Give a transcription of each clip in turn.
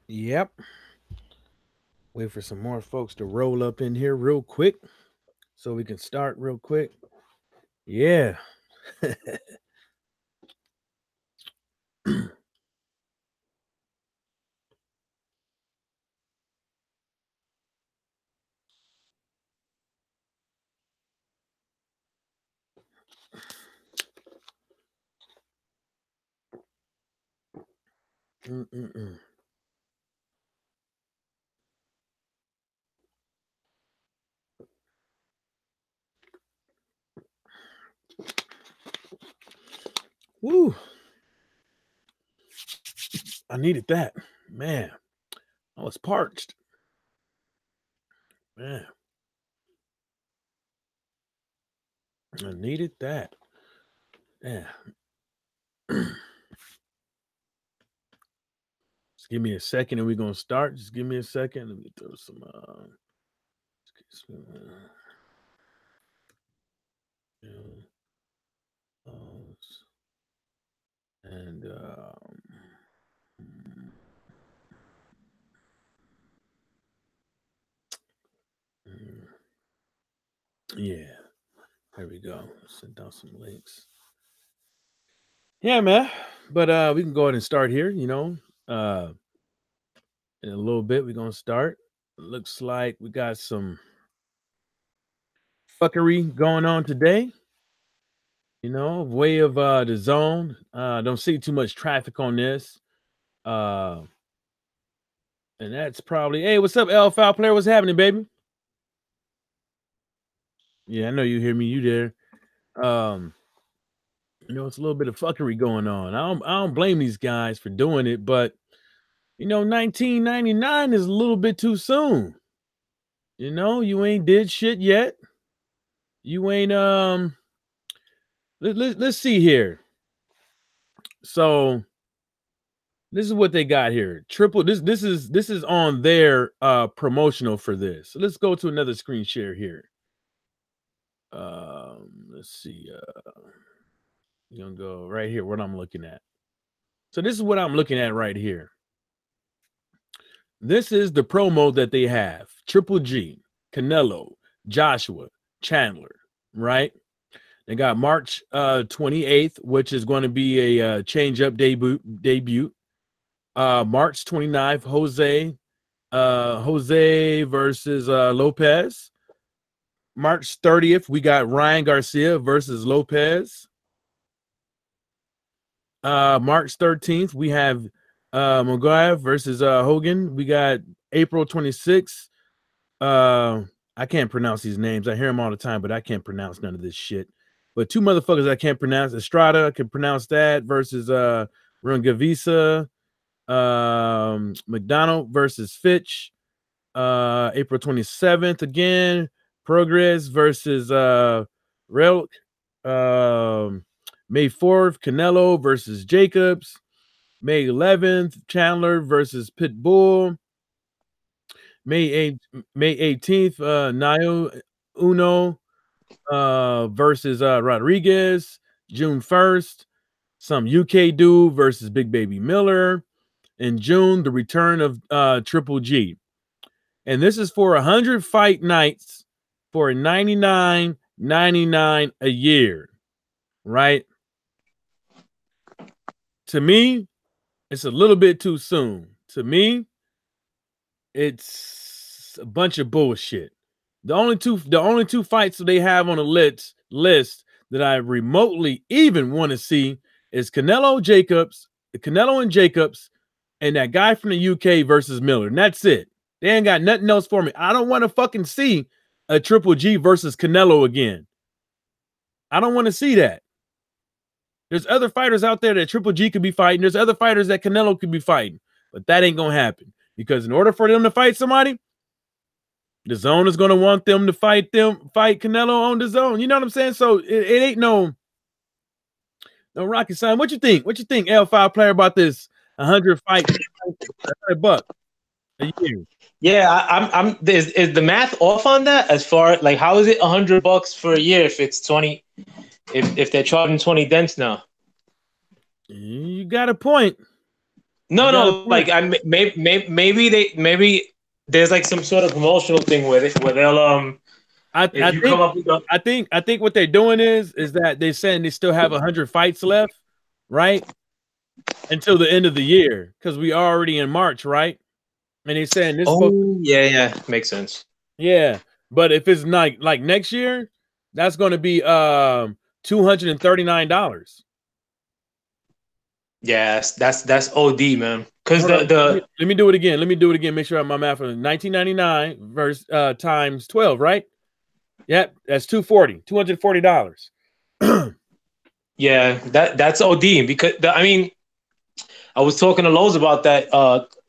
Yep. Wait for some more folks to roll up in here real quick so we can start real quick. Yeah. Mm-mm-mm. Woo. I needed that. Man, I was parched. Man, I needed that. Yeah. Just give me a second and we're going to start. Just give me a second. Let me throw some. You and mm, yeah, there we go. Send down some links. Yeah, man. But we can go ahead and start here. Uh, in a little bit we're gonna start. Looks like we got some fuckery going on today. Way of the zone. Don't see too much traffic on this. Uh, and that's probably hey, what's up, L Foul Player? What's happening, baby? Yeah, I know you hear me. You there? It's a little bit of fuckery going on. I don't blame these guys for doing it, but 1999 is a little bit too soon. You ain't did shit yet. You ain't let's see here. So this is what they got here. Triple this is on their promotional for this. So let's go to another screen share here. Let's see. You're gonna go right here, what I'm looking at. So this is what I'm looking at right here. This is the promo that they have. Triple G, Canelo, Joshua, Chandler, right? They got March 28th, which is going to be a change up debut. March 29th, Jose versus Lopez. March 30th, we got Ryan Garcia versus Lopez. March 13th, we have Mogaev versus Hogan. We got April 26th. I can't pronounce these names. I hear them all the time, but I can't pronounce none of this shit. But two motherfuckers I can't pronounce. Estrada, I can pronounce that versus Rungavisa. McDonald versus Fitch. April 27th again. Progress versus Relic. May 4th, Canelo versus Jacobs. May 11th, Chandler versus Pitbull. May 18th, Nayo Uno versus Rodriguez. June 1st, some UK dude versus Big Baby Miller. In June, the return of Triple G. And this is for 100 fight nights for $99.99 a year, right? To me, it's a little bit too soon. To me, it's a bunch of bullshit. The only two fights that they have on the list that I remotely even want to see is Canelo and Jacobs, and that guy from the UK versus Miller. And that's it. They ain't got nothing else for me. I don't want to fucking see a Triple G versus Canelo again. I don't want to see that. There's other fighters out there that Triple G could be fighting. There's other fighters that Canelo could be fighting. But that ain't going to happen. Because in order for them to fight somebody, the zone is going to want them to fight Canelo on the zone. You know what I'm saying? So it ain't no rocket science. What you think? What you think, L5 player, about this 100 fight $100 a year? Yeah, I'm. Is the math off on that? As far like, how is it $100 for a year if it's 20? If they're charging 20 dents now? You got a point. No, no, like maybe there's like some sort of promotional thing with it where they'll I, if I you come think up with a, I think what they're doing is that they're saying they still have 100 fights left, right? Until the end of the year, because we are already in March, right? And they're saying this supposed to, oh yeah, makes sense. yeah. But if it's not like next year, that's going to be $239. Yeah, that's OD, man. Because Hold on, the let me do it again. Let me do it again. Make sure I have my math on 1999 versus times 12, right? Yep, that's 240, $240. yeah that's OD because I mean I was talking to Lowe's about that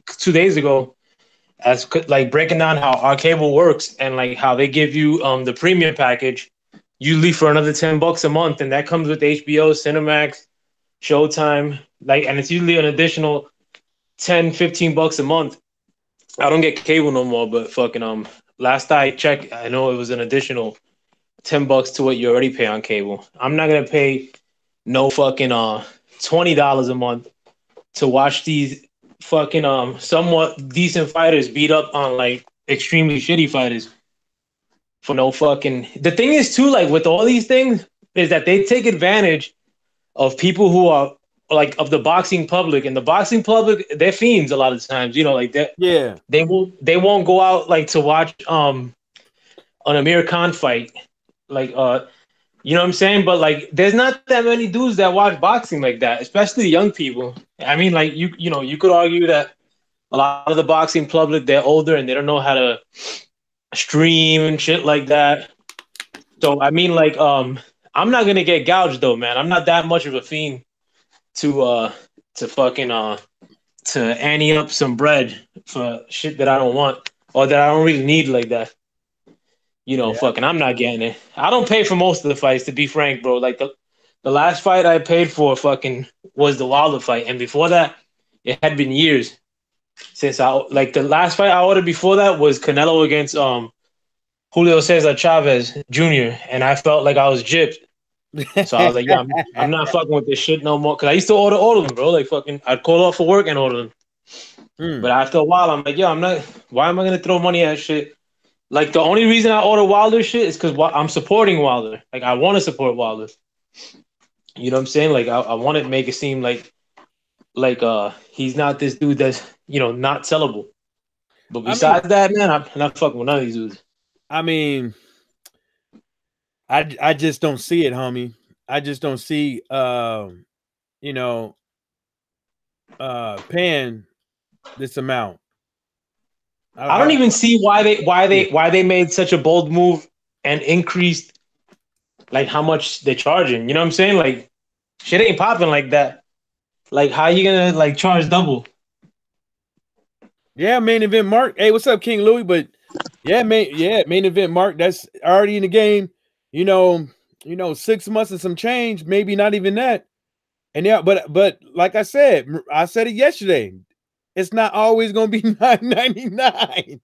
2 days ago as like breaking down how our cable works and like how they give you the premium package usually for another $10 a month, and that comes with HBO, Cinemax, Showtime, like, and it's usually an additional 10-15 bucks a month. I don't get cable no more, but fucking last I checked, I know it was an additional $10 to what you already pay on cable. I'm not gonna pay no fucking $20 a month to watch these fucking somewhat decent fighters beat up on like extremely shitty fighters for no fucking. The thing is too, like with all these things, is that they take advantage of people who are like of the boxing public, and the boxing public they're fiends a lot of times. You know, like Yeah. they won't go out like to watch an Amir Khan fight, like you know what I'm saying? But like, there's not that many dudes that watch boxing like that, especially young people. I mean, like you know, you could argue that a lot of the boxing public they're older and they don't know how to stream and shit like that. So I mean, like, I'm not gonna get gouged though, man. I'm not that much of a fiend to fucking to ante up some bread for shit that I don't want or that I don't really need like that. You know, Yeah. fucking, I'm not getting it. I don't pay for most of the fights, to be frank, bro. Like the last fight I paid for fucking was the Wilder fight, and before that, it had been years since I like the last fight I ordered before that was Canelo against Julio Cesar Chavez Jr. and I felt like I was gypped. So I was like, yeah, I'm not fucking with this shit no more. Cause I used to order all of them, bro. Like fucking, I'd call off for work and order them. But after a while, I'm like, yo, I'm not. Why am I gonna throw money at shit? Like the only reason I order Wilder shit is because I'm supporting Wilder. Like I want to support Wilder. You know what I'm saying? Like I want to make it seem like he's not this dude that's not sellable. But besides that, man, I'm not fucking with none of these dudes. I mean, I just don't see it, homie. I just don't see you know paying this amount. I don't even see why they made such a bold move and increased like how much they're charging. You know what I'm saying? Like shit ain't popping like that. Like how you gonna like charge double? Yeah, main event Mark. Hey, what's up, King Louis? But yeah, main event Mark. That's already in the game. You know, 6 months and some change, maybe not even that. And yeah, but like I said it yesterday. It's not always gonna be $9.99.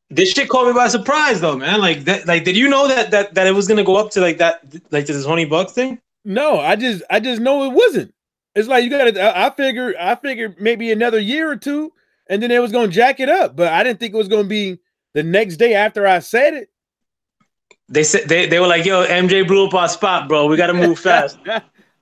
This shit caught me by surprise, though, man. Like that. Like, did you know that it was gonna go up to like that, like to the $20 thing? No, I just know it wasn't. It's like you got to. I figured maybe another year or two, and then it was gonna jack it up. But I didn't think it was gonna be the next day after I said it. They said they were like, "Yo, MJ blew up our spot, bro. We got to move fast."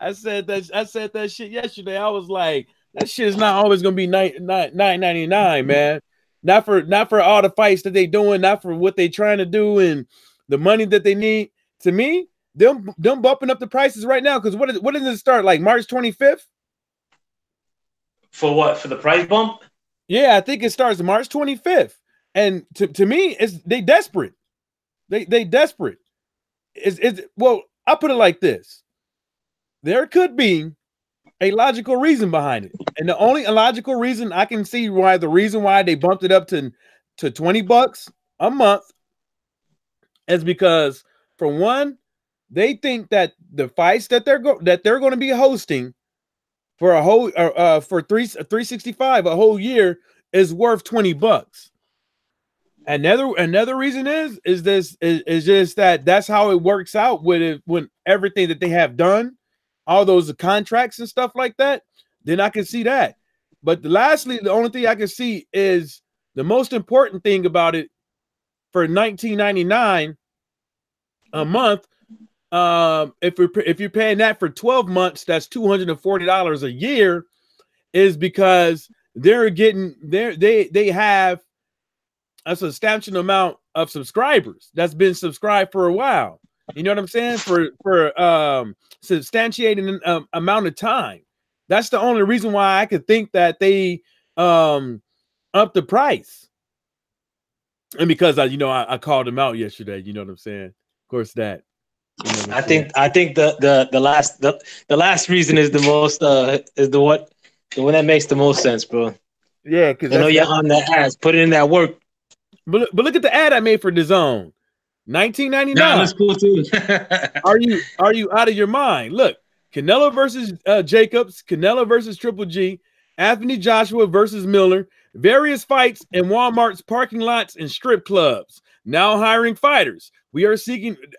I said that shit yesterday. I was like, that shit is not always gonna be $9.99, man. Not for all the fights that they doing, not for what they trying to do and the money that they need. To me, them bumping up the prices right now because what does it start like March 25th? For what? For the price bump? Yeah, I think it starts March 25th. And to me, they desperate. They desperate. It's well, I'll put it like this. There could be a logical reason behind it. And the only illogical reason I can see why they bumped it up to $20 a month is because, for one, they think that the fights that they're going to be hosting for a whole for 365 a whole year is worth $20. Another reason is just that's how it works out with it when everything that they have done, all those contracts and stuff like that. then I can see that. But lastly, the only thing I can see is the most important thing about it for $19.99 a month. If you're paying that for 12 months, that's $240 a year, is because they have a substantial amount of subscribers that's been subscribed for a while. You know what I'm saying? For substantiating an amount of time. That's the only reason why I could think that they up the price. And because I called them out yesterday. You know what I'm saying? Of course that. You know I think the last reason is the most is the one that makes the most sense, bro. Yeah, because I know you're on that ass. Put it in that work. But look at the ad I made for Dazn. $19.99. Nah, that's cool too. Are you out of your mind? Look, Canelo versus Jacobs, Canelo versus Triple G, Anthony Joshua versus Miller, various fights in Walmart's parking lots and strip clubs. Now hiring fighters. We are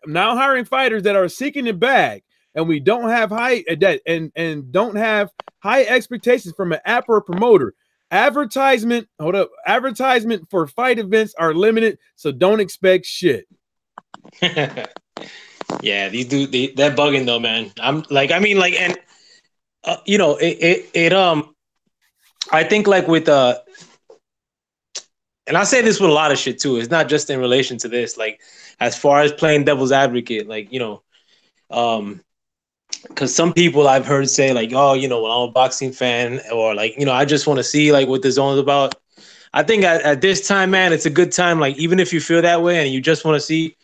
now hiring fighters that are seeking a bag, and we don't have high don't have high expectations from an app or promoter. Advertisement for fight events are limited, so don't expect shit. Yeah, these dudes, they're bugging though, man. And I think like with and I say this with a lot of shit too. It's not just in relation to this. Like, as far as playing devil's advocate, like, because some people I've heard say like, oh, well, I'm a boxing fan, or like, I just want to see like what the zone's about. I think at this time, man, it's a good time. Like, even if you feel that way and you just want to see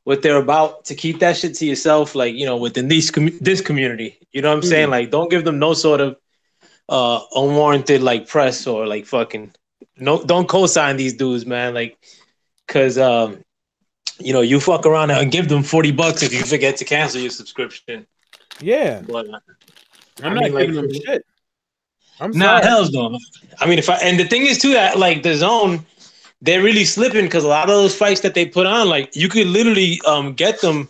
what they're about, to keep that shit to yourself, like, within this community. You know what I'm saying? Like, don't give them no sort of unwarranted like press or like fucking don't co-sign these dudes, man. Like, because you fuck around and give them $40 if you forget to cancel your subscription. Yeah, but I'm not giving them shit. I'm sorry. Hell's no. I mean, and the thing is too that like the zone, they're really slipping, because a lot of those fights that they put on, like, you could literally get them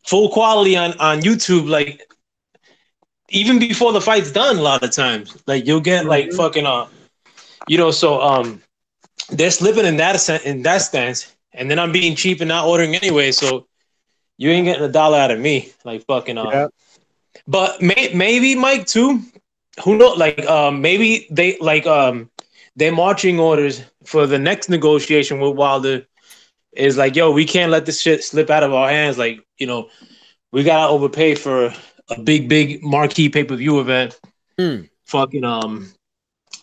full quality on YouTube, like even before the fight's done. A lot of times, like, you'll get like fucking so they're slipping in that stance, and then I'm being cheap and not ordering anyway, so you ain't getting $1 out of me, like fucking yeah. But maybe Mike too, who knows? Like maybe they like their marching orders for the next negotiation with Wilder is like, yo, we can't let this shit slip out of our hands. Like, we gotta overpay for a big marquee pay-per-view event. Fucking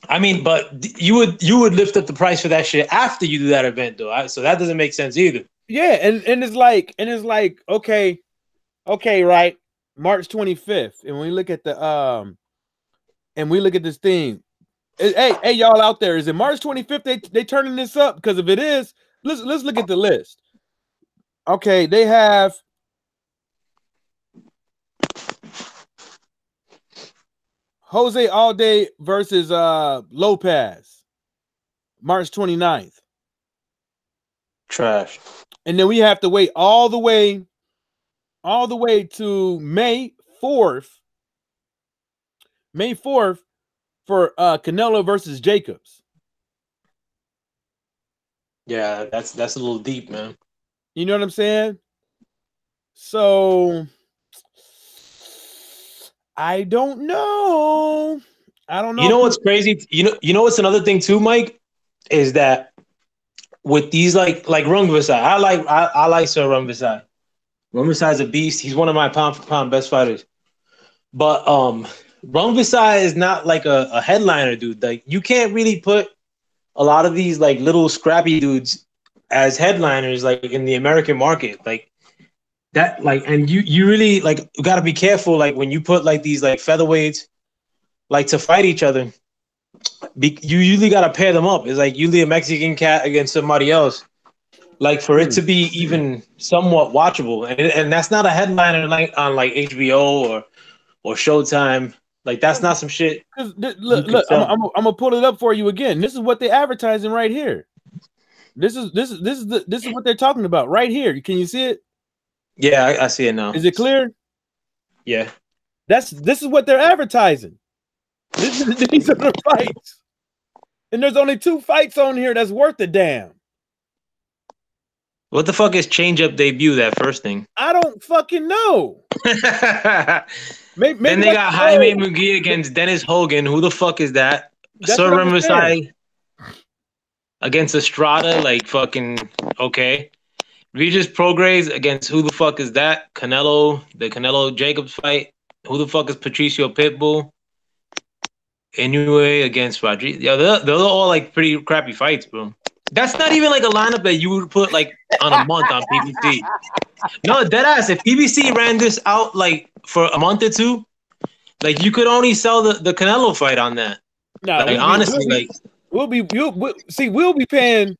I mean, but you would lift up the price for that shit after you do that event, though. So that doesn't make sense either. Yeah, and it's like okay, right? March 25th, and we look at this thing. Hey, y'all out there, is it March 25th? They turning this up? Because if it is, let's look at the list. Okay, they have Jose Alday versus Lopez, March 29th. Trash. And then we have to wait all the way to May 4th. May 4th for Canelo versus Jacobs. Yeah, that's a little deep, man. You know what I'm saying? So I don't know. You know what's crazy? You know what's another thing too, Mike, is that with these like Rungvisai, I like Sir Rungvisai. Rungvisai's a beast. He's one of my pound for pound best fighters. But Rungvisai is not like a headliner, dude. Like, you can't really put a lot of these like little scrappy dudes as headliners, like in the American market. Like that, like, and you really like got to be careful, like when you put like these like featherweights like to fight each other. You usually got to pair them up. It's like usually a Mexican cat against somebody else, like for it to be even somewhat watchable. And that's not a headliner like on like HBO or Showtime. Like, that's not some shit. Look, I'm gonna pull it up for you again. This is what they're advertising right here. This is what they're talking about right here. Can you see it? Yeah, I see it now. Is it clear? Yeah. This is what they're advertising. These are the fights. And there's only 2 fights on here that's worth a damn. What the fuck is change up debut? That first thing. I don't fucking know. Maybe then they got Jaime McGee against Dennis Hogan. Who the fuck is that? Sir Riverside against Estrada. Like fucking okay. Regis Prograis against who the fuck is that? Canelo. The Canelo Jacobs fight. Who the fuck is Patricio Pitbull? Inoue against Rodriguez. Yeah, they're all like pretty crappy fights, bro. That's not even like a lineup that you would put like on a month on PBC. No, deadass. If PBC ran this out like for a month or two, like you could only sell the Canelo fight on that. No, like honestly, we'll be paying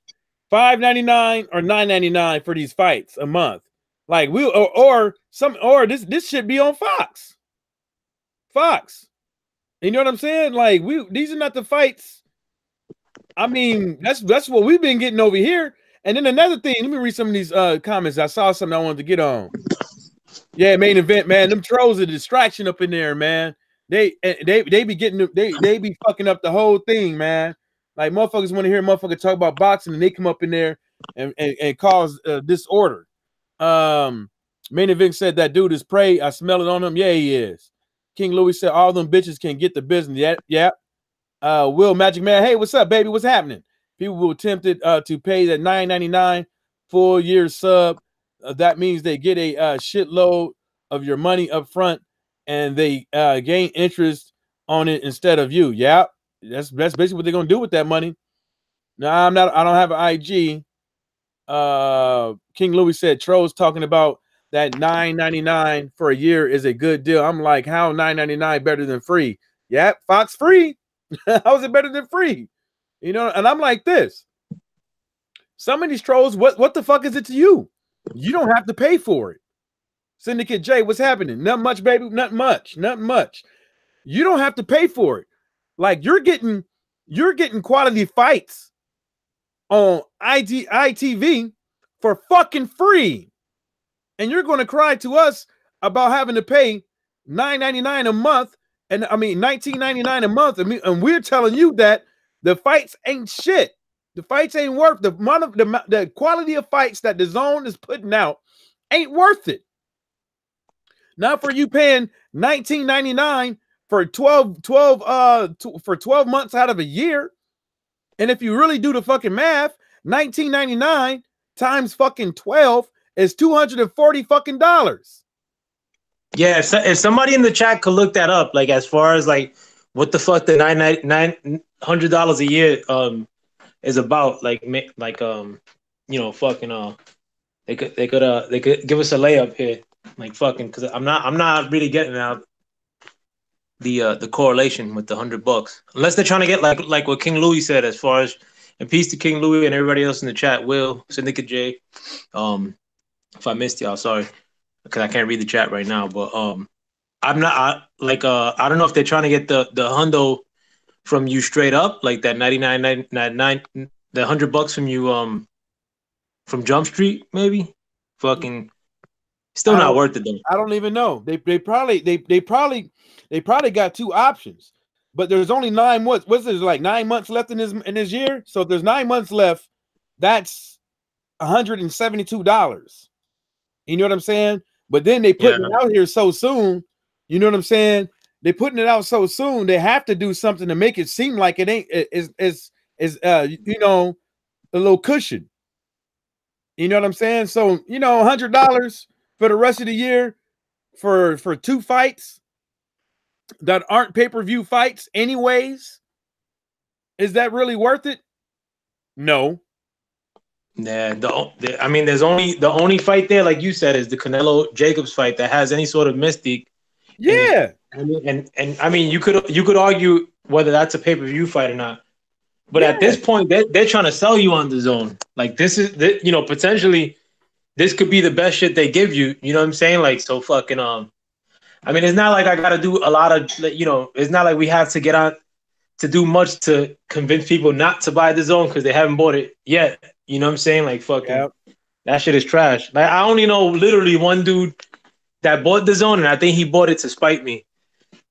$5.99 or $9.99 for these fights a month. Like this should be on Fox. Fox. You know what I'm saying? Like these are not the fights. I mean, that's what we've been getting over here. And then another thing, let me read some of these comments. I saw something I wanted to get on. Yeah, main event, man. Them trolls are a distraction up in there, man. They be getting they be fucking up the whole thing, man. Like motherfuckers want to hear motherfuckers talk about boxing, and they come up in there and cause disorder. Main event said that dude is prey. I smell it on him. Yeah, he is. King Louis said all them bitches can get the business. Yeah. Will Magic Man, hey, what's up, baby? What's happening? People were tempted to pay that $9.99 full year sub. That means they get a shitload of your money up front, and they gain interest on it instead of you. Yeah, that's basically what they're gonna do with that money. No, I don't have an IG. King Louis said trolls talking about that $9.99 for a year is a good deal. I'm like, how $9.99 better than free? Yep, Fox free. How is it better than free? You know, and I'm like this. Some of these trolls, what the fuck is it to you? You don't have to pay for it. Syndicate J, what's happening? Not much, baby. Not much. Not much. You don't have to pay for it. Like you're getting quality fights on ITV for fucking free. And you're going to cry to us about having to pay $9.99 a month. And I mean, $19.99 a month. And we're telling you that the fights ain't shit. The fights ain't worth the quality of fights that Dazn is putting out ain't worth it. Not for you paying $19.99 for 12 months out of a year. And if you really do the fucking math, $19.99 times fucking 12 is $240 fucking dollars. Yeah, if somebody in the chat could look that up, like as far as like what the fuck the $900 a year is about, like you know, fucking they could give us a layup here, like fucking, because I'm not really getting out the correlation with the $100, unless they're trying to get like what King Louis said, as far as, and peace to King Louis and everybody else in the chat, Will, Syndicate J. If I missed y'all, sorry, because I can't read the chat right now. But I don't know if they're trying to get the hundo from you straight up, like that $99.99, the $100 from you from Jump Street, maybe. Fucking still not worth it though. I don't even know. They probably got 2 options, but there's only 9 months. What's this, like 9 months left in this year? So if there's 9 months left, that's $172. You know what I'm saying? But then they putting it out here so soon. You know what I'm saying? They putting it out so soon. They have to do something to make it seem like it ain't is you know, a little cushion. You know what I'm saying? So, you know, $100 for the rest of the year for 2 fights that aren't pay-per-view fights anyways. Is that really worth it? No. Yeah, I mean, there's only the only fight there, like you said, is the Canelo Jacobs fight that has any sort of mystique. Yeah, and I mean, you could argue whether that's a pay-per-view fight or not. But at this point, they're trying to sell you on DAZN. Like this is, you know, potentially this could be the best shit they give you. You know what I'm saying? Like, so fucking I mean, it's not like I got to do a lot of, you know, it's not like we have to get on to do much to convince people not to buy DAZN because they haven't bought it yet. You know what I'm saying? Like, fucking, that shit is trash. Like, I only know literally one dude that bought DAZN, and I think he bought it to spite me.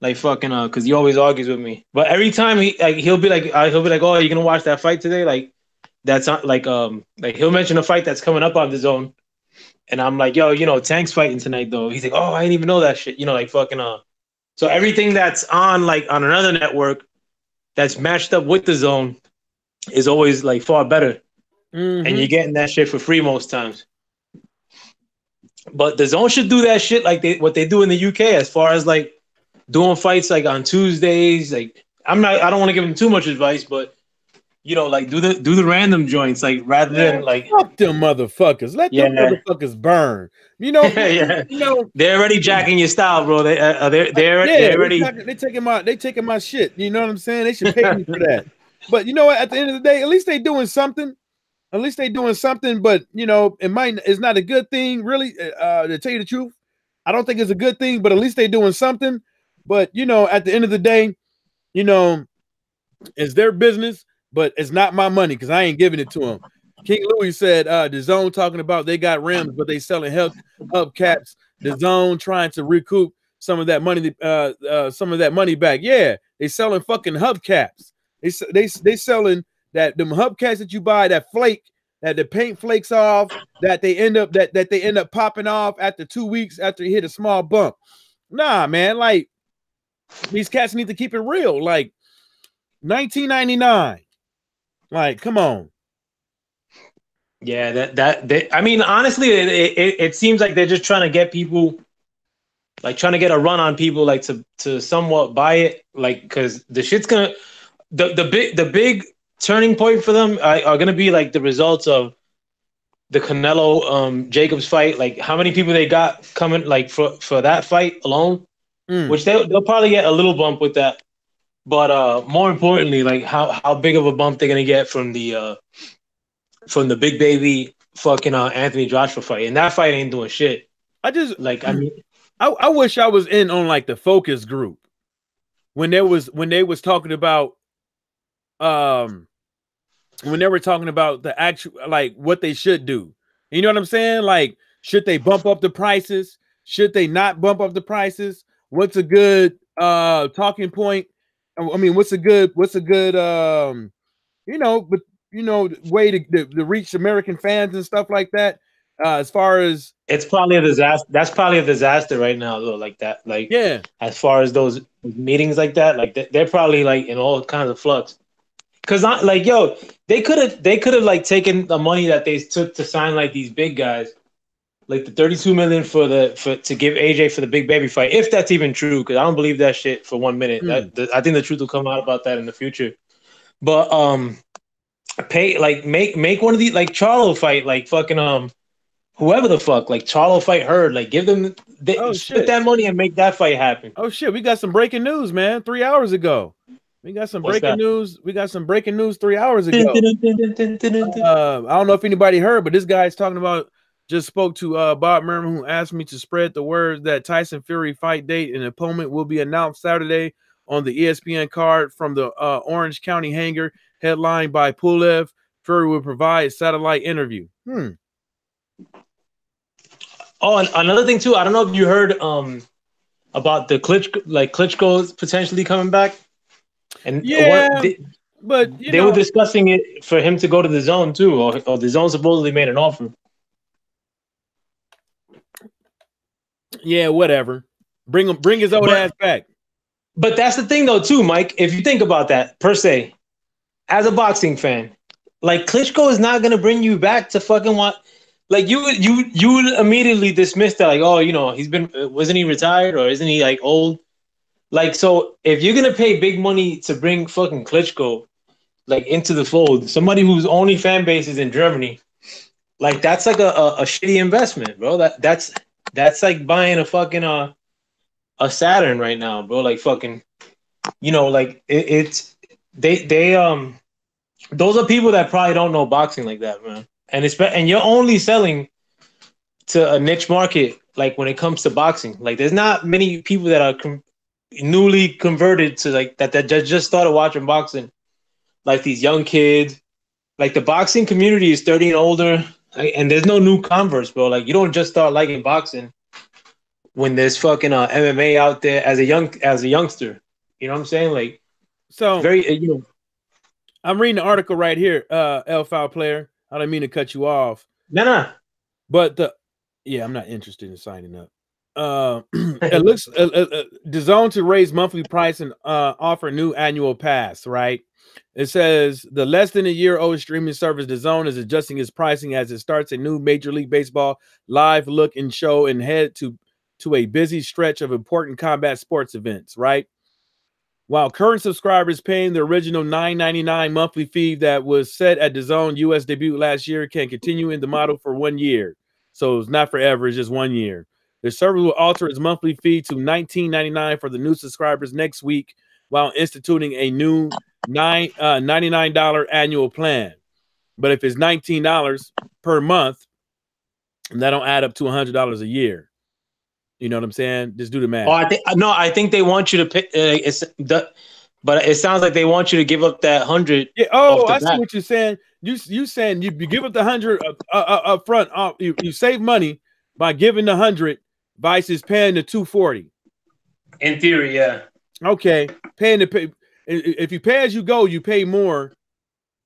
like fucking because he always argues with me. But every time he'll be like, oh, you gonna watch that fight today? Like that's not like he'll mention a fight that's coming up on the zone, and I'm like, yo, Tank's fighting tonight though. He's like, oh, I didn't even know that shit. Like fucking So everything that's on like on another network that's matched up with the zone is always like far better, and you're getting that shit for free most times. But the zone should do that shit like what they do in the UK as far as like doing fights like on Tuesdays. Like I don't want to give them too much advice, but like do the random joints like rather than like fuck them motherfuckers. Let them motherfuckers burn. They're already jacking your style, bro. They're already they taking my shit. You know what I'm saying? They should pay me for that. But you know what? At the end of the day, at least they doing something. At least they doing something. But it's not a good thing, really. To tell you the truth, I don't think it's a good thing. But at least they doing something. But at the end of the day, it's their business. But it's not my money because I ain't giving it to them. King Louis said the zone talking about they got rims, but they selling hubcaps. The zone trying to recoup some of that money back. Yeah, they selling fucking hubcaps. They selling them hubcaps that you buy that flake, that the paint flakes off, that they end up popping off after 2 weeks after you hit a small bump. Nah, man, like these cats need to keep it real. Like $19.99. Like, come on. Yeah, I mean, honestly, it seems like they're just trying to get people, like trying to get a run on people, like to somewhat buy it, like because the shit's gonna the big turning point for them are gonna be like the results of the Canelo Jacobs fight, like how many people they got coming like for that fight alone, which they'll probably get a little bump with that. But more importantly, like how big of a bump they're gonna get from the big baby fucking Anthony Joshua fight, and that fight ain't doing shit. I wish I was in on like the focus group when they was talking about when they were talking about the actual like what they should do. You know what I'm saying? Like, should they bump up the prices? Should they not bump up the prices? What's a good talking point? I mean, what's a good way to reach American fans and stuff like that? As far as it's probably a disaster. That's probably a disaster right now, though. Like that, like yeah. As far as those meetings like that, like they're probably like in all kinds of flux. Cause like yo, they could have like taken the money that they took to sign like these big guys, like the $32 million to give AJ for the big baby fight, if that's even true. Because I don't believe that shit for 1 minute. I think the truth will come out about that in the future. But make one of these like Charlo fight, like fucking whoever the fuck, like Charlo fight Hurd, like give them split that money and make that fight happen. Oh shit, we got some breaking news, man. 3 hours ago. We got some breaking news. We got some breaking news 3 hours ago. I don't know if anybody heard, but this guy's talking about. Just spoke to Bob Merman, who asked me to spread the word that Tyson Fury fight date and opponent will be announced Saturday on the ESPN card from the Orange County hangar, headlined by Pulev. Fury will provide satellite interview. Oh, and another thing too. I don't know if you heard about the Klitschko's potentially coming back. And but they were discussing it for him to go to the zone too, or the zone supposedly made an offer. Yeah, whatever. Bring his old ass back. But that's the thing, though, too, Mike. If you think about that per se, as a boxing fan, like Klitschko is not gonna bring you back to fucking what. Like you would immediately dismiss that, like, oh, wasn't he retired or isn't he like old? Like, so if you're gonna pay big money to bring fucking Klitschko like into the fold, somebody whose only fan base is in Germany, like that's like a shitty investment, bro. That's like buying a fucking a Saturn right now, bro. Like fucking, like it's those are people that probably don't know boxing like that, man. And you're only selling to a niche market, like when it comes to boxing. Like there's not many people that are newly converted to like that just started watching boxing, like these young kids. Like the boxing community is 30 and older. And there's no new converts, bro. Like you don't just start liking boxing when there's fucking MMA out there as a youngster. You know what I'm saying? Like, so very I'm reading the article right here, L File player. I don't mean to cut you off. No. But I'm not interested in signing up. It looks Dazn to raise monthly price and offer new annual pass, right? It says the less than a year old streaming service Dazn is adjusting its pricing as it starts a new Major League Baseball live look and show and head to a busy stretch of important combat sports events, right? While current subscribers paying the original $9.99 monthly fee that was set at Dazn US debut last year can continue in the model for 1 year. So it's not forever, it's just 1 year. The service will alter its monthly fee to $19.99 for the new subscribers next week, while instituting a new $99 annual plan. But if it's $19 per month, that don't add up to $100 a year. You know what I'm saying? Just do the math. I think they want you to pay. But it sounds like they want you to give up that 100. Yeah. Oh, I see what you're saying. You saying you give up the 100 up front. You save money by giving the 100 versus paying the 240. In theory, yeah. Okay, paying the pay. If you pay as you go, you pay more.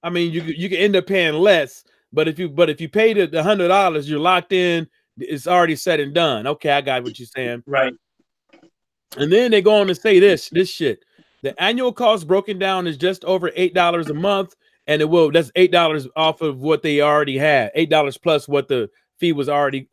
I mean, you can end up paying less. But if you pay the $100, you're locked in. It's already said and done. Okay, I got what you're saying. Right. And then they go on to say this shit. The annual cost broken down is just over $8 a month, and that's $8 off of what they already had. $8 plus what the fee was already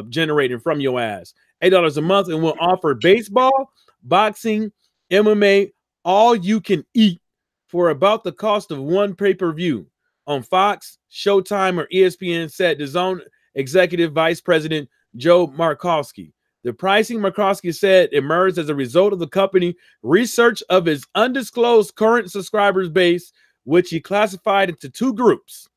generating from your ass. $8 a month, and we'll offer baseball, boxing, MMA, all you can eat for about the cost of one pay-per-view on Fox, Showtime, or ESPN, said Dazn Executive Vice President Joe Markowski. The pricing, Markowski said, emerged as a result of the company research of its undisclosed current subscribers base, which he classified into two groups.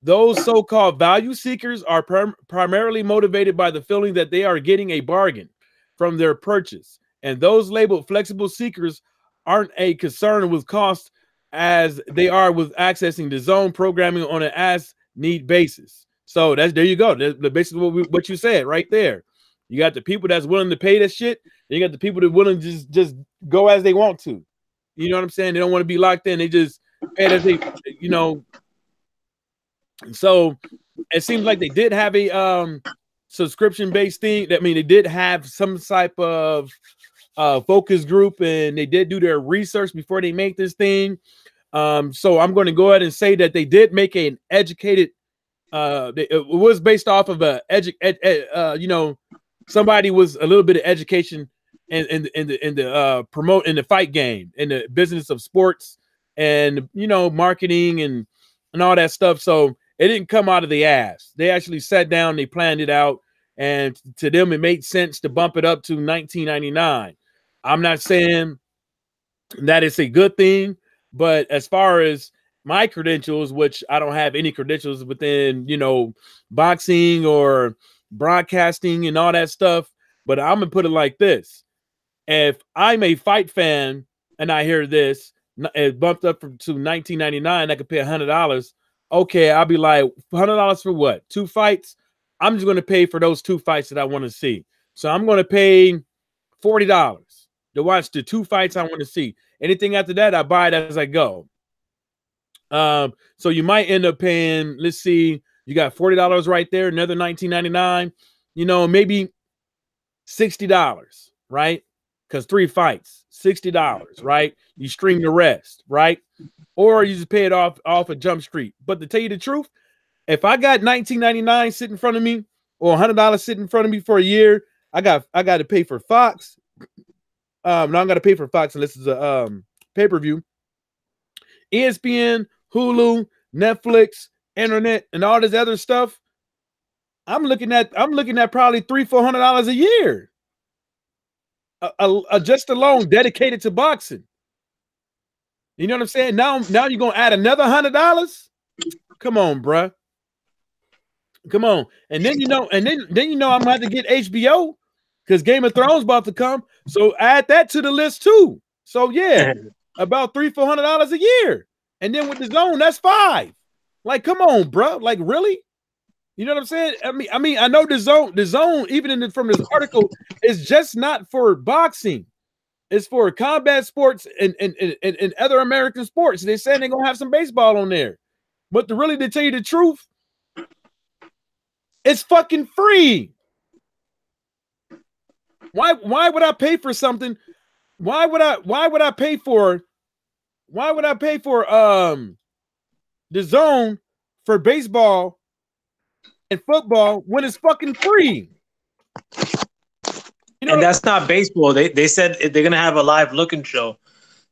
Those so-called value seekers are primarily motivated by the feeling that they are getting a bargain from their purchase, and those labeled flexible seekers aren't a concern with cost as they are with accessing Dazn programming on an as-need basis. So there you go. That's basically what you said right there. You got the people that's willing to pay that shit, and you got the people that willing to just go as they want to. You know what I'm saying? They don't want to be locked in. They just pay as they, So it seems like they did have a subscription-based thing. I mean, they did have some type of focus group, and they did do their research before they make this thing. So I'm going to go ahead and say that they did make an educated. It was based off of somebody was a little bit of education in the fight game, in the business of sports, and marketing and all that stuff. So it didn't come out of the ass. They actually sat down, they planned it out, and to them it made sense to bump it up to $19.99. I'm not saying that it's a good thing, but as far as my credentials, which I don't have any credentials within, boxing or broadcasting and all that stuff, but I'm gonna put it like this: if I'm a fight fan and I hear this, it bumped up to $19.99, I could pay $100. Okay, I'll be like, $100 for what? 2 fights? I'm just gonna pay for those 2 fights that I want to see. So I'm gonna pay $40 to watch the 2 fights I want to see. Anything after that, I buy it as I go. So you might end up paying, let's see, you got $40 right there, another $19.99, maybe $60, right? Because 3 fights, $60, right? You stream the rest, right? Or you just pay it off a Jump Street. But to tell you the truth, if I got $19.99 sitting in front of me or $100 sitting in front of me for a year, I got to pay for Fox. No, I'm going to pay for Fox unless it's a pay-per-view. ESPN, Hulu, Netflix, internet, and all this other stuff. I'm looking at probably $300-400 a year. Just alone dedicated to boxing. You know what I'm saying? Now you're gonna add another $100. Come on, bruh. Come on. And then I'm gonna have to get HBO because Game of Thrones about to come. So add that to the list too. So yeah, about $300-400 a year. And then with the zone, that's $5. Like, come on, bro. Like, really? You know what I'm saying? I mean, I know the zone, even from this article, is just not for boxing. It's for combat sports and other American sports. They're saying they're gonna have some baseball on there. But to tell you the truth, it's fucking free. Why would I pay for something? Why would I pay for the zone for baseball and football when it's fucking free? You know, and that's not baseball. They said they're gonna have a live looking show,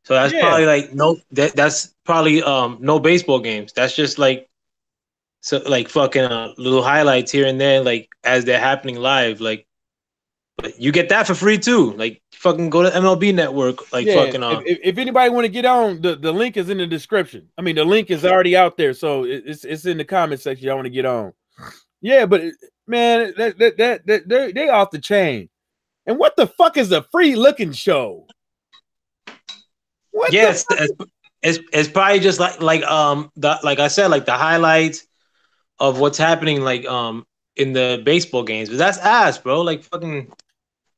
so that's probably like that's probably no baseball games. That's just like fucking little highlights here and there, like as they're happening live. Like, but you get that for free too. Like, fucking go to MLB Network. Like, fucking if anybody want to get on, the link is in the description. I mean, the link is already out there, so it's in the comment section. Y'all want to get on? Yeah, but man, they off the chain. And what the fuck is a free looking show? What? Yeah, it's probably just like I said, like the highlights of what's happening, like in the baseball games. But that's ass, bro. Like, fucking,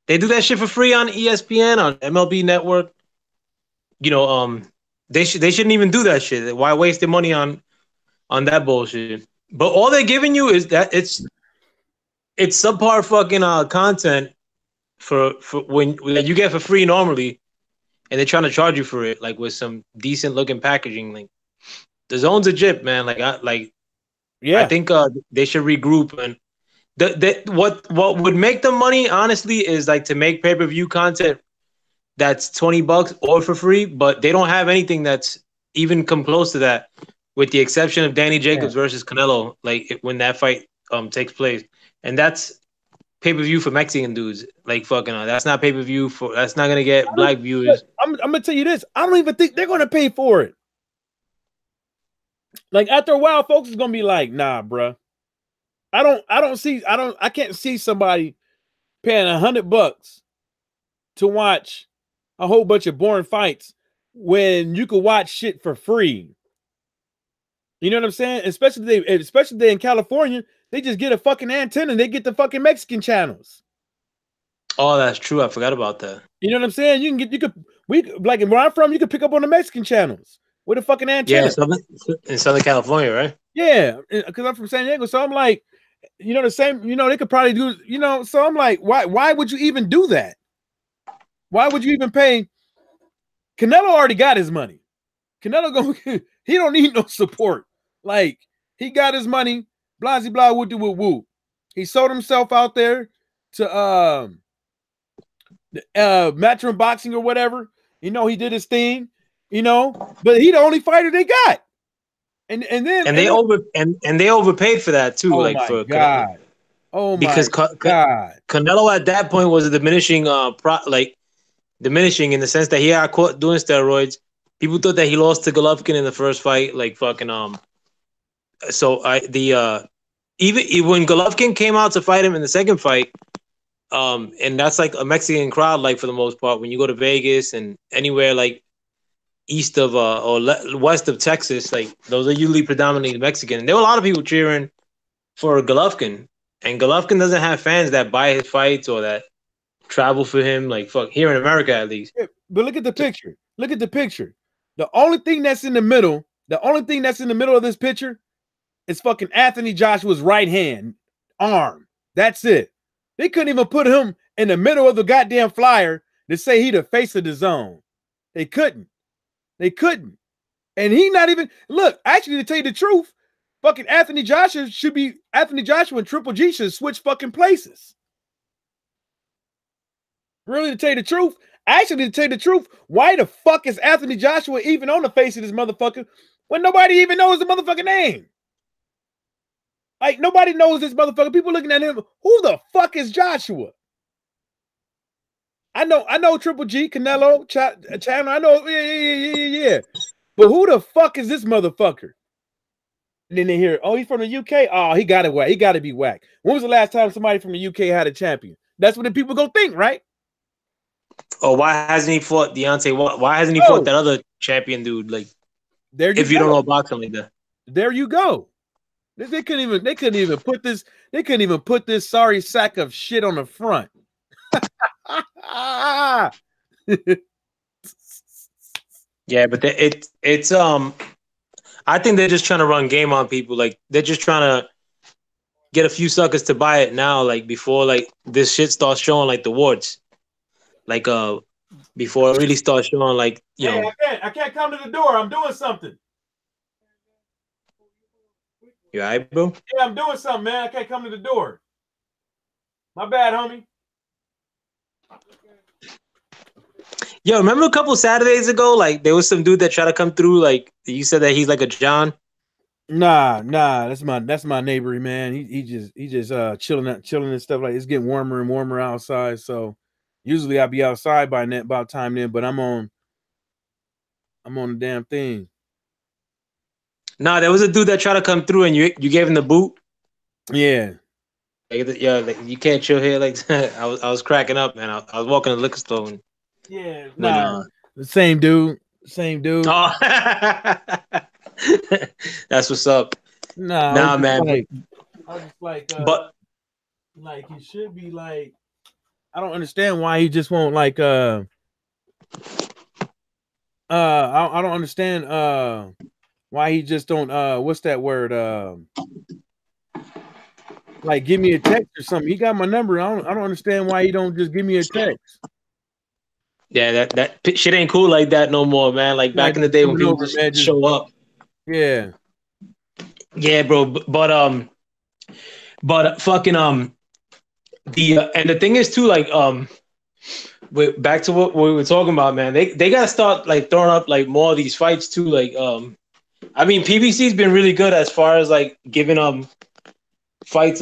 they do that shit for free on ESPN, on MLB Network. You know, they shouldn't even do that shit. Why waste their money on that bullshit? But all they're giving you is that it's subpar fucking content for when you get for free normally, and they're trying to charge you for it, like with some decent looking packaging. Like, the zone's a jip, man. I think they should regroup, and what would make them money, honestly, is like to make pay-per-view content that's $20 or for free, but they don't have anything that's even come close to that, with the exception of Danny Jacobs versus Canelo, like when that fight takes place, and that's pay-per-view for Mexican dudes. Like, fucking that's not pay-per-view for, that's not gonna get black viewers. I'm gonna tell you this, I don't even think they're gonna pay for it. Like, after a while, folks is gonna be like, nah, bruh. I can't see somebody paying $100 to watch a whole bunch of boring fights when you could watch shit for free. You know what I'm saying? Especially they in California, they just get a fucking antenna and they get the fucking Mexican channels. Oh, that's true. I forgot about that. You know what I'm saying? Like, where I'm from, you could pick up on the Mexican channels with a fucking antenna. Yeah, in Southern California, right? Yeah, because I'm from San Diego, so I'm like, you know, the same. You know, they could probably do. You know, so I'm like, why would you even do that? Why would you even pay? Canelo already got his money. Canelo he don't need no support. Like, he got his money. Blah blah woo woo woo. He sold himself out there to Matchroom Boxing or whatever. You know, he did his thing. You know, but he the only fighter they got. And they overpaid for that too. Oh, like, my for God. Canelo. Oh, because my God. Canelo at that point was diminishing diminishing in the sense that he got caught doing steroids. People thought that he lost to Golovkin in the first fight, like, fucking So even when Golovkin came out to fight him in the second fight, and that's like a Mexican crowd, like, for the most part, when you go to Vegas and anywhere like east of west of Texas, like, those are usually predominantly Mexican. And there were a lot of people cheering for Golovkin, and Golovkin doesn't have fans that buy his fights or that travel for him, like, fuck, here in America at least. Yeah, but look at the picture. Look at the picture. The only thing that's in the middle of this picture is fucking Anthony Joshua's right hand arm. That's it. They couldn't even put him in the middle of the goddamn flyer to say he the face of the zone. They couldn't. And he not even, look, actually, to tell you the truth, fucking Anthony Joshua and Triple G should switch fucking places. Really, to tell you the truth, why the fuck is Anthony Joshua even on the face of this motherfucker when nobody even knows the motherfucking name? Like, nobody knows this motherfucker. People looking at him, who the fuck is Joshua? I know Triple G, Canelo, Chandler. I know, yeah. But who the fuck is this motherfucker? And then they hear, oh, he's from the UK. Oh, he got it whack. He got to be whack. When was the last time somebody from the UK had a champion? That's what the people go think, right? Oh, why hasn't he fought Deontay? Why hasn't he fought that other champion dude? Like, if you don't know boxing like that. There you go. They couldn't even put this. They couldn't even put this sorry sack of shit on the front. Yeah, but it's I think they're just trying to run game on people. Like they're just trying to get a few suckers to buy it now, like before like this shit starts showing like the warts. Like before it really starts showing like, you Hey, know. I can't come to the door. I'm doing something. You all right, bro? Yeah, I'm doing something, man. I can't come to the door. My bad, homie. Yo, remember a couple Saturdays ago, like there was some dude that tried to come through, like you said that he's like a John. Nah, that's my neighbor, man. He just chilling and stuff. Like it's getting warmer and warmer outside. So usually I'll be outside by about time then, but I'm on the damn thing. Nah, there was a dude that tried to come through and you gave him the boot. Yeah. Yeah, like, you can't chill here. Like I was cracking up, man. I was walking to the liquor store. And, yeah, nah. The same dude. Oh. That's what's up. Nah, man. I was just like, but like he should be like. I don't understand why he just won't like. I don't understand. Why he just don't. What's that word? Like give me a text or something. He got my number. I don't understand why he don't just give me a text. Yeah, that shit ain't cool like that no more, man. Like back in the day when people just show up. Yeah. Yeah, bro. But fucking and the thing is too, like back to what we were talking about, man. They gotta start like throwing up like more of these fights too. Like I mean PBC's been really good as far as like giving fights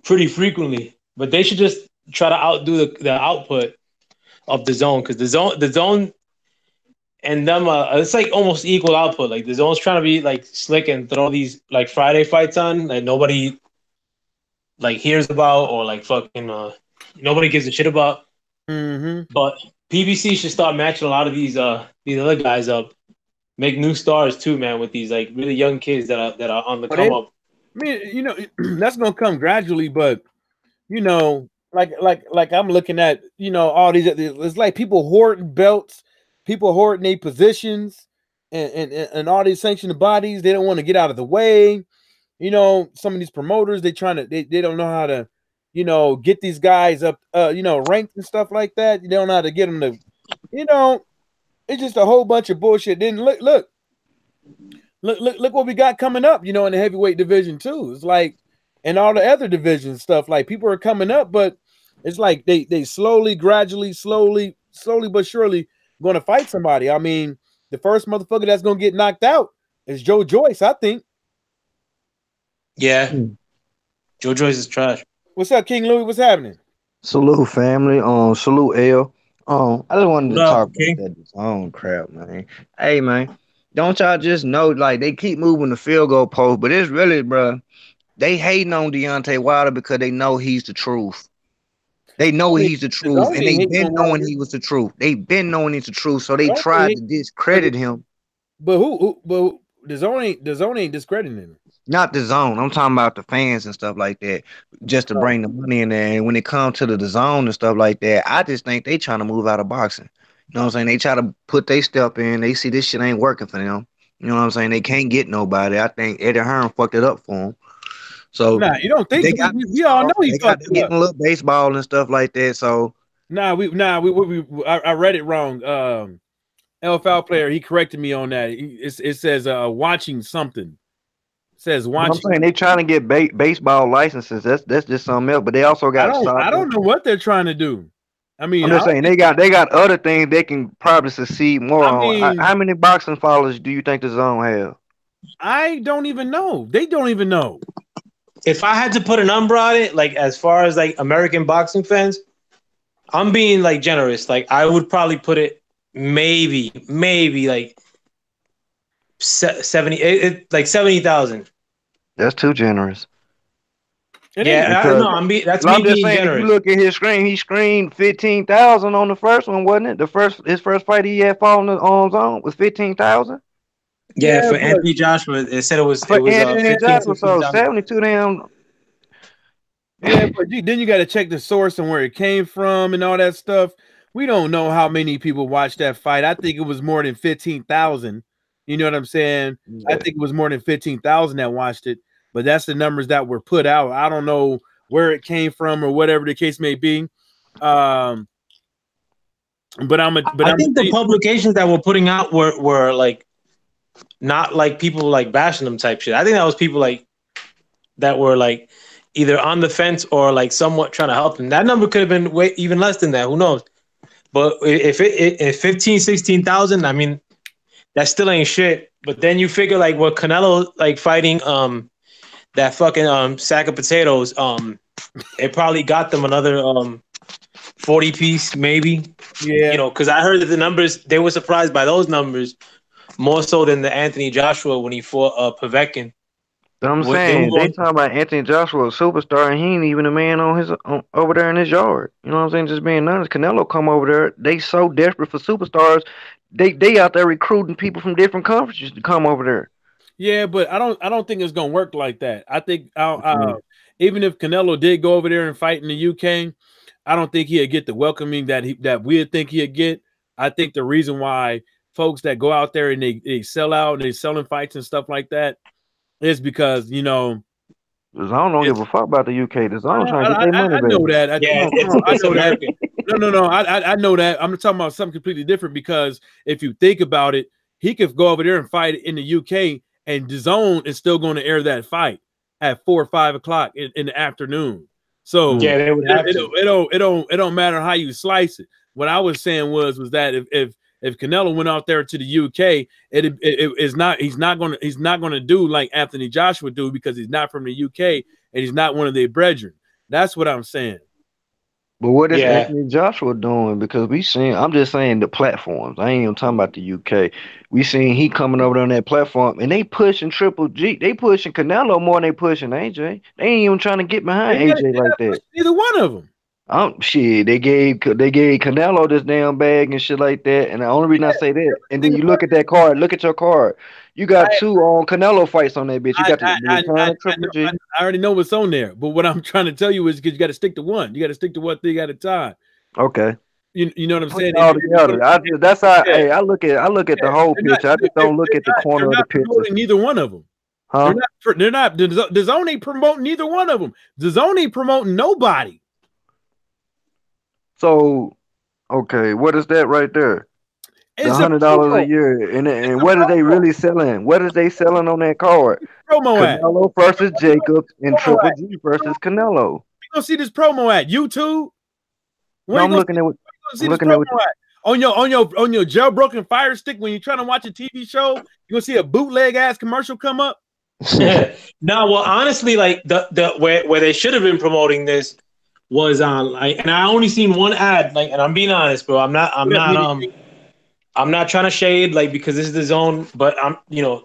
pretty frequently, but they should just try to outdo the output of the zone, because the zone and them it's like almost equal output. Like the zone's trying to be like slick and throw these like Friday fights on that nobody like hears about, or like fucking nobody gives a shit about. Mm-hmm. But PBC should start matching a lot of these other guys up, make new stars too, man, with these like really young kids that are on the come up. I mean, you know, that's gonna come gradually, but you know, like I'm looking at, you know, all these. It's like people hoarding belts, people hoarding their positions, and all these sanctioned bodies. They don't want to get out of the way. You know, some of these promoters, they don't know how to, you know, get these guys up, you know, ranked and stuff like that. You don't know how to get them to, you know, it's just a whole bunch of bullshit. Then look what we got coming up, you know, in the heavyweight division too. It's like, and all the other division stuff, like people are coming up, but it's like they slowly, gradually, slowly but surely going to fight somebody. I mean, the first motherfucker that's going to get knocked out is Joe Joyce, I think. Yeah. Joe Joyce is trash. What's up, King Louis? What's happening? Salute family. Salute L. I just wanted to talk about that Dazn crap, man. Hey, man, don't y'all just know, like, they keep moving the field goal post, but it's really, bro, they hating on Deontay Wilder because they know he's the truth. They know he's the truth, and they've been knowing he was the truth. They've been knowing he's the truth, so they tried to discredit him. But but Dazn ain't discrediting him. Not the zone. I'm talking about the fans and stuff like that, just to bring the money in there. And when it comes to the zone and stuff like that, I just think they trying to move out of boxing. You know what I'm saying? They try to put their step in. They see this shit ain't working for them. You know what I'm saying? They can't get nobody. I think Eddie Hearn fucked it up for them. So you don't think we all know he fucked it up. Getting a little baseball and stuff like that. So I read it wrong. LFL player, he corrected me on that. It says watching something. Says watching. I'm saying they trying to get baseball licenses. That's just something else. But they also got. I don't know what they're trying to do. I mean, I'm just saying they got other things they can probably succeed more on. How many boxing followers do you think the zone have? I don't even know. They don't even know. If I had to put a number on it, like as far as like American boxing fans, I'm being like generous. Like I would probably put it maybe like 70, like 70,000. That's too generous. Yeah, I'm just saying, generous. If you look at his screen, he screened 15,000 on the first one, wasn't it? His first fight he had fallen on zone was 15,000. Yeah, for Anthony Joshua, it said it was for Anthony 15, Joshua, so 16,000. 72 damn. Yeah, but then you got to check the source and where it came from and all that stuff. We don't know how many people watched that fight. I think it was more than 15,000. You know what I'm saying? Yeah. I think it was more than 15,000 that watched it, but that's the numbers that were put out. I don't know where it came from or whatever the case may be. But I think the publications that were putting out were like not like people like bashing them type shit. I think that was people like that were like either on the fence or like somewhat trying to help them. That number could have been way even less than that. Who knows? But if 15, 16,000, I mean, that still ain't shit. But then you figure like what Canelo like fighting that fucking sack of potatoes, it probably got them another 40 piece maybe. Yeah. You know, because I heard that the numbers, they were surprised by those numbers more so than the Anthony Joshua when he fought Povetkin. But I'm saying they talking about Anthony Joshua, a superstar, and he ain't even a man over there in his yard. You know what I'm saying? Just being honest, Canelo come over there. They so desperate for superstars. They out there recruiting people from different conferences to come over there. Yeah, but I don't think it's gonna work like that. I think even if Canelo did go over there and fight in the UK, I don't think he'd get the welcoming that we'd think he'd get. I think the reason why folks that go out there and they sell out and they selling fights and stuff like that is because, you know, Dazn don't give a fuck about the UK. Dazn trying to get their money back. I know that. Yeah, I know that. No. I know that. I'm talking about something completely different because if you think about it, he could go over there and fight in the UK, and DAZN is still going to air that fight at 4 or 5 o'clock in the afternoon. So yeah, they would have it don't matter how you slice it. What I was saying was that if Canelo went out there to the UK, he's not going to do like Anthony Joshua do because he's not from the UK and he's not one of their brethren. That's what I'm saying. But what is Anthony Joshua doing? Because I'm just saying the platforms. I ain't even talking about the UK. We seen he coming over on that platform and they pushing Triple G. They pushing Canelo more than they pushing AJ. They ain't even trying to get behind AJ like that. Neither one of them. Shit, they gave Canelo this damn bag and shit like that. And the only reason I say that, and then you look at that card, look at your card. You got two on Canelo fights on that bitch. You got the return of Triple G. I already know what's on there, but what I'm trying to tell you is because you got to stick to one. You got to stick to one thing at a time. Okay. You know what I'm saying? All together. That's how I look at the whole picture. I just don't look at the corner of the picture. Neither one of them. Huh? They're not. DAZN ain't promoting neither one of them. DAZN ain't promoting nobody. So, okay, what is that right there? It's $100 a year, and what are they really selling? What is they selling on that card? Promo Canelo versus Jacobs and Triple G versus Canelo. You gonna see this promo at YouTube? I'm looking at what. On your jailbroken Fire Stick when you're trying to watch a TV show. You gonna see a bootleg ass commercial come up? No, well, honestly, like the where they should have been promoting this was on like, and I only seen one ad. Like, and I'm being honest, bro. I'm not trying to shade like because this is the zone, but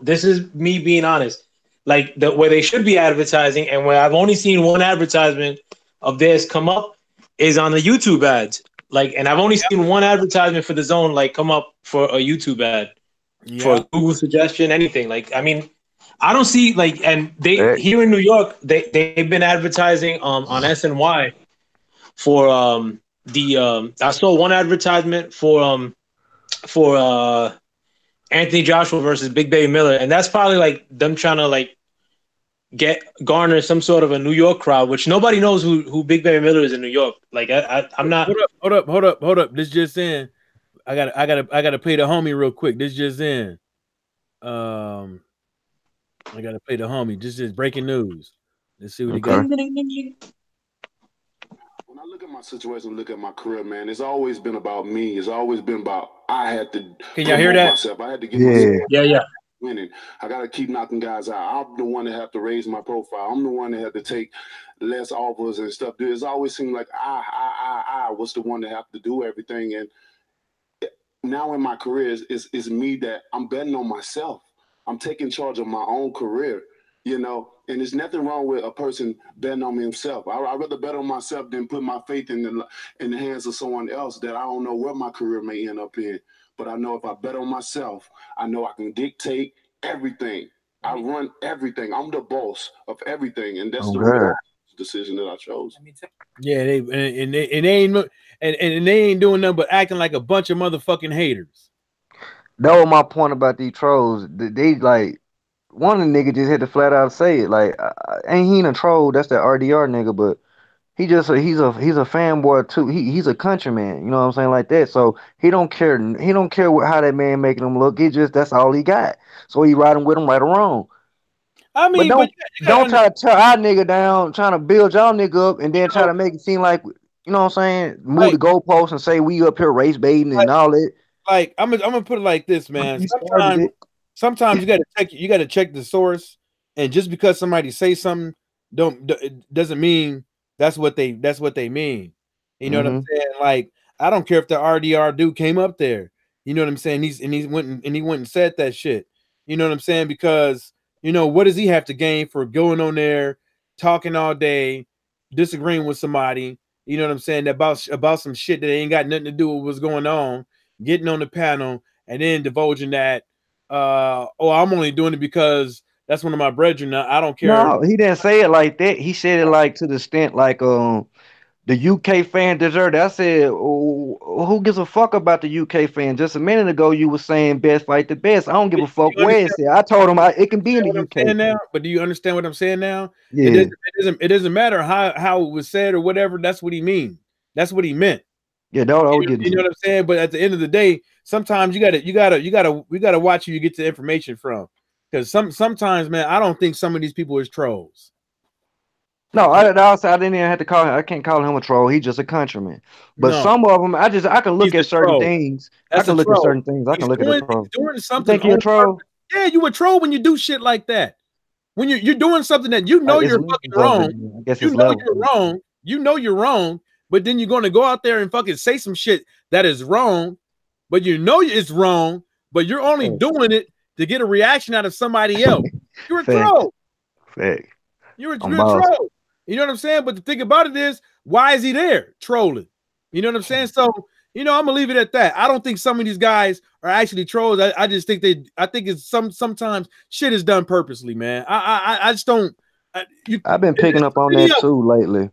this is me being honest. Like where they should be advertising, and where I've only seen one advertisement of theirs come up is on the YouTube ads. Like, and I've only seen one advertisement for the zone like come up for a YouTube ad for Google suggestion, anything. Like, I mean, I don't see like, and they here in New York, they've been advertising on SNY for I saw one advertisement for Anthony Joshua versus Big Baby Miller, and that's probably like them trying to like garner some sort of a New York crowd, which nobody knows who Big Baby Miller is in New York. Like I'm not. Hold up. This just in. I gotta pay the homie real quick. This just in. I gotta pay the homie. This is breaking news. Let's see what he got. When I look at my situation, look at my career, man, it's always been about me. It's always been about I had to. Can y'all hear that? Myself. I had to get myself. Yeah. Winning. I gotta keep knocking guys out. I'm the one that have to raise my profile. I'm the one that have to take less offers and stuff. It's always seemed like I was the one that have to do everything. And now in my career, it's me that I'm betting on myself. I'm taking charge of my own career, and there's nothing wrong with a person betting on himself. I'd rather bet on myself than put my faith in the hands of someone else that I don't know where my career may end up in. But I know if I bet on myself, I know I can dictate everything. I run everything. I'm the boss of everything, and that's Oh, decision that I chose. Yeah, they ain't doing nothing but acting like a bunch of motherfucking haters. That was my point about these trolls. They like one of the niggas just had to flat out say it. Like, ain't he a troll? That's that RDR nigga, but he's a fanboy too. He's a countryman. You know what I'm saying, like that. So he don't care. He don't care how that man making him look. He just that's all he got. So he riding with him right or wrong. I mean, But but don't try to tear our nigga down, trying to build y'all nigga up, and then try know, to make it seem like you know what I'm saying. Move like, the goalposts and say we up here race baiting and all that. like I'm gonna put it like this, man. You started it. Sometimes you gotta check the source, and just because somebody say something, it doesn't mean that's what they mean. You know what I'm saying? Like, I don't care if the RDR dude came up there. You know what I'm saying? He went and said that shit. You know what I'm saying? Because what does he have to gain for going on there, talking all day, disagreeing with somebody? You know what I'm saying? About some shit that ain't got nothing to do with what's going on, getting on the panel, and then divulging that, I'm only doing it because that's one of my brethren. I don't care. No, he didn't say it like that. He said it like to the extent like the UK fan deserved it. I said, oh, who gives a fuck about the UK fan? Just a minute ago, you were saying best fight the best. I don't give a fuck where it's at. I told him it can be in the UK now. But do you understand what I'm saying now? Yeah. It doesn't matter how it was said or whatever. That's what he means. That's what he meant. Yeah, that's what I was getting. You know what I'm saying? But at the end of the day, sometimes we gotta watch who you get the information from. Because sometimes, man, I don't think some of these people is trolls. No, I didn't even have to call him. I can't call him a troll. He's just a countryman. But some of them, I can look at certain things. I can look at certain things. I can look at a troll. Doing something. You think you're a troll? Yeah, you a troll when you do shit like that. When you're doing something that you know you're fucking wrong. I guess you know you're wrong. You know you're wrong, but then you're going to go out there and fucking say some shit that is wrong, but you know it's wrong, but you're only doing it to get a reaction out of somebody else. You're a troll. You're a troll. You know what I'm saying? But the thing about it is, why is he there trolling? You know what I'm saying? So, I'm gonna leave it at that. I don't think some of these guys are actually trolls. I just think I think it's sometimes shit is done purposely, man. I just don't. I've been picking up on that too lately.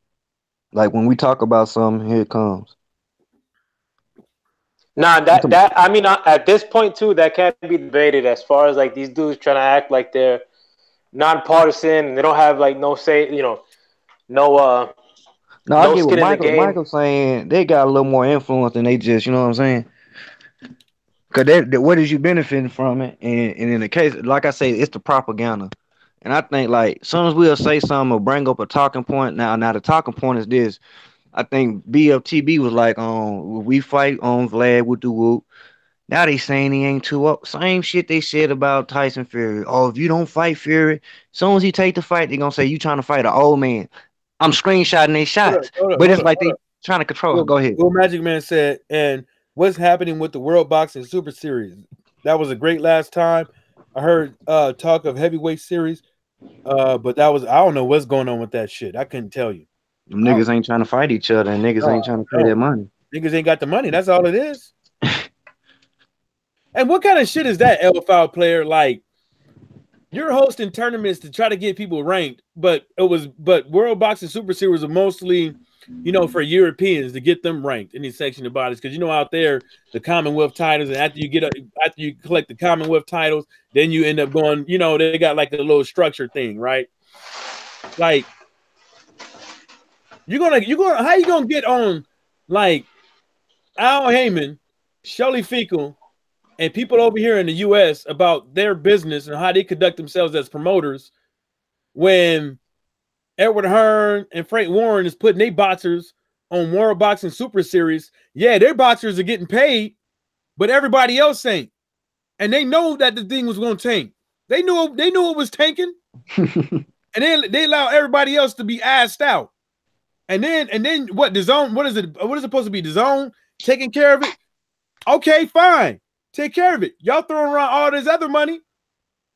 Like when we talk about something, here it comes. Nah, I mean, at this point too, that can't be debated. As far as like these dudes trying to act like they're nonpartisan and they don't have like no say, no I get what Michael's saying. They got a little more influence than they just, you know what I'm saying? Because what is you benefiting from it? And in the case, like I say, it's the propaganda. And I think like as soon as we'll say something or bring up a talking point, now the talking point is this. I think BFTB was like, we fight on Vlad with the whoop. Now they saying he ain't too up. Same shit they said about Tyson Fury. Oh, if you don't fight Fury, as soon as he take the fight, they gonna say you trying to fight an old man. I'm screenshotting their shots. But it's like they trying to control. Go ahead. Will Magic Man said, and what's happening with the World Boxing Super Series? That was a great last time. I heard talk of heavyweight series, but I don't know what's going on with that shit. I couldn't tell you. Them niggas ain't trying to fight each other, and niggas ain't trying to pay their money. Niggas ain't got the money. That's all it is. And what kind of shit is that, LFL player? Like, you're hosting tournaments to try to get people ranked, but World Boxing Super Series are mostly, for Europeans to get them ranked in these sectional bodies. Because out there, the Commonwealth titles, and after you collect the Commonwealth titles, then you end up going, they got like a little structure thing, right? Like, how you gonna get on like Al Heyman, Shelly Fecal, and people over here in the U.S. about their business and how they conduct themselves as promoters when Edward Hearn and Frank Warren is putting their boxers on World Boxing Super Series? Yeah, their boxers are getting paid, but everybody else ain't. And they know that the thing was going to tank. They knew it was tanking. And then they allow everybody else to be assed out. And then what? DAZN? What is it? What is it supposed to be? DAZN taking care of it? Okay, fine. Take care of it. Y'all throwing around all this other money.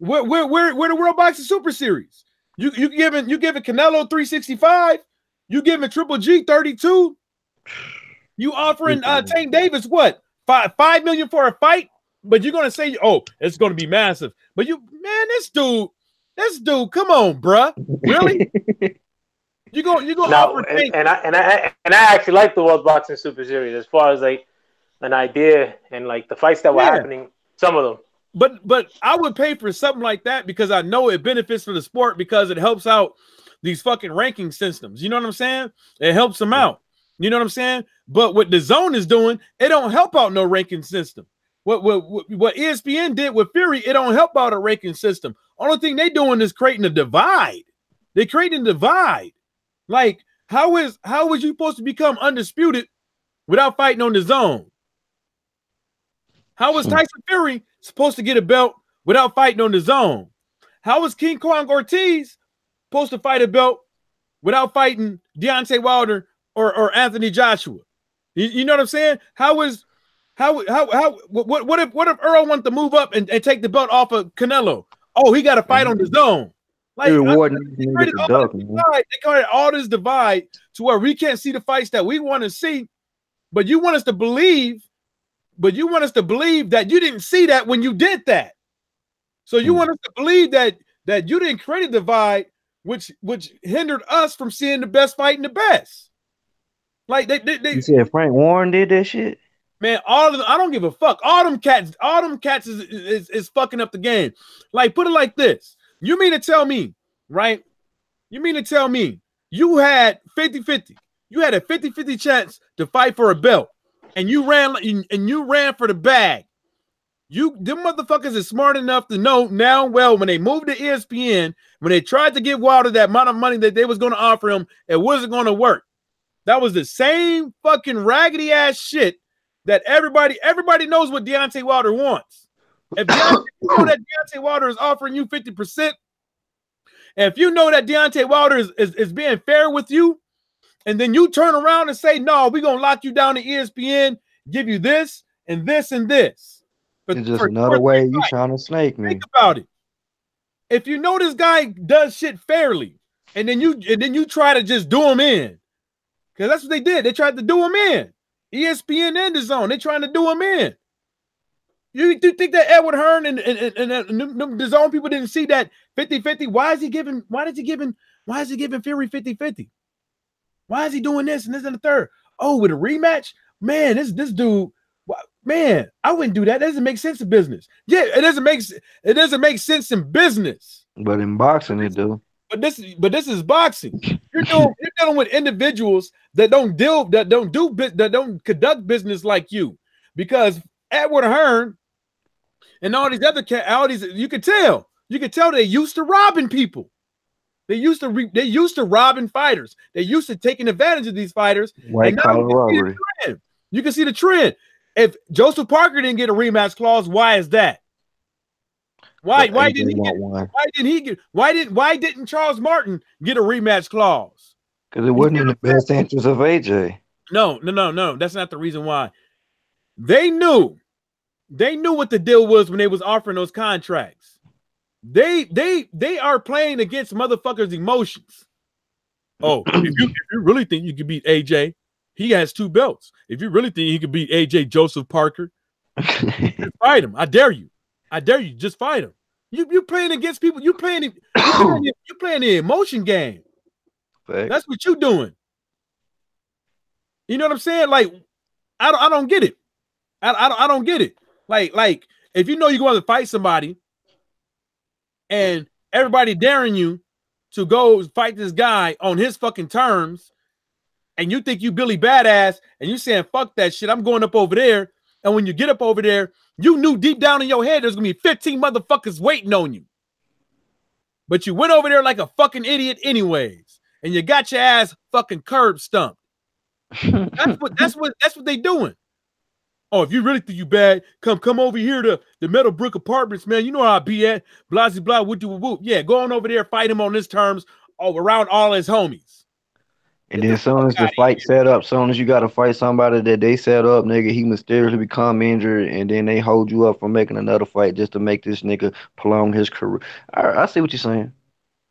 Where the World Boxing Super Series? You giving Canelo 365? You giving Triple G 32? You offering Tank Davis what? $5 million for a fight? But you're gonna say, oh, it's gonna be massive. But this dude, come on, bruh. Really? you go offer and I actually like the World Boxing Super Series as far as like an idea and like the fights that were happening, some of them. But I would pay for something like that because I know it benefits for the sport because it helps out these fucking ranking systems. You know what I'm saying? It helps them out. You know what I'm saying? But what DAZN is doing, it don't help out no ranking system. What ESPN did with Fury, it don't help out a ranking system. Only thing they doing is creating a divide. They're creating a divide. Like, how is you supposed to become undisputed without fighting on DAZN? How was Tyson Fury supposed to get a belt without fighting on DAZN? How was King Kong Ortiz supposed to fight a belt without fighting Deontay Wilder or Anthony Joshua? You know what I'm saying? What if Earl wanted to move up and take the belt off of Canelo? Oh, he got to fight on DAZN. Like, they created all this divide to where we can't see the fights that we want to see, but you want us to believe that you didn't see that when you did that. So you want us to believe that you didn't create a divide, which hindered us from seeing the best fight in the best. Like you said Frank Warren did that shit? Man, all of them, I don't give a fuck. All them cats is fucking up the game. Like, put it like this. You mean to tell me, right? You mean to tell me you had 50-50. You had a 50-50 chance to fight for a belt, and you ran for the bag. Them motherfuckers is smart enough to know now, well, when they moved to ESPN, when they tried to give Wilder that amount of money that they was going to offer him, it wasn't going to work. That was the same fucking raggedy ass shit that everybody knows what Deontay Wilder wants. If you know that Deontay Wilder is offering you 50%, and if you know that Deontay Wilder is being fair with you, and then you turn around and say, no, we're going to lock you down to ESPN, give you this and this and this. It's just another way you trying to snake me. Think about it. If you know this guy does shit fairly, and then you try to just do him in, because that's what they did. They tried to do him in. ESPN and DAZN, they trying to do him in. You think that Edward Hearn and the DAZN people didn't see that 50-50? Why is he giving Fury 50-50? Why is he doing this and this and the third? Oh, with a rematch? Man, this dude, man, I wouldn't do that. That doesn't make sense in business. Yeah, it doesn't make sense in business. But in boxing, it do. But this is boxing. You're dealing with individuals that don't conduct business like you. Because Edward Hearn and all these other you could tell they used to robbing people. They used to robbing fighters. They used to taking advantage of these fighters. White collar robbery. You can see the trend. If Joseph Parker didn't get a rematch clause, why is that? Why didn't Charles Martin get a rematch clause? Because it wasn't in the best interest of AJ. No. That's not the reason why. They knew what the deal was when they was offering those contracts. They are playing against motherfuckers' emotions. Oh, if you really think you can beat AJ, he has 2 belts. If you really think he could beat AJ Joseph Parker, just fight him. I dare you. Just fight him. You playing against people. You playing the emotion game. Fact. That's what you doing. You know what I'm saying? Like, I don't get it. I don't get it. Like if you know you're going to fight somebody, and everybody daring you to go fight this guy on his fucking terms, and you think you Billy Badass, and you saying fuck that shit, I'm going up over there. And when you get up over there, you knew deep down in your head there's gonna be 15 motherfuckers waiting on you. But you went over there like a fucking idiot anyways, and you got your ass fucking curb stumped. That's what they doing. Oh, if you really think you bad, come over here to the Meadowbrook Apartments, man. You know how I be at. Blah, blah, whoop, whoop. Yeah, go on over there, fight him on his terms, around all his homies. And then as soon as the fight set up, soon as you got to fight somebody that they set up, nigga, he mysteriously become injured, and then they hold you up from making another fight just to make this nigga prolong his career. I see what you're saying.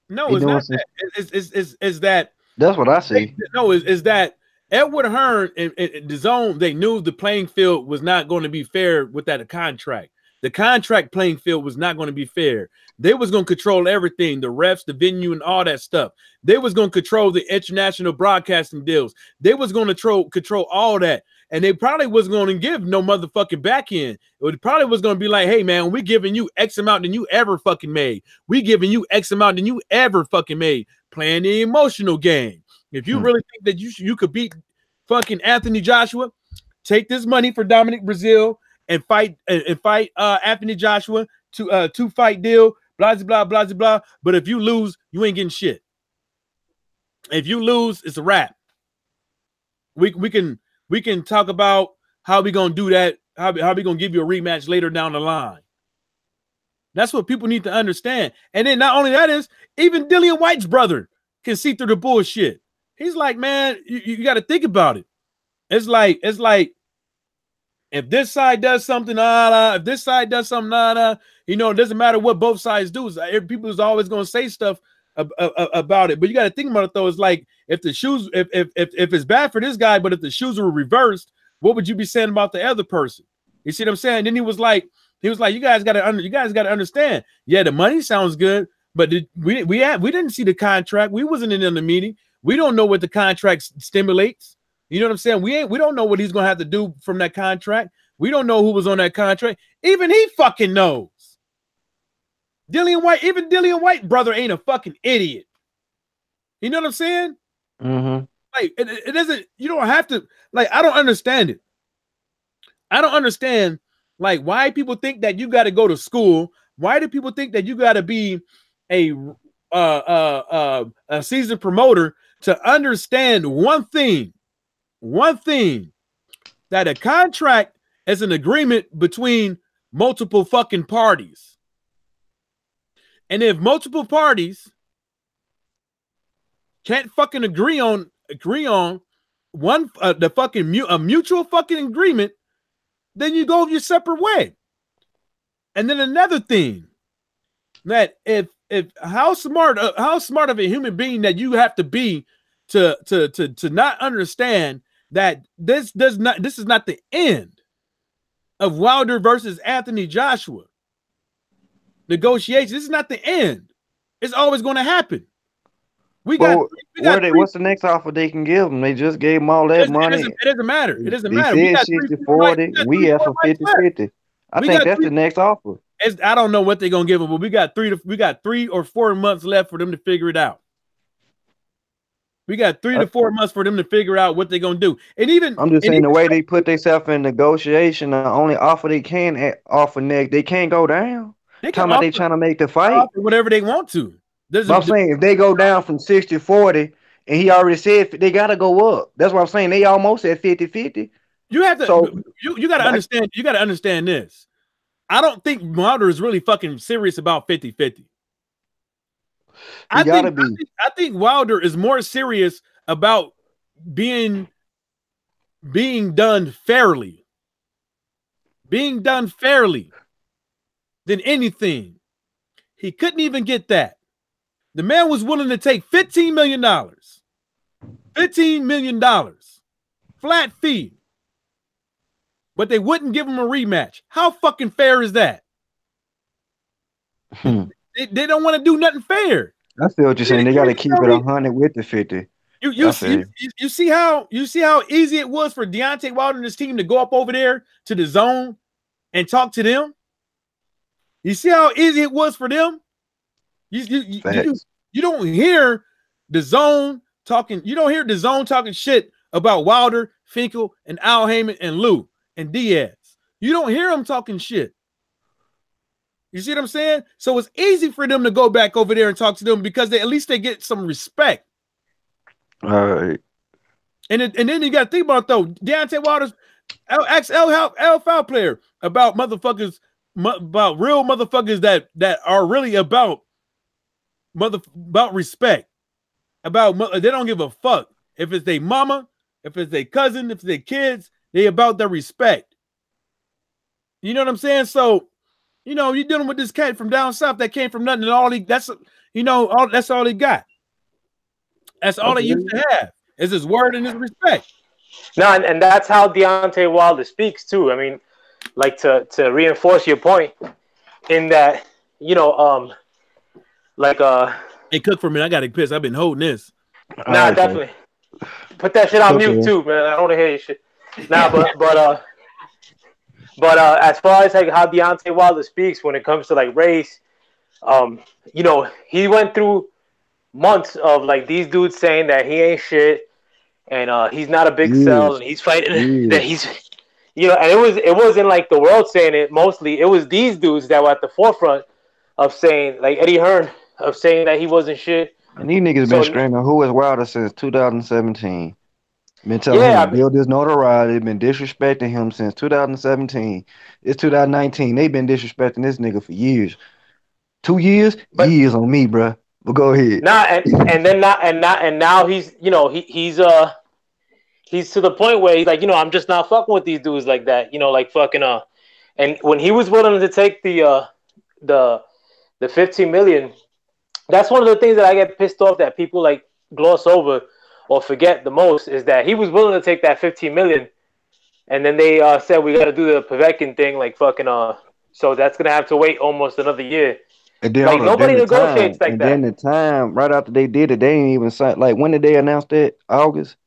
No, it's not that. It's that. That's what I see. Is that Edward Hearn and DAZN, they knew the playing field was not going to be fair with that contract. The contract playing field was not going to be fair. They was going to control everything, the refs, the venue, and all that stuff. They was going to control the international broadcasting deals. They was going to control all that. And they probably wasn't going to give no motherfucking back end. It probably was going to be like, hey, man, we giving you X amount than you ever fucking made. We giving you X amount than you ever fucking made. Playing the emotional game. If you really think that you could beat fucking Anthony Joshua, take this money for Dominic Brazil and fight Anthony Joshua to 2-fight deal, blah, blah, blah, blah, blah. But if you lose, you ain't getting shit. If you lose, it's a wrap. We can talk about how we gonna do that, how we gonna give you a rematch later down the line. That's what people need to understand. And then not only that is, even Dillian White's brother can see through the bullshit. He's like, man, you got to think about it. It's like if this side does something, if this side does something, you know, it doesn't matter what both sides do. People is always going to say stuff about it. But you got to think about it though. It's like if the shoes, if it's bad for this guy, but if the shoes were reversed, what would you be saying about the other person? You see what I'm saying? Then he was like, you guys got to understand. Yeah, the money sounds good, but we didn't see the contract. We wasn't in the meeting. We don't know what the contract stimulates. You know what I'm saying? We don't know what he's gonna have to do from that contract. We don't know who was on that contract. Even he fucking knows. Dillian White brother ain't a fucking idiot. You know what I'm saying? Mm-hmm. Like it doesn't. You don't have to. Like I don't understand it. I don't understand. Like why people think that you got to go to school. Why do people think that you got to be a seasoned promoter to understand one thing, that a contract is an agreement between multiple fucking parties. And if multiple parties can't fucking agree on one, a mutual fucking agreement, then you go your separate way. And then another thing, that if how smart of a human being that you have to be to not understand that this is not the end of Wilder versus Anthony Joshua negotiations. This is not the end. It's always going to happen. What's the next offer they can give them? They just gave them all that money. It doesn't matter. It doesn't matter. They said 60-40. We have for 50-50. I think that's the next offer. I don't know what they're gonna give them, but we got 3 or 4 months left for them to figure it out. We got 3 to 4 months for them to figure out what they're gonna do. And even I'm just saying the way they put themselves in negotiation, the only offer they can offer next, they can't go down. They trying to make the fight whatever they want to. I'm saying if they go down from 60-40, and he already said they gotta go up. That's what I'm saying. They almost at 50-50. You have to. So, you gotta understand. You gotta understand this. I don't think Wilder is really fucking serious about 50-50. I think Wilder is more serious about being done fairly. Being done fairly than anything. He couldn't even get that. The man was willing to take $15 million. $15 million. Flat fee. But they wouldn't give him a rematch. How fucking fair is that? They don't want to do nothing fair. I feel what you're saying. They got to keep it 100 with the 50. You see how easy it was for Deontay Wilder and his team to go up over there to the zone and talk to them. You see how easy it was for them. You don't hear the zone talking. You don't hear the zone talking shit about Wilder, Finkel, and Al Heyman and Lou and Diaz. You don't hear them talking shit. You see what I'm saying? So it's easy for them to go back over there and talk to them because at least they get some respect. All right. And then you got to think about it, though. Deontay Wilder's L foul player about motherfuckers, about real motherfuckers that are really about respect. They don't give a fuck if it's their mama, if it's their cousin, if it's their kids. They about their respect. You know what I'm saying? So, you know, you're dealing with this cat from down south that came from nothing, and that's all he got. That's all they used to have is his word and his respect. No, and that's how Deontay Wilder speaks too. I mean, like to reinforce your point in that, you know, like Hey, cook for a minute. I got to piss. I've been holding this. All nah, right, cool. definitely put that shit on Cook mute it. too, man. I don't want to hear your shit. Nah, but as far as like how Deontay Wilder speaks when it comes to like race, you know, he went through months of like these dudes saying that he ain't shit and he's not a big sell Years, and he's fighting that years. he's, you know, and it wasn't like the world saying it. Mostly it was these dudes that were at the forefront of saying, like Eddie Hearn, of saying that he wasn't shit. And these niggas been So screaming, who is Wilder since 2017. Been telling him yeah, to build his notoriety. Been disrespecting him since 2017. It's 2019. They been disrespecting this nigga for years. 2 years? but Years on me, bruh. But go ahead. now and then not and now he's, you know, he's to the point where he's like, you know, I'm just not fucking with these dudes like that, you know, like fucking and when he was willing to take the 15 million, that's one of the things that I get pissed off that people like gloss over or forget the most is that he was willing to take that 15 million, and then they said we got to do the Povetkin thing, like fucking so that's gonna have to wait almost another year. And then Like hold up, nobody then the negotiates time, like and then that. the time right after they did it, they ain't even sign. Like when did they announce that? August,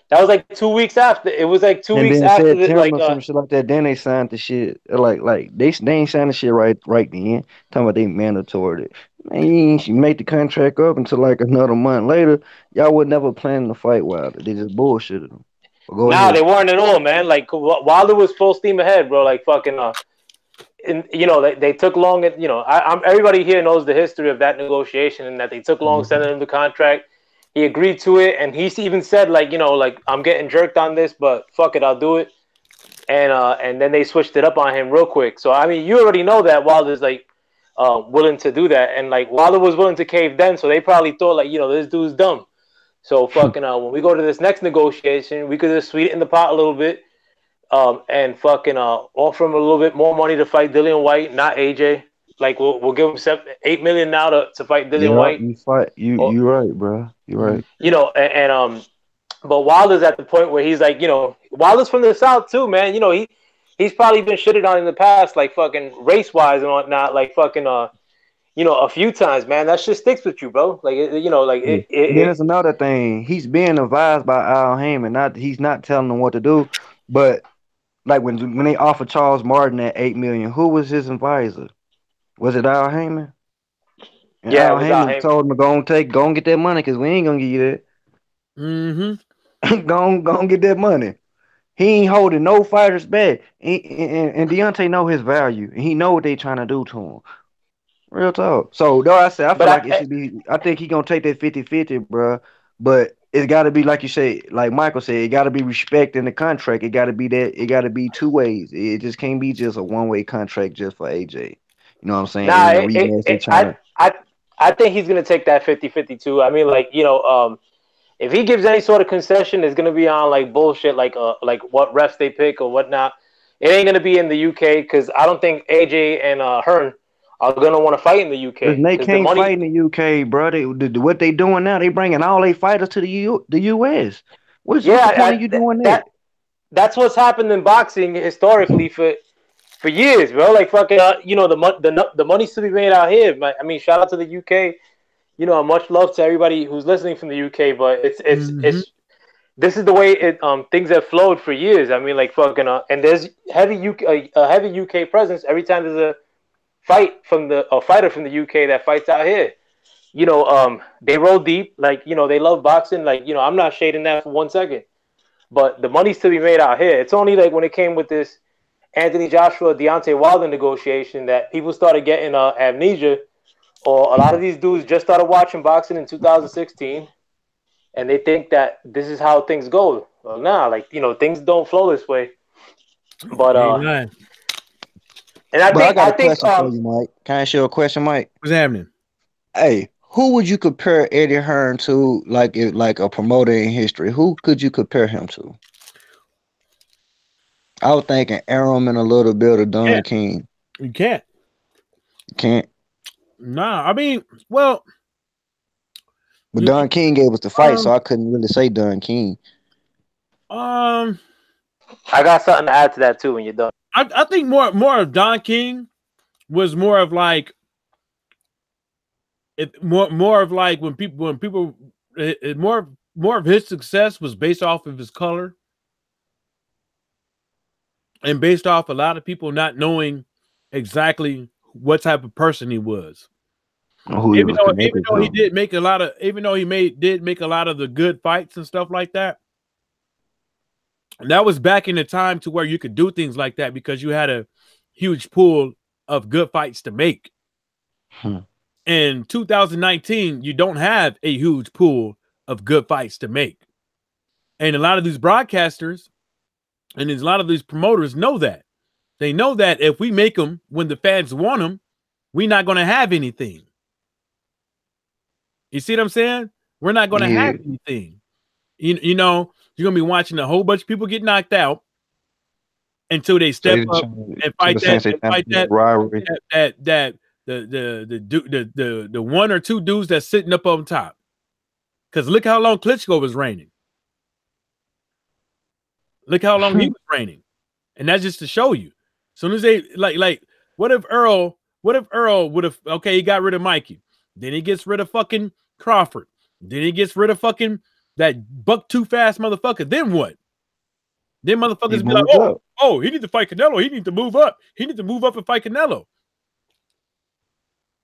That was like 2 weeks after. It was like two and weeks then after the September like or some shit like that. Then they signed the shit. Like they ain't signed the shit right then. Talking about they mandatory it. Man, you ain't make the contract up until like another month later. Y'all would never plan to fight Wilder. They just bullshitted them. But go nah, they ahead. weren't at all, man. Like Wilder was full steam ahead, bro. Like fucking and you know they took long. You know, I'm everybody here knows the history of that negotiation and that they took long Mhm. sending him the contract. He agreed to it, and he even said like, you know, like I'm getting jerked on this, but fuck it, I'll do it. And then they switched it up on him real quick. So I mean, you already know that Wilder's like willing to do that, and like Wilder was willing to cave then. So they probably thought like, you know, this dude's dumb. So fucking when we go to this next negotiation, we could just sweeten the pot a little bit, and fucking offer him a little bit more money to fight Dillian White, not AJ. Like we'll give him 8 million now to fight Dillian Yeah, White, you fight. or You right, bro. You right. you know, and but Wilder's at the point where he's like, you know, Wilder's from the South too, man. You know, he's probably been shitted on in the past, like fucking race wise and whatnot, like fucking you know, a few times, man. That shit sticks with you, bro. Like you know, like Yeah. And then there's another thing. He's being advised by Al Heyman. He's not telling him what to do. But like when they offered Charles Martin that 8 million, who was his advisor? Was it Al Heyman? And yeah, it Al was out Heyman him. told him to go and get that money because we ain't gonna give you Mm-hmm. that. Go and get that money. He ain't holding no fighters back. And Deontay know his value. And he know what they trying to do to him. Real talk. So though I said I feel But like it should be. I think he gonna take that 50-50, bro. But it's got to be like you say, like Michael said, it got to be respect in the contract. It got to be that. It got to be two ways. It just can't be just a one-way contract just for AJ. You know what I'm saying? And nah, in the rematch, they trying to. I think he's gonna take that 50-50 too. I mean, like, you know, if he gives any sort of concession, it's gonna be on like bullshit, like what refs they pick or whatnot. It ain't gonna be in the UK because I don't think AJ and Hearn are gonna want to fight in the Listen, UK they because the can't money. fight in the UK, bro. What they doing now? They bringing all their fighters to the US. What's the point of Yeah, you doing that? that's what's happened in boxing historically for years, bro. Like fucking, you know, the money's to be made out here. I mean, shout out to the UK. You know, much love to everybody who's listening from the UK. But Mm-hmm. it's this is the way things have flowed for years. I mean, like fucking, and there's a heavy UK presence every time there's a fighter from the UK that fights out here. You know, they roll deep. Like, you know, they love boxing. Like, you know, I'm not shading that for 1 second. But the money's to be made out here. It's only like when it came with this Anthony Joshua Deontay Wilder negotiation that people started getting amnesia, or a lot of these dudes just started watching boxing in 2016, and they think that this is how things go. Well, nah, like, you know, things don't flow this way. But Ain't lying. and But I got I a think question for you, Mike. Can I ask you a question, Mike? What's happening? Hey, who would you compare Eddie Hearn to, like a promoter in history? Who could you compare him to? I was thinking Arum and a little bit of Don Yeah. King. You can't. Can't. Nah, I mean, well, But Don King gave us the fight, so um, I couldn't really say Don King. um, I got something to add to that too when you're done. I think more of Don King was more of like more of like when people more of his success was based off of his color and based off a lot of people not knowing exactly what type of person he was. Who Even though he to. did make a lot of, even though he did make a lot of the good fights and stuff like that. And that was back in the time to where you could do things like that because you had a huge pool of good fights to make. In 2019, you don't have a huge pool of good fights to make. And a lot of these broadcasters and a lot of these promoters know that. They know that if we make them when the fans want them, we're not going to have anything. You see what I'm saying? We're not going to have anything. You know, you're going to be watching a whole bunch of people get knocked out until they step up and fight the one or two dudes that's sitting up on top. Because look how long Klitschko was reigning. Look how long he was reigning. And that's just to show you. As soon as they like what if Earl would have he got rid of Mikey. Then he gets rid of fucking Crawford. Then he gets rid of fucking that buck too fast motherfucker. Then what? Then motherfuckers be like, oh, he needs to fight Canelo. He needs to move up. He needs to move up and fight Canelo.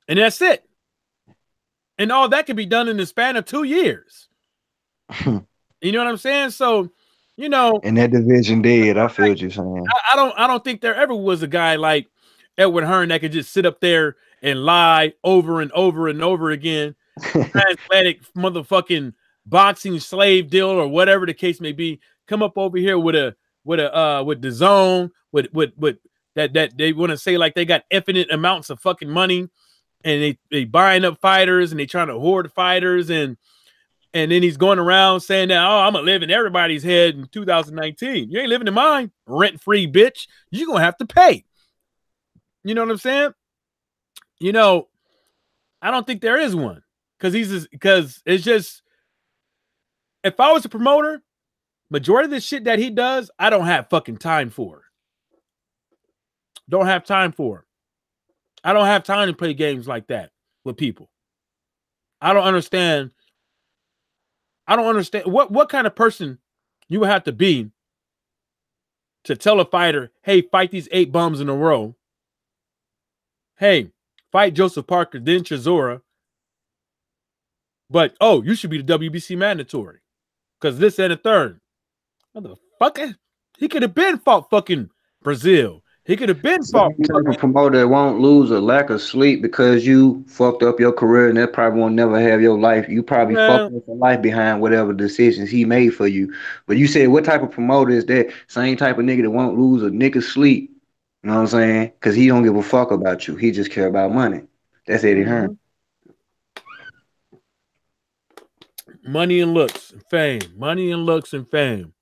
And that's it. And all that can be done in the span of 2 years. You know what I'm saying? So, you know, and that division dead. I feel what you're saying. I don't think there ever was a guy like Edward Hearn that could just sit up there and lie over and over and over again. Transatlantic motherfucking boxing slave deal or whatever the case may be. Come up over here with Dazn, with that they want to say like they got infinite amounts of fucking money and they buying up fighters and they trying to hoard fighters and then he's going around saying that, oh, I'm gonna live in everybody's head in 2019. You ain't living in mine, rent-free bitch. You're gonna have to pay. You know what I'm saying? You know, I don't think there is one. Because it's just, if I was a promoter, majority of the shit that he does, I don't have fucking time for. Don't have time for. I don't have time to play games like that with people. I don't understand. What kind of person you would have to be to tell a fighter, hey, fight these 8 bums in a row. Hey, fight Joseph Parker, then Chisora. But, oh, you should be the WBC mandatory. Because this and the third. Motherfucker. He could have been fought fucking Brazil. He could have been fought. Type of promoter that won't lose a lack of sleep because you fucked up your career and that probably won't never have your life. You probably fucked up your life behind whatever decisions he made for you. But you said, what type of promoter is that? Same type of nigga that won't lose a nigga sleep. You know what I'm saying? Because he don't give a fuck about you. He just care about money. That's Eddie Hearn. Money and looks and fame. Money and looks and fame.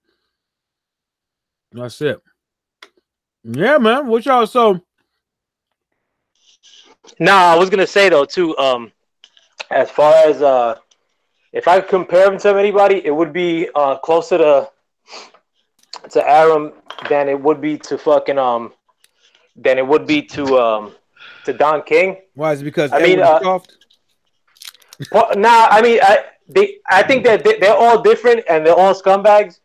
That's it. Yeah, man. What y'all so? Nah, I was gonna say though too. As far as if I could compare him to anybody, it would be closer to Arum than it would be to fucking than it would be to Don King. Why is it because I mean soft? Nah, I mean I think that they're all different and they're all scumbags.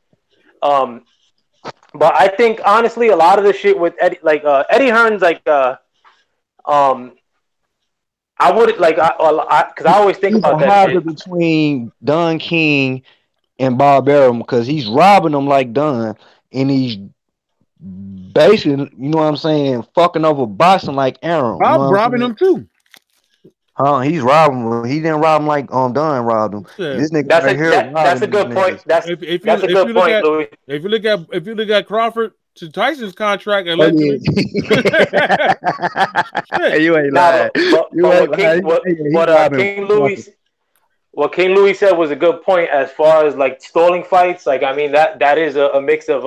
But I think honestly, a lot of the shit with Eddie, like Eddie Hearn's, like I would like because I always think about that shit between Don King and Bob Arum because he's robbing them like Don, and he's basically, you know what I'm saying, fucking over boxing like Arum. Bob robbing them too. He's robbing him. He didn't rob him like Don robbed him. Yeah. This nigga that's a good point. That's a good point, Louis. If you look at Crawford to Tyson's contract, allegedly, you ain't lying. What King Louis said was a good point as far as like stalling fights. Like I mean that is a mix of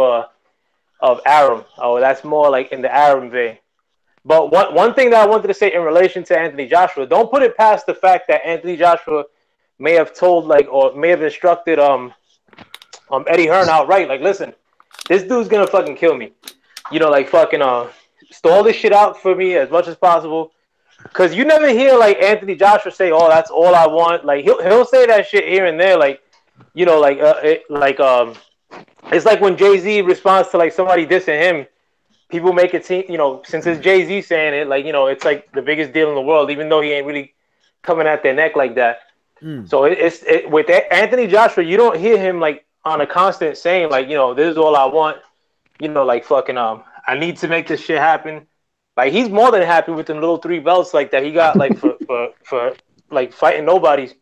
Arum. Oh, that's more like in the Arum vein. But one thing that I wanted to say in relation to Anthony Joshua, don't put it past the fact that Anthony Joshua may have told or may have instructed Eddie Hearn outright, like, listen, this dude's gonna fucking kill me. you know, like fucking stall this shit out for me as much as possible. Cause you never hear like Anthony Joshua say, "Oh, that's all I want." Like he'll say that shit here and there, like you know, like it's like when Jay-Z responds to like somebody dissing him, people make it seem, you know, since it's Jay-Z saying it, like, you know, it's like the biggest deal in the world, even though he ain't really coming at their neck like that. So it's with Anthony Joshua, you don't hear him like on a constant saying like, you know, this is all I want, you know, like fucking I need to make this shit happen. Like he's more than happy with them little 3 belts like that he got like for like fighting nobodies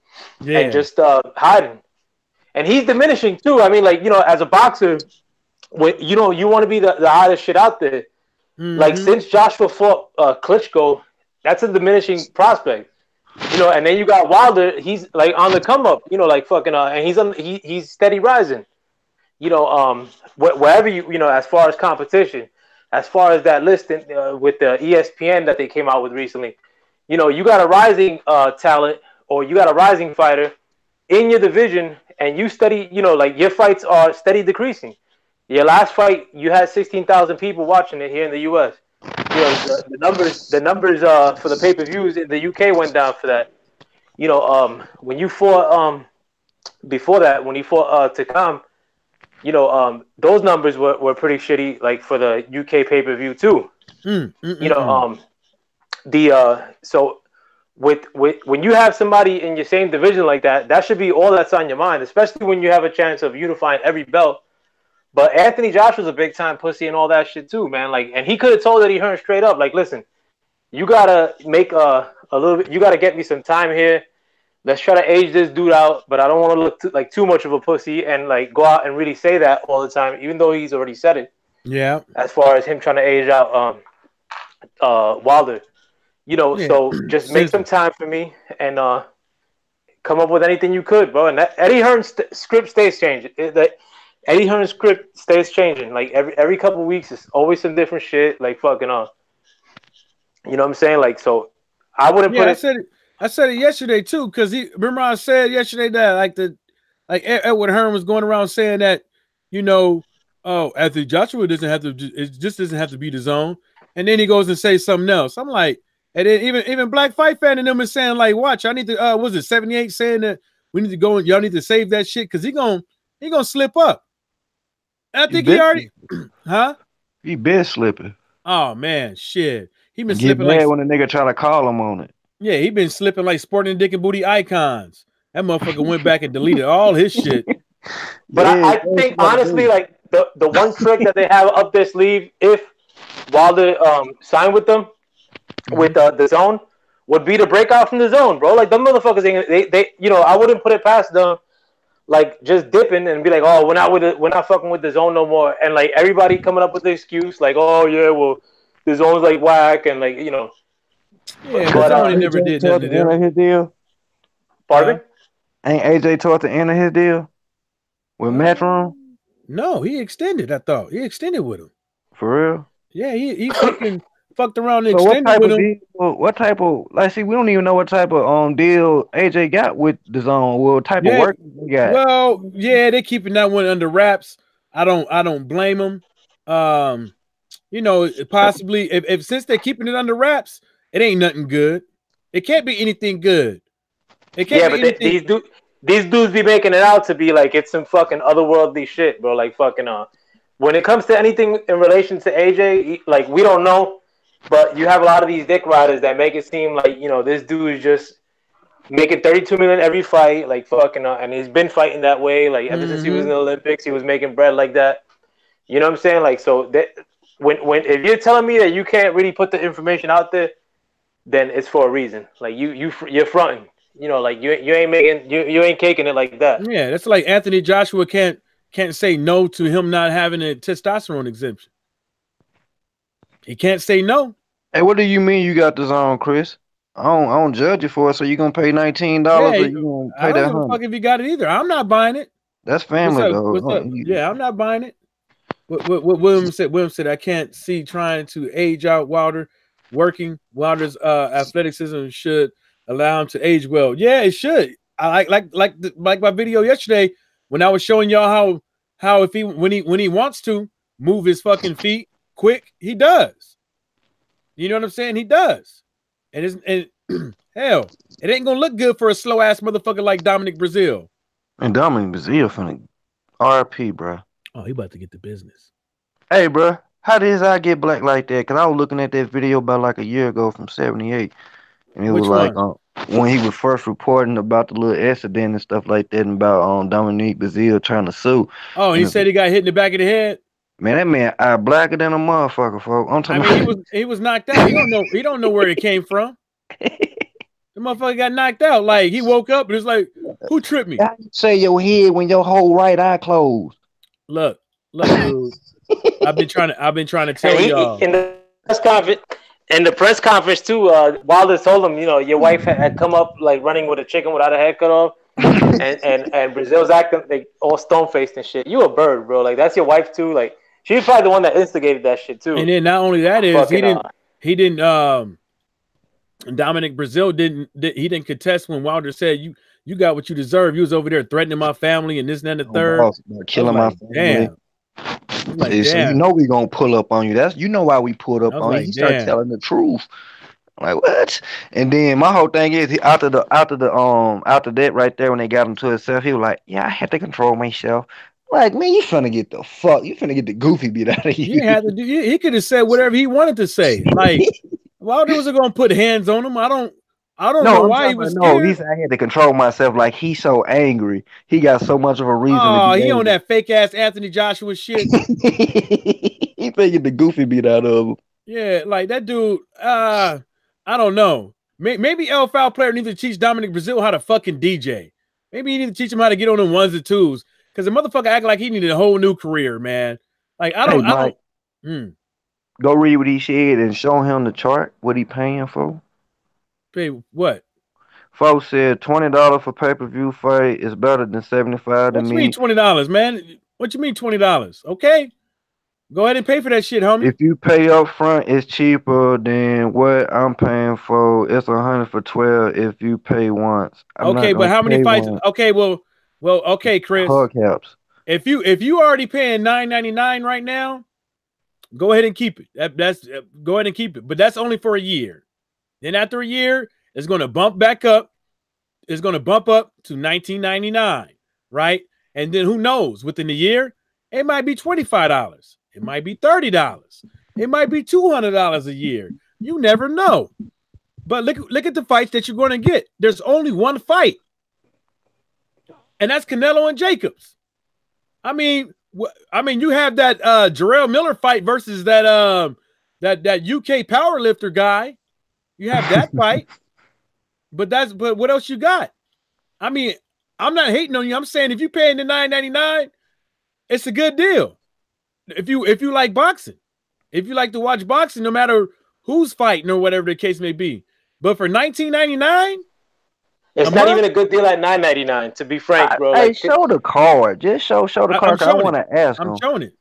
and just hiding. And he's diminishing too. I mean, like, you know, as a boxer, when you know you want to be the hottest shit out there. Like since Joshua fought Klitschko, that's a diminishing prospect. You know, and then you got Wilder. He's like on the come up. You know, like fucking and he's steady rising. You know, wherever you know, as far as competition, as far as that list with the ESPN that they came out with recently, you know, you got a rising talent or you got a rising fighter in your division, and you steady, you know, like your fights are steady decreasing. Your last fight, you had 16,000 people watching it here in the U.S. You know, the numbers for the pay-per-views in the UK went down for that. You know, when you fought before that, when you fought Takam, you know, those numbers were pretty shitty, like for the UK pay-per-view too. You know, so with when you have somebody in your same division like that, that should be all that's on your mind, especially when you have a chance of unifying every belt. But Anthony Joshua's a big time pussy and all that shit too, man. Like, and he could have told Eddie Hearn straight up, like, listen, you gotta make a little bit, you gotta get me some time here. Let's try to age this dude out, but I don't want to look like too much of a pussy and like go out and really say that all the time, even though he's already said it. Yeah. As far as him trying to age out Wilder, you know, so just make some time for me and come up with anything you could, bro. And that Eddie Hearn's script stays changing. Eddie Hearn's script stays changing. Like every couple of weeks, it's always some different shit. Like fucking you know what I'm saying? Like, so I wouldn't put it. I said it yesterday too, because remember I said yesterday that like Edward Hearn was going around saying that, you know, oh, Anthony Joshua doesn't have to, it just doesn't have to be the zone, and then he goes and says something else. I'm like, and then even Black Fight Fan and them is saying like, watch, I need to was it 78 saying that we need to go and y'all need to save that shit because he gonna slip up. I think he already, huh? He been slipping. Oh man, shit. He been Get slipping mad like when a nigga try to call him on it. Yeah, he been slipping like Sporting Dick and Booty icons. That motherfucker went back and deleted all his shit. But I think honestly, like the one trick that they have up their sleeve, if Wilder signed with them with the zone, would be to break out from the zone, bro. Like them motherfuckers, they you know, I wouldn't put it past them. Like just dipping and be like, oh, we're not fucking with the zone no more, and like everybody coming up with the excuse, like, oh yeah, well, the zone's like whack, and like, you know, yeah, but Tony never did that to them. His deal. Pardon? Ain't AJ toward the end of his deal with Matchroom? No, he extended. I thought he extended with him. For real? Yeah, he fucking fucked around and extended with him. What type of, like, see, we don't even know what type of deal AJ got with the zone. What type of work he got? Well, yeah, they keeping that one under wraps. I don't blame them. You know, possibly if since they're keeping it under wraps, it ain't nothing good. It can't be anything good. It can't be anything. These dudes be making it out to be like it's some fucking otherworldly shit, bro. Like fucking when it comes to anything in relation to AJ, like we don't know. But you have a lot of these dick riders that make it seem like, you know, this dude is just making 32 million every fight, like fucking, and he's been fighting that way, like ever since he was in the Olympics, he was making bread like that. You know what I'm saying? Like, so that when if you're telling me that you can't really put the information out there, then it's for a reason. Like you're fronting. You know, like you ain't making you ain't caking it like that. Yeah, that's like Anthony Joshua can't say no to him not having a testosterone exemption. He can't say no. Hey, what do you mean you got the zone, Chris? I don't judge you for it, so you gonna pay $19 or you gonna pay that? I don't give a fuck if you got it either. I'm not buying it. That's family though. Yeah, I'm not buying it. What William said, I can't see trying to age out Wilder. Working Wilder's athleticism should allow him to age well. Yeah, it should. I like my video yesterday when I was showing y'all how if when he wants to move his fucking feet quick, he does. You know what I'm saying? He does. And hell, it ain't gonna look good for a slow ass motherfucker like Dominic Brazil. And Dominic Brazil finna RP, bro. Oh, he about to get the business. Hey, bro, how did his eye get black like that? Cause I was looking at that video about like a year ago from '78, and it Which was like when he was first reporting about the little accident and stuff like that, and about Dominique Brazil trying to sue. Oh, and he said he got hit in the back of the head. Man, that man eye blacker than a motherfucker, folks. I mean, he was knocked out. He don't know where it came from. The motherfucker got knocked out. Like he woke up and it's like, who tripped me? How you say your head when your whole right eye closed? Look, dude. I've been trying to tell y'all. In the press conference too, Wilder told him, your wife had come up like running with a chicken without a head cut off, and Brazil's acting like all stone faced and shit. You a bird, bro. Like that's your wife too. Like she's probably the one that instigated that shit too. And then not only that is he didn't Dominic Brazil didn't contest when Wilder said you got what you deserve. You was over there threatening my family and this and that and the third. Killing my family. Damn. Like, so you know we gonna pull up on you. That's why we pulled up on you. He started telling the truth. I'm like what? And then my whole thing is after that right there when they got him to himself, he was like, yeah, I had to control myself. Like, man, you finna get the goofy beat out of you. He could have said whatever he wanted to say. Like, Wilder was gonna put hands on him. I don't know why he was scared. No, he said I had to control myself. Like he's so angry, he got so much of a reason. Oh, he on that fake ass Anthony Joshua shit. He finna get the goofy beat out of him. Yeah, like that dude. I don't know. Maybe El Foul player needs to teach Dominic Brazil how to fucking DJ. Maybe he need to teach him how to get on them ones and twos. Because the motherfucker act like he needed a whole new career, man. Like I don't. Go read what he said and show him the chart. What he paying for? Pay what? Folks said $20 for pay-per-view fight is better than $75 to me. What you mean $20, man? What you mean $20? Okay, go ahead and pay for that shit, homie. If you pay up front, it's cheaper than what I'm paying for. It's $100 for 12 if you pay once. Okay, but how many fights? Once. Okay, well, okay, Chris. Hug caps. If you already paying $9.99 right now, go ahead and keep it. Go ahead and keep it. But that's only for a year. Then after a year, it's going to bump back up. It's going to bump up to $19.99, right? And then who knows? Within a year, it might be $25. It might be $30. It might be $200 a year. You never know. But look at the fights that you're going to get. There's only one fight, and that's Canelo and Jacobs. I mean, you have that Jarrell Miller fight versus that UK powerlifter guy. You have that fight, but what else you got? I mean, I'm not hating on you. I'm saying if you're paying the $9.99, it's a good deal. If you like boxing, if you like to watch boxing, no matter who's fighting or whatever the case may be. But for $19.99, it's not even a good deal at $9.99. To be frank, bro. Hey, show the card. Just show the card. I want to ask. I'm showing it.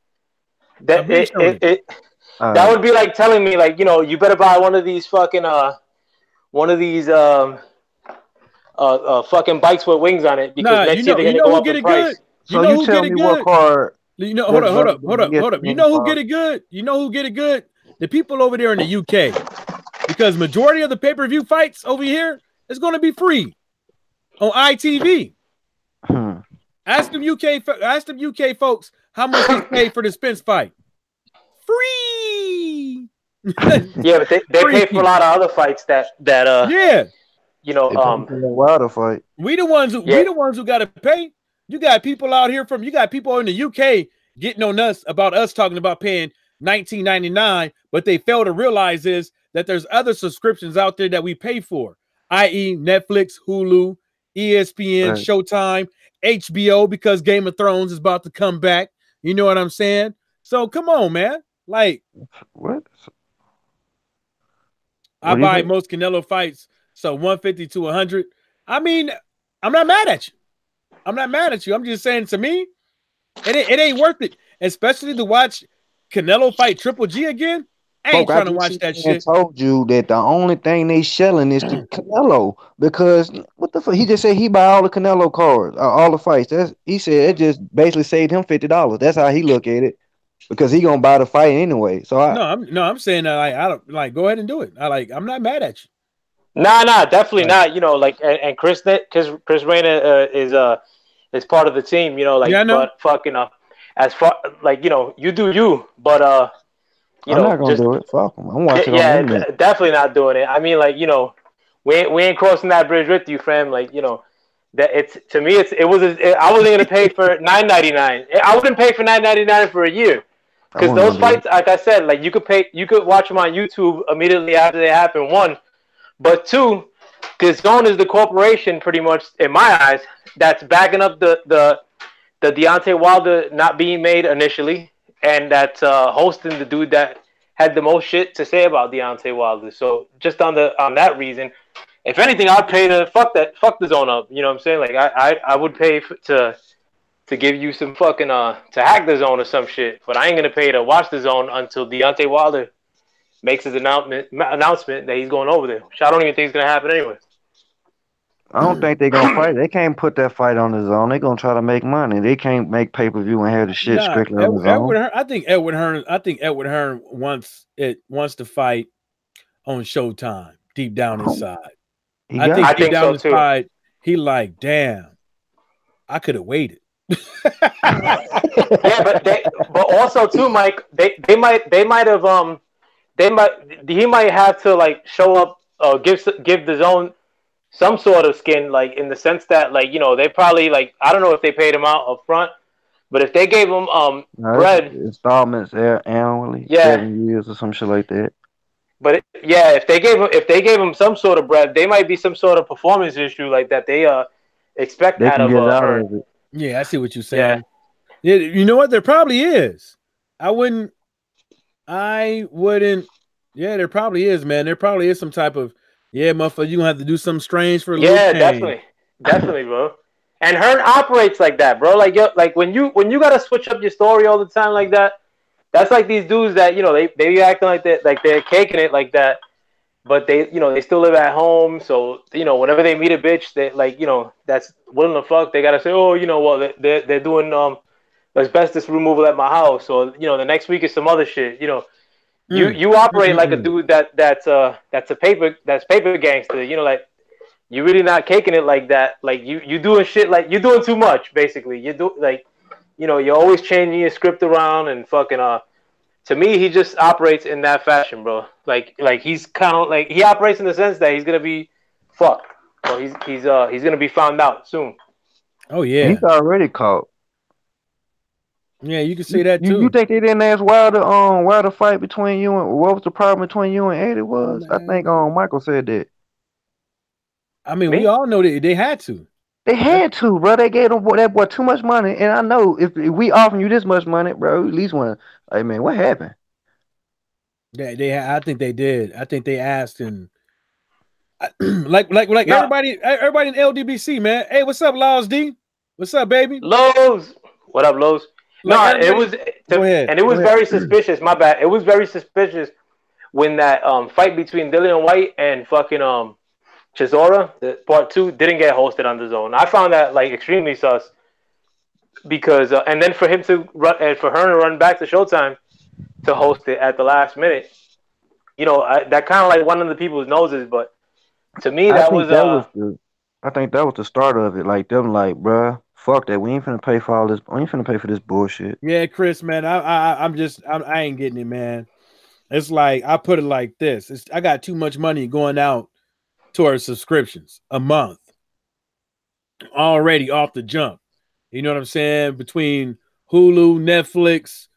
That would be like telling me, like, you better buy one of these fucking fucking bikes with wings on it because next year they're gonna go up in price. So you tell me what card? Hold up. You know who get it good? You know who get it good? The people over there in the UK, because majority of the pay-per-view fights over here is going to be free on ITV. Ask them UK folks how much they paid for the Spence fight. Free. Yeah, but they pay for a lot of other fights that Wilder fight. We the ones who got to pay. You got people in the UK getting on us about us talking about paying $19.99, but they fail to realize is that there's other subscriptions out there that we pay for, i.e. Netflix, Hulu, ESPN, right. Showtime, HBO, because Game of Thrones is about to come back. You know what I'm saying? So come on, man. Like what? I buy most Canelo fights, so 150 to 100. I mean, I'm not mad at you. I'm just saying, to me, it ain't worth it, especially to watch Canelo fight Triple G again. I ain't trying to watch that shit. I told you that the only thing they selling is the Canelo, because what the fuck? He just said he buy all the Canelo cards, all the fights. He said it just basically saved him $50. That's how he look at it. because he gonna buy the fight anyway. So I'm saying that I don't like go ahead and do it. I'm not mad at you. Nah, definitely not. You know, like and Chris Reyna is part of the team. You know, like yeah, I know. but fucking as far like you know you do you, but you I'm know not gonna just do it. Fuck him. I'm watching yeah, on the internet. definitely not doing it. I mean, like you know, we ain't crossing that bridge with you, fam. Like you know. That it's to me, I wasn't gonna pay for $9.99. I wouldn't pay for $9.99 for a year, I because wasn't those gonna do it. fights, like I said, like you could watch them on YouTube immediately after they happen. One, but two, because Zone is the corporation, pretty much in my eyes, that's backing up the Deontay Wilder not being made initially, and that's hosting the dude that had the most shit to say about Deontay Wilder. So just on that reason, if anything, I'd pay to fuck the Zone up. You know what I'm saying? Like I would pay to give you some fucking to hack the Zone or some shit, but I ain't gonna pay to watch the Zone until Deontay Wilder makes his announcement that he's going over there. Which I don't even think is gonna happen anyway. I don't think they're gonna fight. They can't put that fight on the Zone. They're gonna try to make money. They can't make pay-per-view and have the shit strictly on the Zone. I think Edward Hearn wants to fight on Showtime deep down inside. I think deep down inside, he like, damn, I could have waited. Yeah, but also too, Mike, he might have to like show up, give the Zone some sort of skin, like in the sense that like you know they probably like I don't know if they paid him out up front, but if they gave him bread installments annually, 7 years or some shit like that. But if they gave him some sort of bread, they might be some sort of performance issue like that they expect they out of her. Yeah, I see what you're saying. Yeah, you know what? There probably is. I wouldn't. Yeah, there probably is, man. There probably is some type of motherfucker. You gonna have to do something strange for Luke Kane. Definitely, bro. And Hearn operates like that, bro. Like when you gotta switch up your story all the time like that. That's like these dudes that you know they be acting like that, like they're caking it like that, but they still live at home. So you know whenever they meet a bitch, they like that's willing to fuck. They gotta say, oh, well they're doing asbestos removal at my house, or the next week is some other shit. You operate like a dude that's paper gangster. Like you're really not caking it like that. Like you doing shit like you're doing too much. Basically, you do like. You're always changing your script around and fucking to me he just operates in that fashion, bro. Like he's kind of like he operates in the sense that he's gonna be fucked. So he's gonna be found out soon. Oh yeah. He's already caught. Yeah, you can say that too. You think they didn't ask Wilder fight between you and what was the problem between you and Eddie was? I think Michael said that. I mean, we all know that they had to. They had to, bro. They gave that boy too much money, and I know if we offering you this much money, bro, at least one. Hey man, what happened? I think they did. I think they asked, and like everybody in LDBC, man. Hey, what's up, Laws D? What's up, baby? Lowe's. What up, Lowe's? No, it was, and it was very suspicious. My bad. It was very suspicious when that fight between Dillian White and fucking Chisora, the part 2, didn't get hosted on the Zone. I found that like extremely sus because, and then for her to run back to Showtime to host it at the last minute, that kind of like one of the people's noses. But to me, I think that was the start of it. Like them, like, bruh, fuck that. We ain't finna pay for all this. We ain't finna pay for this bullshit. Yeah, Chris, man, I ain't getting it, man. It's like I put it like this: I got too much money going out towards subscriptions a month already off the jump. You know what I'm saying? Between Hulu, Netflix,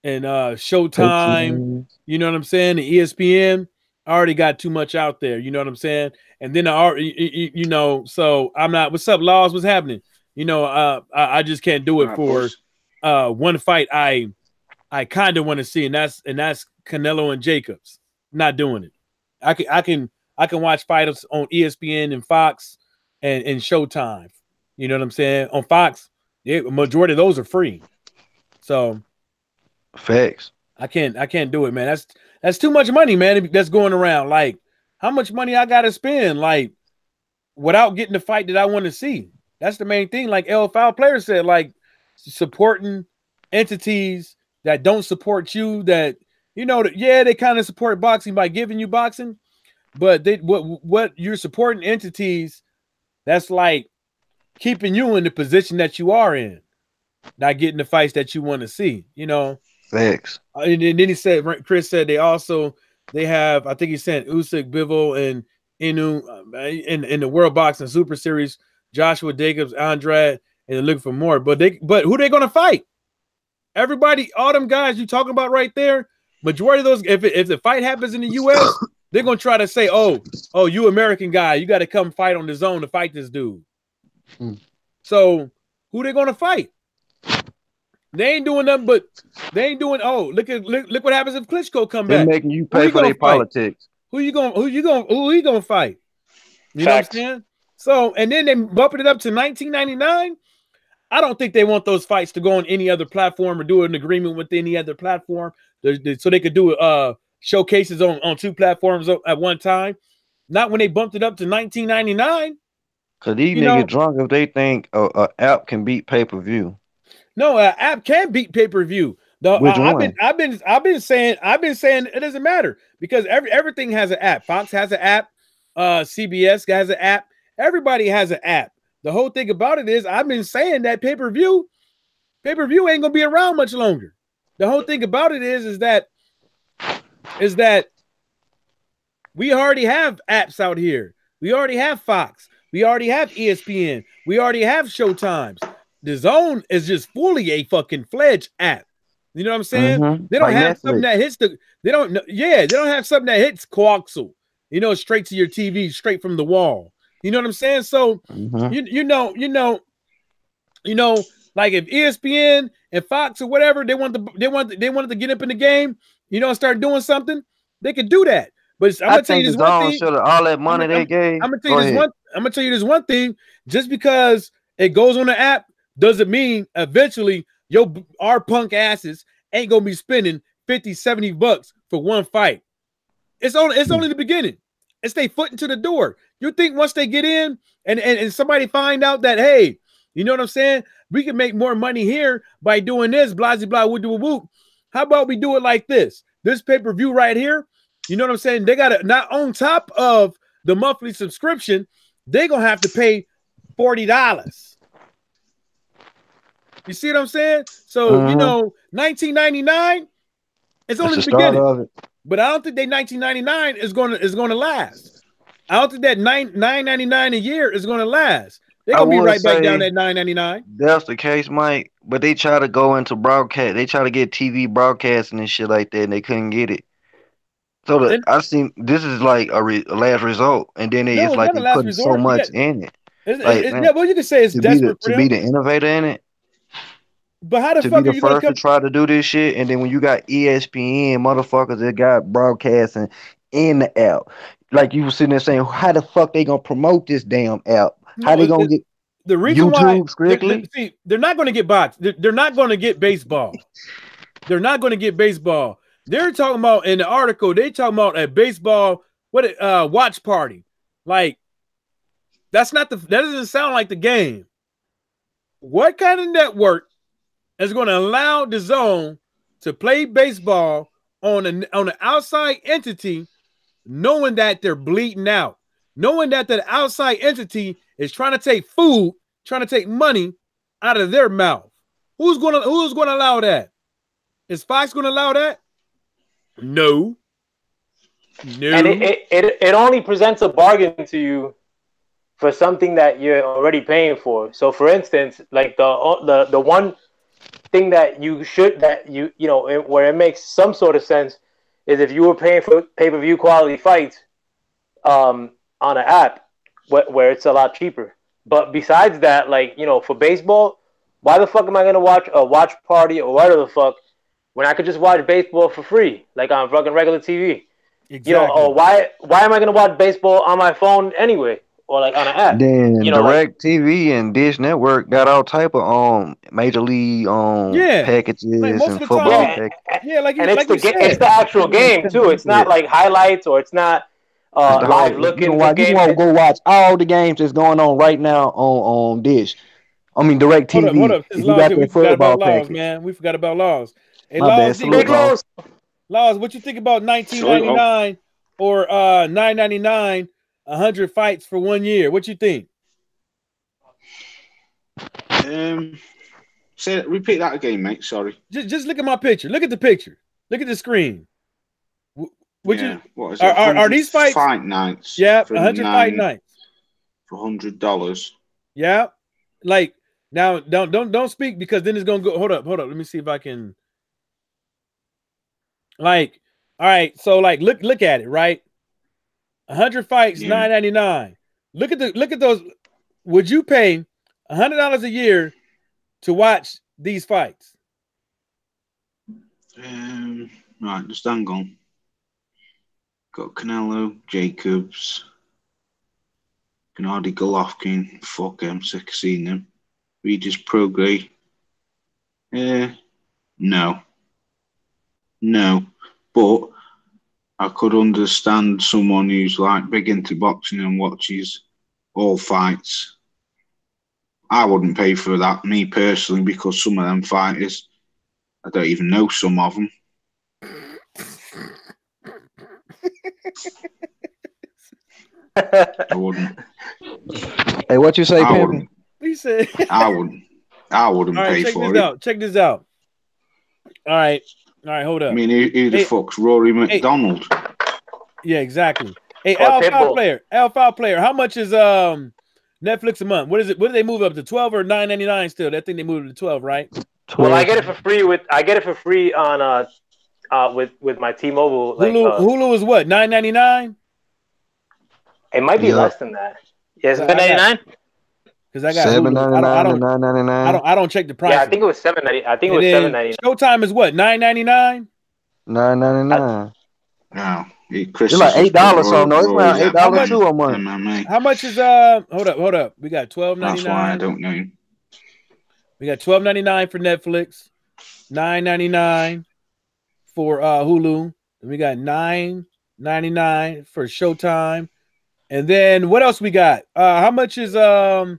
and Showtime, you know what I'm saying? The ESPN, I already got too much out there. You know what I'm saying? And then so I'm not. What's up, Laws? What's happening? I just can't do it for one fight. I kind of want to see, and that's Canelo and Jacobs. Not doing it. I can watch fighters on ESPN and Fox and Showtime. You know what I'm saying? On Fox, majority of those are free. So facts. I can't do it, man. That's too much money, man. That's going around. Like, how much money I gotta spend, like, without getting the fight that I want to see. That's the main thing. Like Foul Player said, like supporting entities that don't support you, that yeah, they kind of support boxing by giving you boxing, but what you're supporting entities that's like keeping you in the position that you are in, not getting the fights that you want to see, Facts. And then he said, Chris said they have, I think he said Usyk, Bivol, and Inu in the World Boxing Super Series, Joshua Jacobs, Andrade, and they're looking for more. But who they gonna fight? Everybody, all them guys you talking about right there, majority of those, if the fight happens in the US, they're gonna try to say, oh, you American guy, you got to come fight on the zone to fight this dude. So who they gonna fight? They ain't doing nothing, but they ain't doing. Oh, look what happens if Klitschko come back. They're making you pay for their politics. Who you gonna fight? You know what I'm saying? So, and then they bumping it up to 1999. I don't think they want those fights to go on any other platform or do an agreement with any other platform, so they could do showcases on two platforms at one time. Not when they bumped it up to 1999. Cause these niggas drunk if they think a app can beat pay-per-view. No, an app can beat pay-per-view. I've been saying it doesn't matter because everything has an app. Fox has an app. CBS has an app. Everybody has an app. The whole thing about it is I've been saying that pay-per-view ain't gonna be around much longer. The whole thing about it is that we already have apps out here. We already have Fox. We already have ESPN. We already have Showtimes. Dazn is just fully a fucking fledged app. You know what I'm saying? They don't have something that hits they don't have something that hits coaxial, straight to your TV, straight from the wall. You know what I'm saying? So like if ESPN and Fox or whatever, they wanted to get up in the game, and start doing something, they could do that. But I'm gonna tell you this one thing. All that money they gave. I'm gonna tell you this one thing. Just because it goes on the app doesn't mean eventually our punk asses ain't gonna be spending $50-$70 for one fight. It's only the beginning. It's their foot into the door. You think once they get in and somebody find out that, hey, you know what I'm saying? We can make more money here by doing this, blah, blah, blah, whoop, whoop, whoop. How about we do it like this? This pay-per-view right here, you know what I'm saying? They got to, not on top of the monthly subscription, they're going to have to pay $40. You see what I'm saying? So, 1999, it's only the beginning. Of it. But I don't think that 1999 is going to last. I don't think that $9.99 a year is going to last. They're going to be right back down at $9.99. That's the case, Mike. But they try to go into broadcast. They try to get TV broadcasting and shit like that, and they couldn't get it. So I seen this is like a last result, and then it's like they putting so much in it. Well, you can say it's desperate to be the innovator in it. But how the fuck are you first to try to do this shit, and then when you got ESPN motherfuckers that got broadcasting in the app, like you were sitting there saying, how the fuck they gonna promote this damn app? How they gonna get the reason YouTube why strictly? They're not gonna get bots. They're not gonna get baseball. They're not gonna get baseball. They're talking about in the article. They talking about a baseball watch party. Like that doesn't sound like the game. What kind of network is going to allow Dazn to play baseball on an outside entity, knowing that they're bleeding out, knowing that the outside entity is trying to take food, trying to take money out of their mouth? Who's going to allow that? Is Fox going to allow that? No. And it only presents a bargain to you for something that you're already paying for. So, for instance, like the one thing that where it makes some sort of sense is if you were paying for pay-per-view quality fights on an app where it's a lot cheaper. But besides that, for baseball, why the fuck am I gonna watch a watch party or whatever the fuck when I could just watch baseball for free, like on fucking regular TV? Exactly. Or why am I gonna watch baseball on my phone anyway? Or like on an app. Then Direct TV and Dish Network got all type of major league packages and football packages. Yeah, it's the actual game too. It's not like highlights or it's not live looking. You want to go watch all the games that's going on right now on Dish. I mean Direct TV. Hold up. We forgot about laws, man. We forgot about laws. Hey, My bad. Laws, Salute, Laws, what you think about 1999 or 999, 100 fights for 1 year? What you think? Repeat that again, mate. Sorry. Just look at my picture. Look at the picture. Look at the screen. What is it? Are these fights fight nights? Yeah, 100 fight nights for $100. Yeah, like now, don't speak because then it's gonna go. Hold up. Let me see if I can. Like, all right. So like, look at it. Right, 100 fights, $9.99. Look at those. Would you pay $100 a year to watch these fights? Right, just hang on. Got Canelo, Jacobs, Gennady Golovkin. Fuck, I'm sick of seeing them. Regis Prograis. No. But I could understand someone who's like big into boxing and watches all fights. I wouldn't pay for that, me personally, because some of them fighters, I don't even know some of them. I wouldn't. Hey, what you say, Pimpin? He said I wouldn't pay for it. Check this out. All right, hold up. I mean, who the fuck's Rory McDonald? Yeah, exactly. Hey, L5 player. How much is Netflix a month? What is it? What do they move up to? 12 or $9.99 still? I think they moved to 12, right? 12. Well, I get it for free on with my T-Mobile. Like, Hulu is what? $9.99? It might be less than that. Yeah, $7.99. Because I got $7.99 and $9.99. I don't check the price. Yeah, I think it was $7.99. I think it was $7.99. Showtime is what? $9.99. $9.99. No, it's like $8 or no, it's around $8 too a month. How much is hold up? We got $12.99. That's why I don't know. We got $12.99 for Netflix, $9.99 for Hulu, and we got $9.99 for Showtime. And then what else we got? How much is ESPN?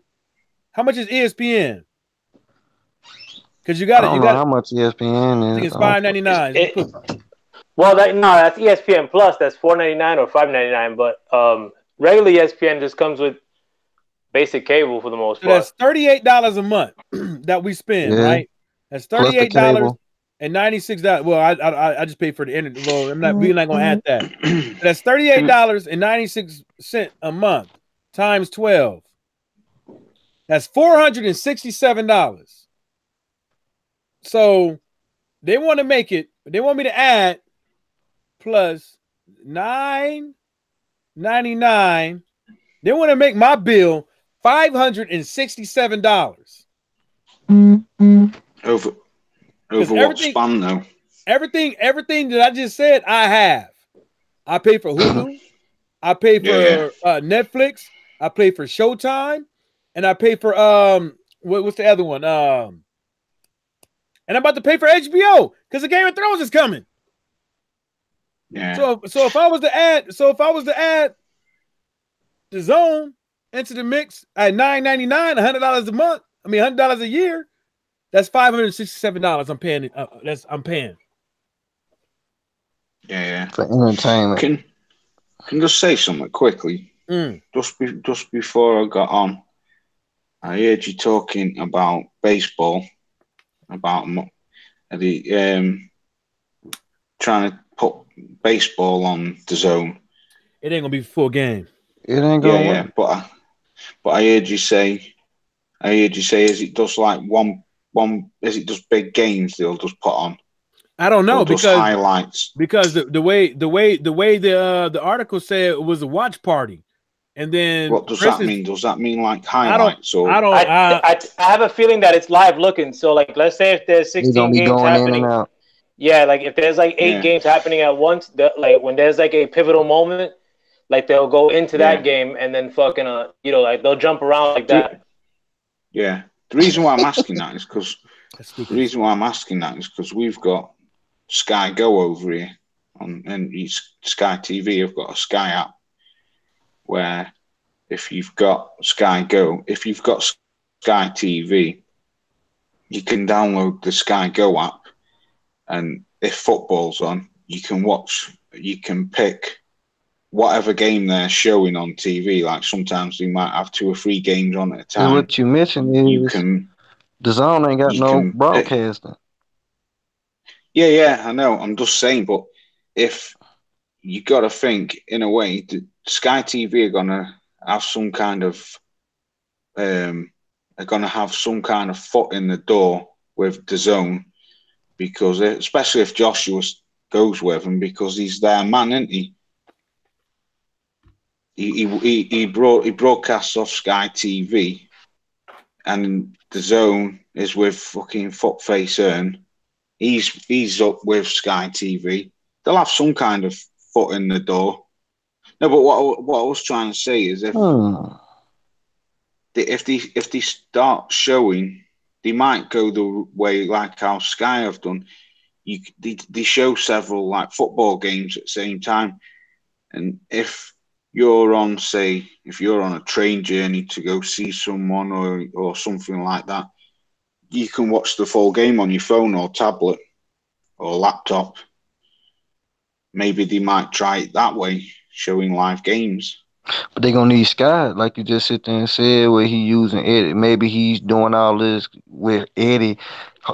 Because you got how much ESPN is. I think it's $5.99. Well, that's ESPN Plus. That's $4.99 or $5.99. But regular ESPN just comes with basic cable for the most part. That's $38 a month that we spend, right? That's $38.96. Well, I just pay for the internet. Well, we're not gonna add that. That's $38.96 a month times 12. That's $467. So they want to make it. They want me to add plus $9.99. They want to make my bill $567. Over what span though? Everything that I just said, I have. I pay for Hulu. I pay for Netflix. I pay for Showtime, and I pay for what's the other one? And I'm about to pay for HBO because the Game of Thrones is coming. Yeah. So if I was to add the Zone into the mix at $9.99, $100 a month. I mean $100 a year. That's $567. I'm paying. I'm paying. Yeah. For entertainment. Can just say something quickly. Just before I got on, I heard you talking about baseball, about the trying to put baseball on the Zone. It ain't gonna be full game. It ain't gonna. Yeah. But I heard you say, is it just like one? Is it just big games they'll just put on? I don't know because highlights. Because the way the article said it was a watch party, and then what does that mean? Does that mean like highlights? I have a feeling that it's live looking. So like, let's say if there's 16 games happening, yeah, like if there's like 8 games happening at once, like when there's like a pivotal moment, like they'll go into that game and then fucking like they'll jump around like that. Yeah. The reason why I'm asking that is because we've got Sky Go over here and Sky TV. I've got a Sky app where if you've got Sky Go, if you've got Sky TV, you can download the Sky Go app And if football's on, you can pick whatever game they're showing on TV. Like sometimes they might have 2 or 3 games on at a time. And what you mentioned is Dazn ain't got no broadcasting. Yeah, I know. I'm just saying, but if you got to think in a way, Sky TV are gonna have some kind of foot in the door with Dazn, because especially if Joshua goes with him, because he's their man, isn't he? He broadcasts off Sky TV, and Dazn is with fucking Footface Earn. He's up with Sky TV. They'll have some kind of foot in the door. No, but what I was trying to say is if they start showing, they might go the way like how Sky have done. They show several like football games at the same time, and if you're on a train journey to go see someone or something like that, you can watch the full game on your phone or tablet or laptop. Maybe they might try it that way, showing live games. But they're gonna need Sky, like you just sit there and said, where he using Eddie. Maybe he's doing all this with Eddie.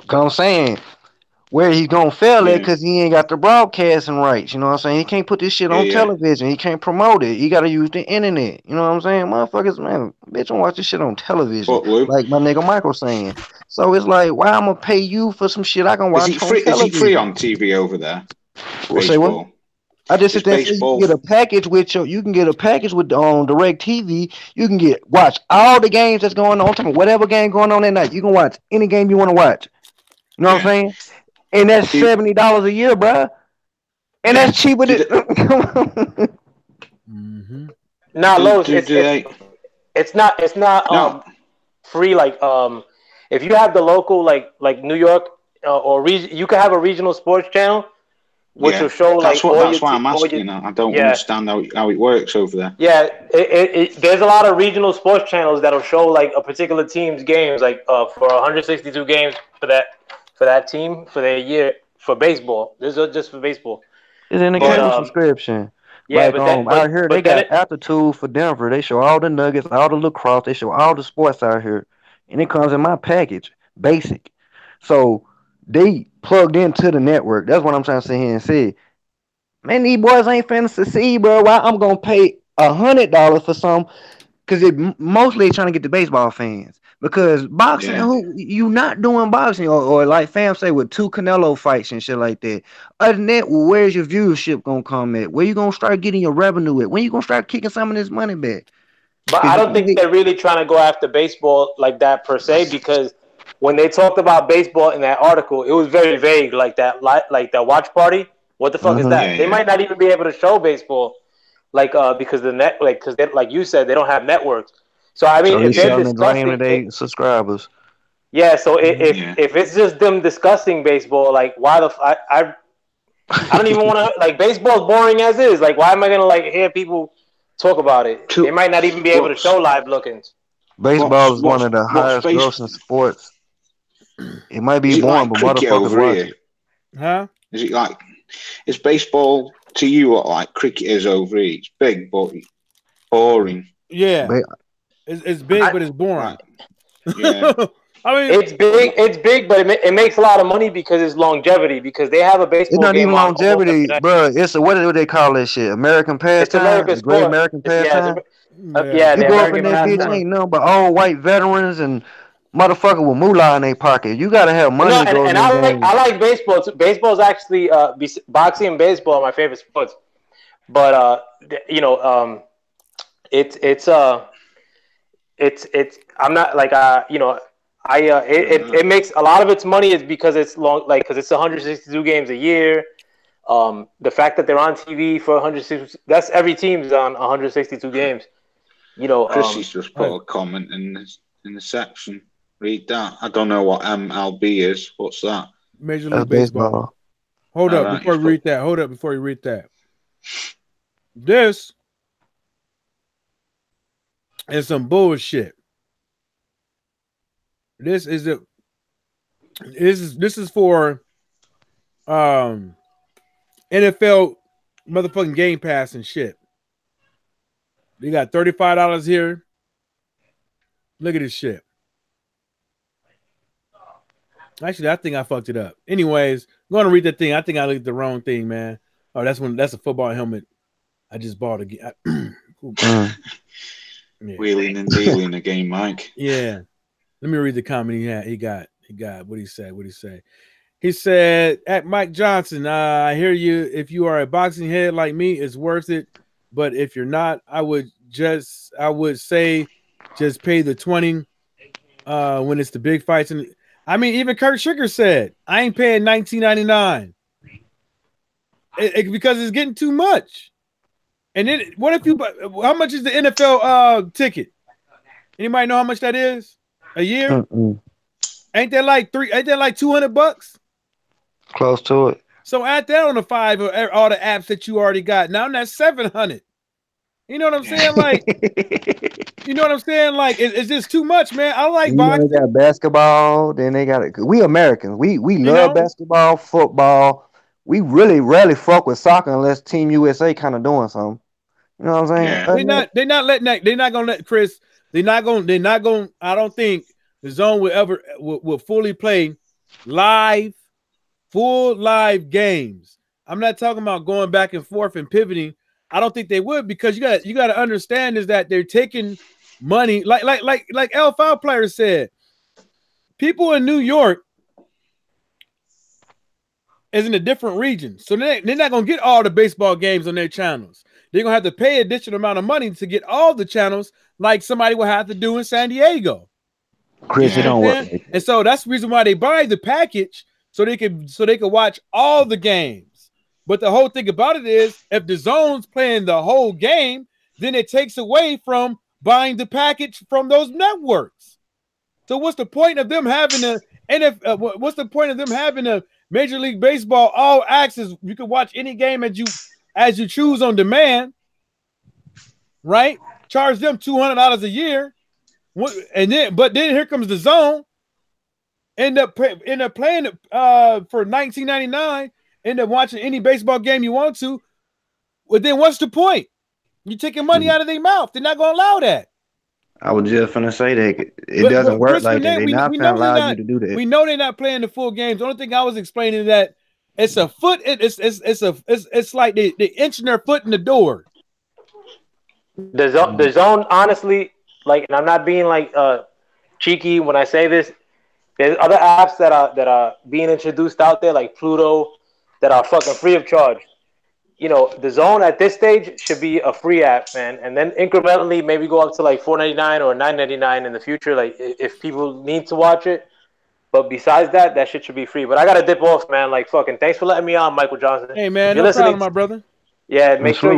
I'm saying where he's gonna fail at because he ain't got the broadcasting rights. You know what I'm saying? He can't put this shit on television. He can't promote it. He gotta use the internet. You know what I'm saying? Motherfuckers, man, bitch, don't watch this shit on television. Like my nigga Michael saying. So it's like, why I'm gonna pay you for some shit I can watch on television? Is he free on TV over there? Say what? I just sit there and say you can get a package with Direct TV. You can watch all the games that's going on, whatever game going on that night. You can watch any game you want to watch. You know what I'm saying? And that's $70 a year, bro. And that's cheaper than. Nah, Lowe's, it's not free. Like if you have the local like New York or region, you can have a regional sports channel. Which will show that's why I'm asking. I don't understand how it works over there. Yeah, there's a lot of regional sports channels that'll show like a particular team's games, like for 162 games for that team for their year for baseball. This is just for baseball. It's in the cable subscription. Yeah, like out here they got Altitude for Denver. They show all the Nuggets, all the lacrosse. They show all the sports out here, and it comes in my package, basic. So they plugged into the network. That's what I'm trying to sit here and say. Man, these boys ain't finna succeed, bro. Why I'm gonna pay $100 for some? Because it mostly trying to get the baseball fans. Because boxing, who you not doing boxing or like fam say with 2 Canelo fights and shit like that. Other than that, where's your viewership gonna come at? Where you gonna start getting your revenue at? When you gonna start kicking some of this money back? But I don't think they're really trying to go after baseball like that per se, because when they talked about baseball in that article, it was very vague, like that watch party. What the fuck is that? They might not even be able to show baseball, because like you said, they don't have networks. So I mean, if they're discussing subscribers, so if it's just them discussing baseball, like why I don't even want to like baseball's boring as is. Like why am I gonna hear people talk about it? They might not even be able to show live lookings. Baseball is one of the highest grossing sports. It might be boring, but motherfuckers watch it. Huh? Is it like is baseball to you what like cricket is over here? It's big but boring. Yeah. It's big, but it's boring. Yeah. I mean, it's big, but it makes a lot of money because it's longevity. Because they have a baseball. It's not even longevity, bro. It's what do they call that shit? American pastime. It's American Great American pastime. You go up in that bitch, ain't nothing but old white veterans and motherfucker with moolah in their pocket. You gotta have money to go. And I like baseball too. Baseball's actually boxing and baseball are my favorite sports. But it's I'm not like it makes a lot of its money is because it's long, because it's 162 games a year. The fact that they're on TV for 160, that's every team's on 162 games. Chrissy's just put a comment in the section. Read that. I don't know what MLB is. What's that? Major League Baseball. Hold up before you read that. Hold up before you read that. This is some bullshit. This is for NFL motherfucking Game Pass and shit. They got $35 here. Look at this shit. Actually, I think I fucked it up. Anyways, I'm going to read that thing. I think I looked at the wrong thing, man. Oh, that's a football helmet I just bought again. Wheeling and dealing again, Mike. Yeah. Let me read the comment he got. What he said. He said, at Mike Johnson, I hear you. If you are a boxing head like me, it's worth it. But if you're not, I would say just pay the 20 when it's the big fights. And I mean, even Kurt Sugar said, I ain't paying $19.99 because it's getting too much. And then what if how much is the NFL ticket? Anybody know how much that is a year? Ain't that like $200? Close to it. So add that on the 5 of all the apps that you already got. Now that's $700. You know what I'm saying? Like, it's just too much, man. I like boxing. They got basketball. Then they got it. We Americans. We love basketball, football. We really rarely fuck with soccer unless Team USA kind of doing something. You know what I'm saying? Yeah. They're not gonna let Chris. They're not gonna. I don't think the Zone will fully play full live games. I'm not talking about going back and forth and pivoting. I don't think they would, because you got to understand is that they're taking money, like L5 player said. People in New York is in a different region, so they're not gonna get all the baseball games on their channels. They're gonna have to pay an additional amount of money to get all the channels, like somebody will have to do in San Diego. Chris, it don't work. And so that's the reason why they buy the package, so they could watch all the games. But the whole thing about it is, if the Zone's playing the whole game, then it takes away from buying the package from those networks. So what's the point of them having what's the point of them having a Major League Baseball all access? You can watch any game as you choose on demand, right? Charge them $200 a year, and then here comes the Zone. End up playing for $19.99. End up watching any baseball game you want to. Well, then what's the point? You're taking money out of their mouth. They're not going to allow that. I was just going to say that it doesn't work like that. They're not going to allow you to do that. We know they're not playing the full games. The only thing I was explaining is that it's a foot. It's like they inching their foot in the door. The Zone, honestly, like, and I'm not being like cheeky when I say this. There's other apps that are being introduced out there, like Pluto, that are fucking free of charge. You know, the Zone at this stage should be a free app, man, and then incrementally maybe go up to like $4.99 or $9.99 in the future, like if people need to watch it. But besides that shit should be free. But I gotta dip off, man. Like, fucking, thanks for letting me on, Michael Johnson. Hey, man, no problem, my brother. Yeah, make sure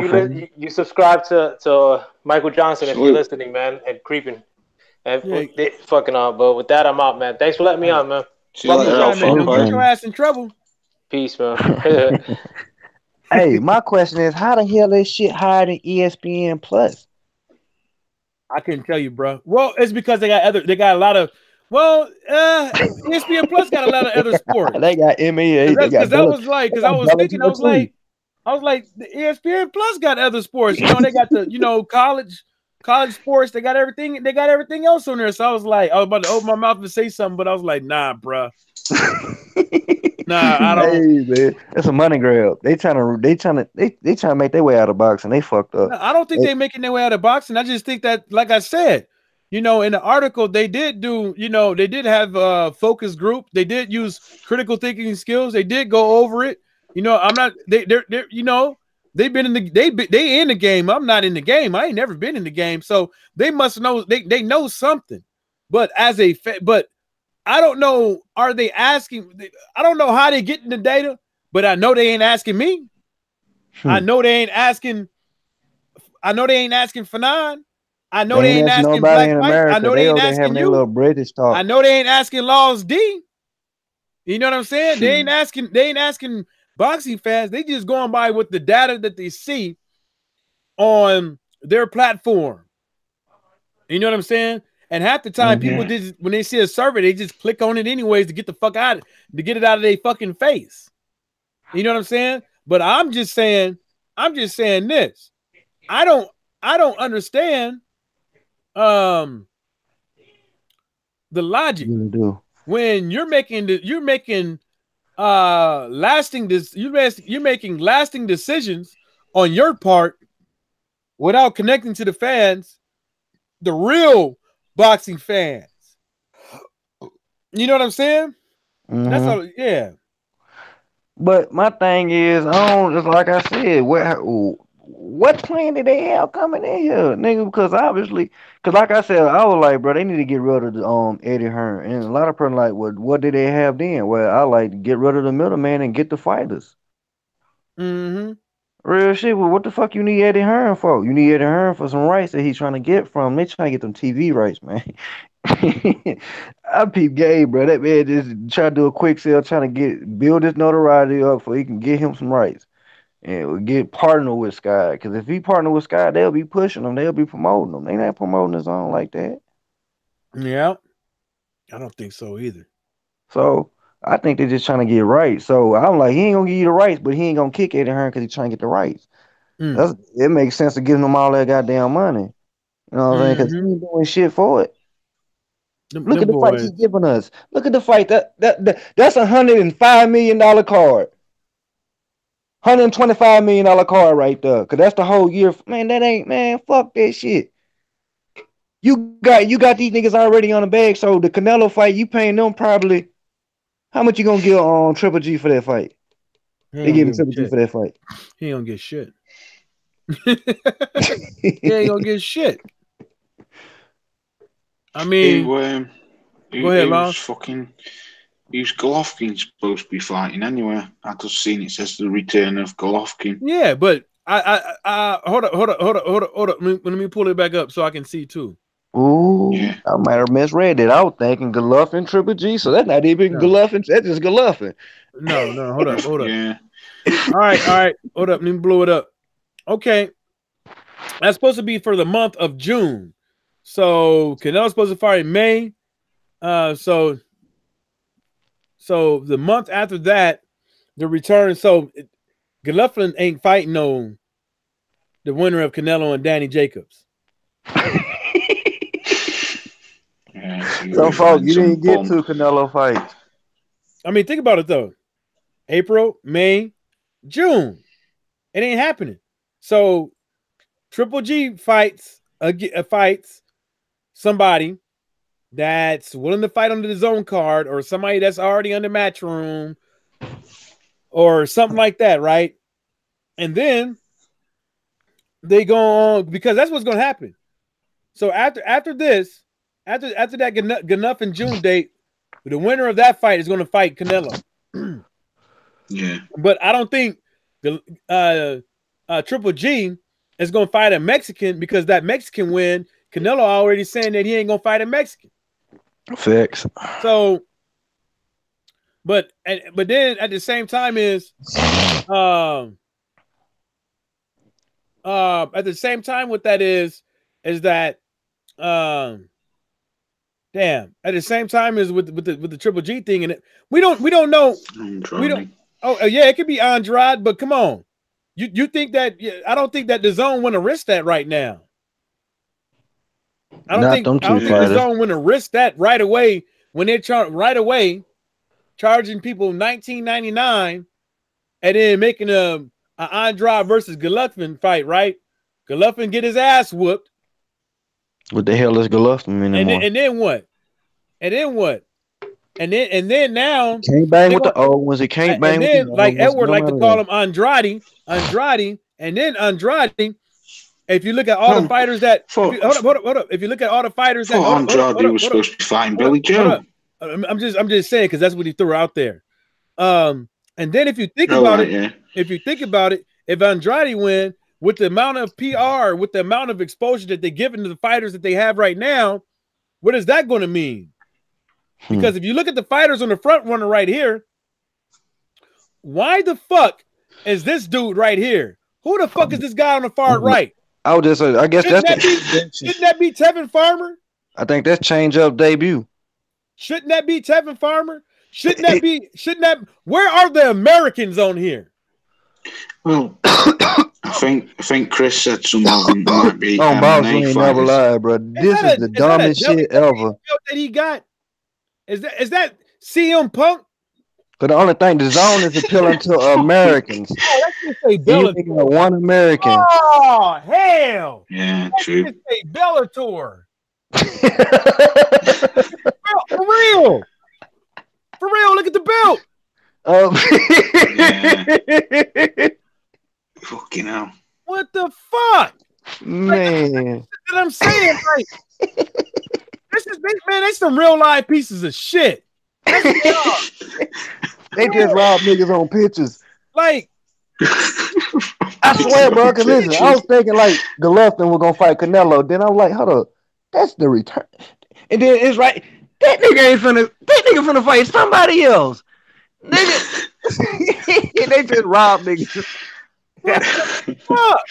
you subscribe to Michael Johnson if you're listening, man, and creeping. And fucking on, but with that, I'm out, man. Thanks for letting me on, man. Don't get your ass in trouble. Peace, man. Hey, my question is, how the hell is shit higher than ESPN Plus? I couldn't tell you, bro. Well, it's because they got a lot of. Well, ESPN Plus got a lot of other sports. They got MEA. Because I was like, the ESPN Plus got other sports. You know, they got the college sports. They got everything. They got everything else on there. So I was like, I was about to open my mouth and say something, but I was like, nah, bro. Nah, I don't. Hey, man, it's a money grab. They trying to make their way out of boxing. They fucked up. I don't think they're making their way out of boxing. I just think that, like I said, in the article they did do, they did have a focus group. They did use critical thinking skills. They did go over it. I'm not. They're they've been in they in the game. I'm not in the game. I ain't never been in the game. So they must know. They know something. But but I don't know. Are they asking? I don't know how they getting the data. But I know they ain't asking me. I know they ain't asking. I know they ain't asking Fanon. I know they ain't asking Black Mike. I know they ain't asking you. Little British talk. I know they ain't asking Laws D. You know what I'm saying? They ain't asking boxing fans. They just going by with the data that they see on their platform. You know what I'm saying? And half the time, people when they see a survey, they just click on it anyways to get the fuck out, to get it out of their fucking face. You know what I'm saying? But I'm just saying this. I don't understand the logic when you're making lasting you're making lasting decisions on your part without connecting to the fans, the real boxing fans. You know what I'm saying? That's all. Yeah. But my thing is, just like I said, what plan did they have coming in here, nigga? Because obviously, like I said, I was like, bro, they need to get rid of the Eddie Hearn, and a lot of people like, what did they have then? Well, I like to get rid of the middleman and get the fighters. Real shit. Well, what the fuck you need Eddie Hearn for? You need Eddie Hearn for some rights that he's trying to get from. They trying to get them TV rights, man. I peep Gabe, bro. That man just trying to do a quick sale, trying to build his notoriety up so he can get him some rights and get partner with Sky. Because if he partner with Sky, they'll be pushing him. They'll be promoting him. They not promoting his own like that. Yeah, I don't think so either. So I think they're just trying to get right. So I'm like, he ain't gonna give you the rights, but he ain't gonna kick Eddie Hearn because he's trying to get the rights. It makes sense to give him all that goddamn money. You know what I'm saying? Because he ain't doing shit for it. Look at the fight he's giving us. Look at the fight. That's $105 million card. $125 million card right there. Cause that's the whole year. Man, fuck that shit. You got these niggas already on the bag. So the Canelo fight, you paying them probably how much you gonna give on Triple G for that fight? They giving Triple G for that fight. He ain't gonna get shit. He ain't gonna get shit. I mean, go ahead, Lars. Who's Golovkin supposed to be fighting anyway? I just seen it says the return of Golovkin. Yeah, but I hold up. Let me pull it back up so I can see too. Ooh, yeah. I might have misread it. I was thinking Golovkin Triple G, so that's not even Golovkin. That's just Golovkin. No, hold up. Yeah. All right. Hold up. Let me blow it up. Okay, that's supposed to be for the month of June. So Canelo's supposed to fight in May. So the month after that, the return. So Golovkin ain't fighting the winner of Canelo and Danny Jacobs. So, folks, you didn't get to Canelo fights. I mean, think about it though. April, May, June, it ain't happening. So Triple G fights somebody that's willing to fight under the zone card, or somebody that's already under Matchroom, or something like that, right? And then they go on, because that's what's going to happen. So after that Golovkin June date, the winner of that fight is going to fight Canelo. Yeah, but I don't think Triple G is going to fight a Mexican, because that Mexican win, Canelo already saying that he ain't going to fight a Mexican. Fix. So, but then at the same time with that is that damn, at the same time as with the Triple G thing, and we don't know. Andrade. We don't. Oh yeah, it could be Andrade, but come on, you think that? I don't think that DAZN want to risk that right now. I don't think DAZN want to risk that right away when they're charging people $19.99 and then making a Andrade versus Golovkin fight, right? Golovkin get his ass whooped. What the hell is Golovkin anymore? And then what? And then now can't bang with the old ones. He can't bang with the old like ones. Edward like to call him Andrade, and then Andrade. If you look at all the fighters that hold up. If you look at all the fighters that Andrade was supposed to be fighting Billy Joe. I'm just saying, because that's what he threw out there. And then if you think about it, if Andrade win with the amount of PR, with the amount of exposure that they're giving to the fighters that they have right now, what is that going to mean? Because if you look at the fighters on the front runner right here, why the fuck is this dude right here? Who the fuck is this guy on the far right? I would just say, I guess shouldn't that be Tevin Farmer? I think that's change up debut. Shouldn't that be Tevin Farmer? Shouldn't that be? Shouldn't that? Where are the Americans on here? Well, I think Chris said some of them might be Oh, boss, you MMA ain't fighters. never lied, bro. This is the dumbest shit ever. That he got? Is that CM Punk? But the only thing, the zone is appealing to Americans. Oh, let's just say Bellator. One American. Oh, hell. Yeah, true. Let's just say Bellator. For real. For real, look at the belt. Yeah. Fucking hell. What the fuck? Man. Like, I'm saying, like, there's some real live pieces of shit. They just rob niggas on pictures. Like, I swear, bro, because listen, I was thinking like Golovkin was gonna fight Canelo. Then I was like, hold up, that's the return. And then it's right, that nigga finna fight somebody else. Nigga, they just robbed niggas. What the fuck?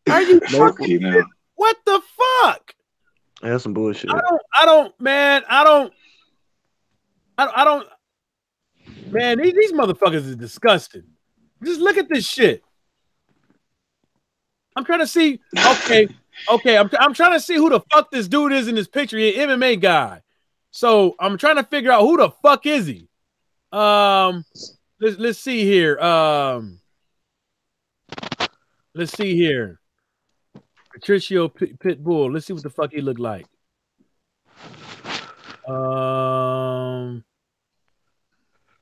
Are you fucking? What the fuck? That's some bullshit. I don't, man. Man, these motherfuckers is disgusting. Just look at this shit. I'm trying to see. Okay. I'm trying to see who the fuck this dude is in this picture. He's an MMA guy. So I'm trying to figure out who the fuck is he. Let's see here. Let's see here. Patricio Pitbull. Let's see what the fuck he look like.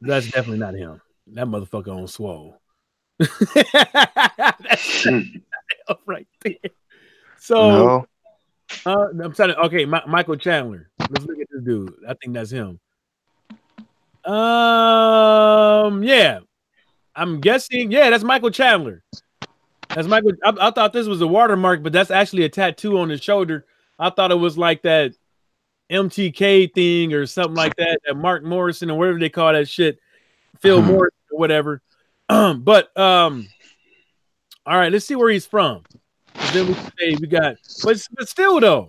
That's definitely not him. That motherfucker on swole. That's right there. So, I'm trying to. Okay, Michael Chandler. Let's look at this dude. I think that's him. Yeah, I'm guessing. Yeah, that's Michael Chandler. That's Michael. I thought this was a watermark, but that's actually a tattoo on his shoulder. I thought it was like that MTK thing or something like that. That Mark Morrison or whatever they call that shit, Phil Morrison or whatever. But all right, let's see where he's from. Then we say we got, but still though,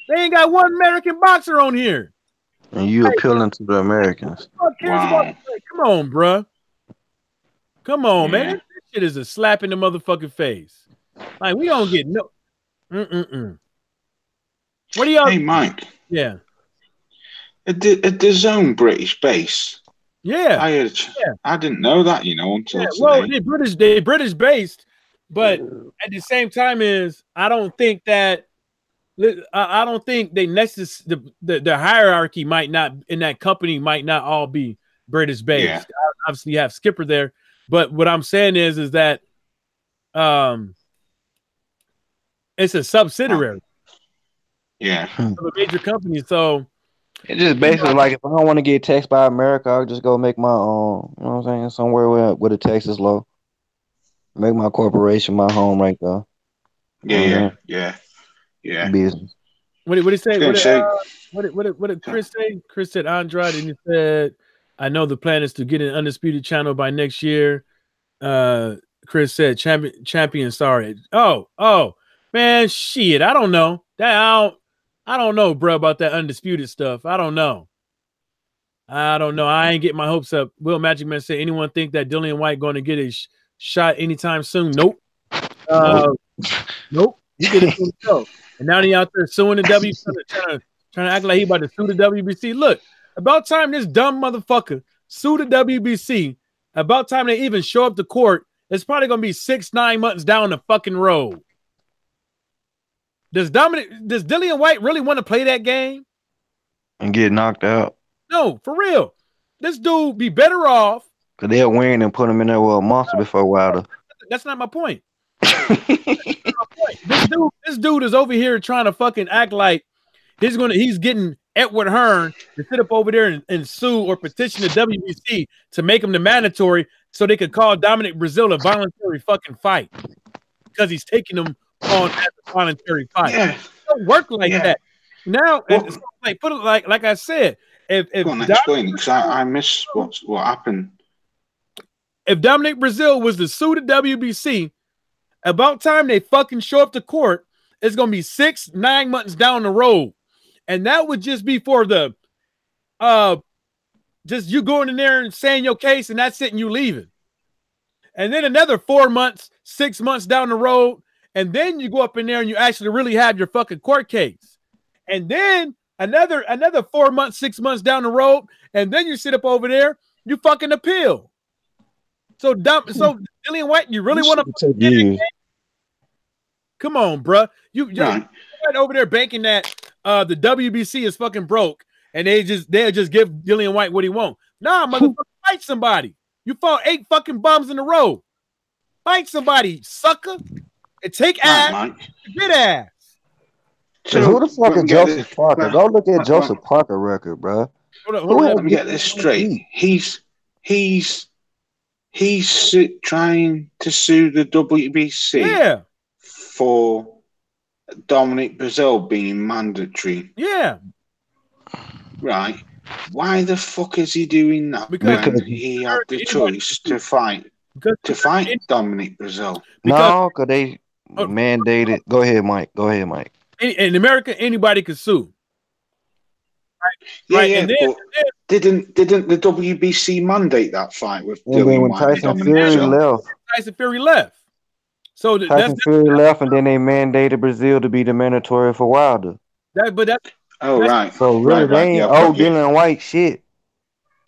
they ain't got one American boxer on here. And you appealing to the Americans. Wow. Come on, bruh. Come on, man. This shit is a slap in the motherfucking face. Like, we don't get no. What do y'all? Hey, Mike. Yeah. At the zone British base. Yeah. I didn't know that, until today. Well, they're British based, but at the same time I don't think they the hierarchy might not in that company might not all be British based. Yeah. Obviously you have Skipper there, but what I'm saying is that it's a subsidiary. Yeah. Of a major company. So it's just basically like if I don't want to get taxed by America, I'll just go make my own, you know what I'm saying, somewhere where the tax is low. Make my corporation my home right there. Yeah. Business. What did he say? What did Chris say? Chris said Andrade, and he said, I know the plan is to get an undisputed channel by next year. Chris said champion, sorry. Oh, man, shit. I don't know. I don't know, bro, about that undisputed stuff. I don't know. I ain't getting my hopes up. Will Magic Man said, anyone think that Dillian White going to get a shot anytime soon? Nope. Nope. He did it for himself. And now he out there suing the WBC, trying to act like he about to sue the WBC. Look, about time this dumb motherfucker sue the WBC, about time they even show up to court, it's probably going to be 6-9 months down the fucking road. Does Dillian White really want to play that game? And get knocked out? No, for real. This dude be better off. Because they'll win and put him in there with a monster before Wilder. That's not my point. This dude is over here trying to fucking act like he's getting Edward Hearn to sit up over there and sue or petition the WBC to make him the mandatory so they could call Dominic Breazeale a voluntary fucking fight because he's taking them on as a voluntary fight. Yeah. It don't work like that. Now, put it like I said, if explain because I missed what happened. If Dominic Breazeale was to sue the WBC, about time they fucking show up to court, it's gonna be 6-9 months down the road, and that would just be for the just you going in there and saying your case, and that's it, and you leaving. And then another 4 months, 6 months down the road, and then you go up in there and you actually really have your fucking court case. And then another 4 months, 6 months down the road, and then you sit up over there, you fucking appeal. So Dillian White, you really want to take years? Come on, bruh. You right over there banking that the WBC is fucking broke, and they'll just give Dillian White what he wants. Nah, motherfucker, fight somebody. You fought 8 fucking bums in a row. Fight somebody, sucker, and take ass, get ass. So who the fuck is Joseph Parker? Go look at Joseph Parker record, bro. Let me get this straight. He's trying to sue the WBC for Dominic Brazil being mandatory. Yeah. Right. Why the fuck is he doing that? Because he had the choice to fight Dominic Brazil. No, because they mandated. Go ahead, Mike. In America, anybody could sue. Right. Yeah, but didn't the WBC mandate that fight with Dillian White? Tyson Fury left. Tyson Fury left. So Tyson Fury left, and then they mandated Brazil to be the mandatory for Wilder. Right. So really, they ain't Dillian White shit.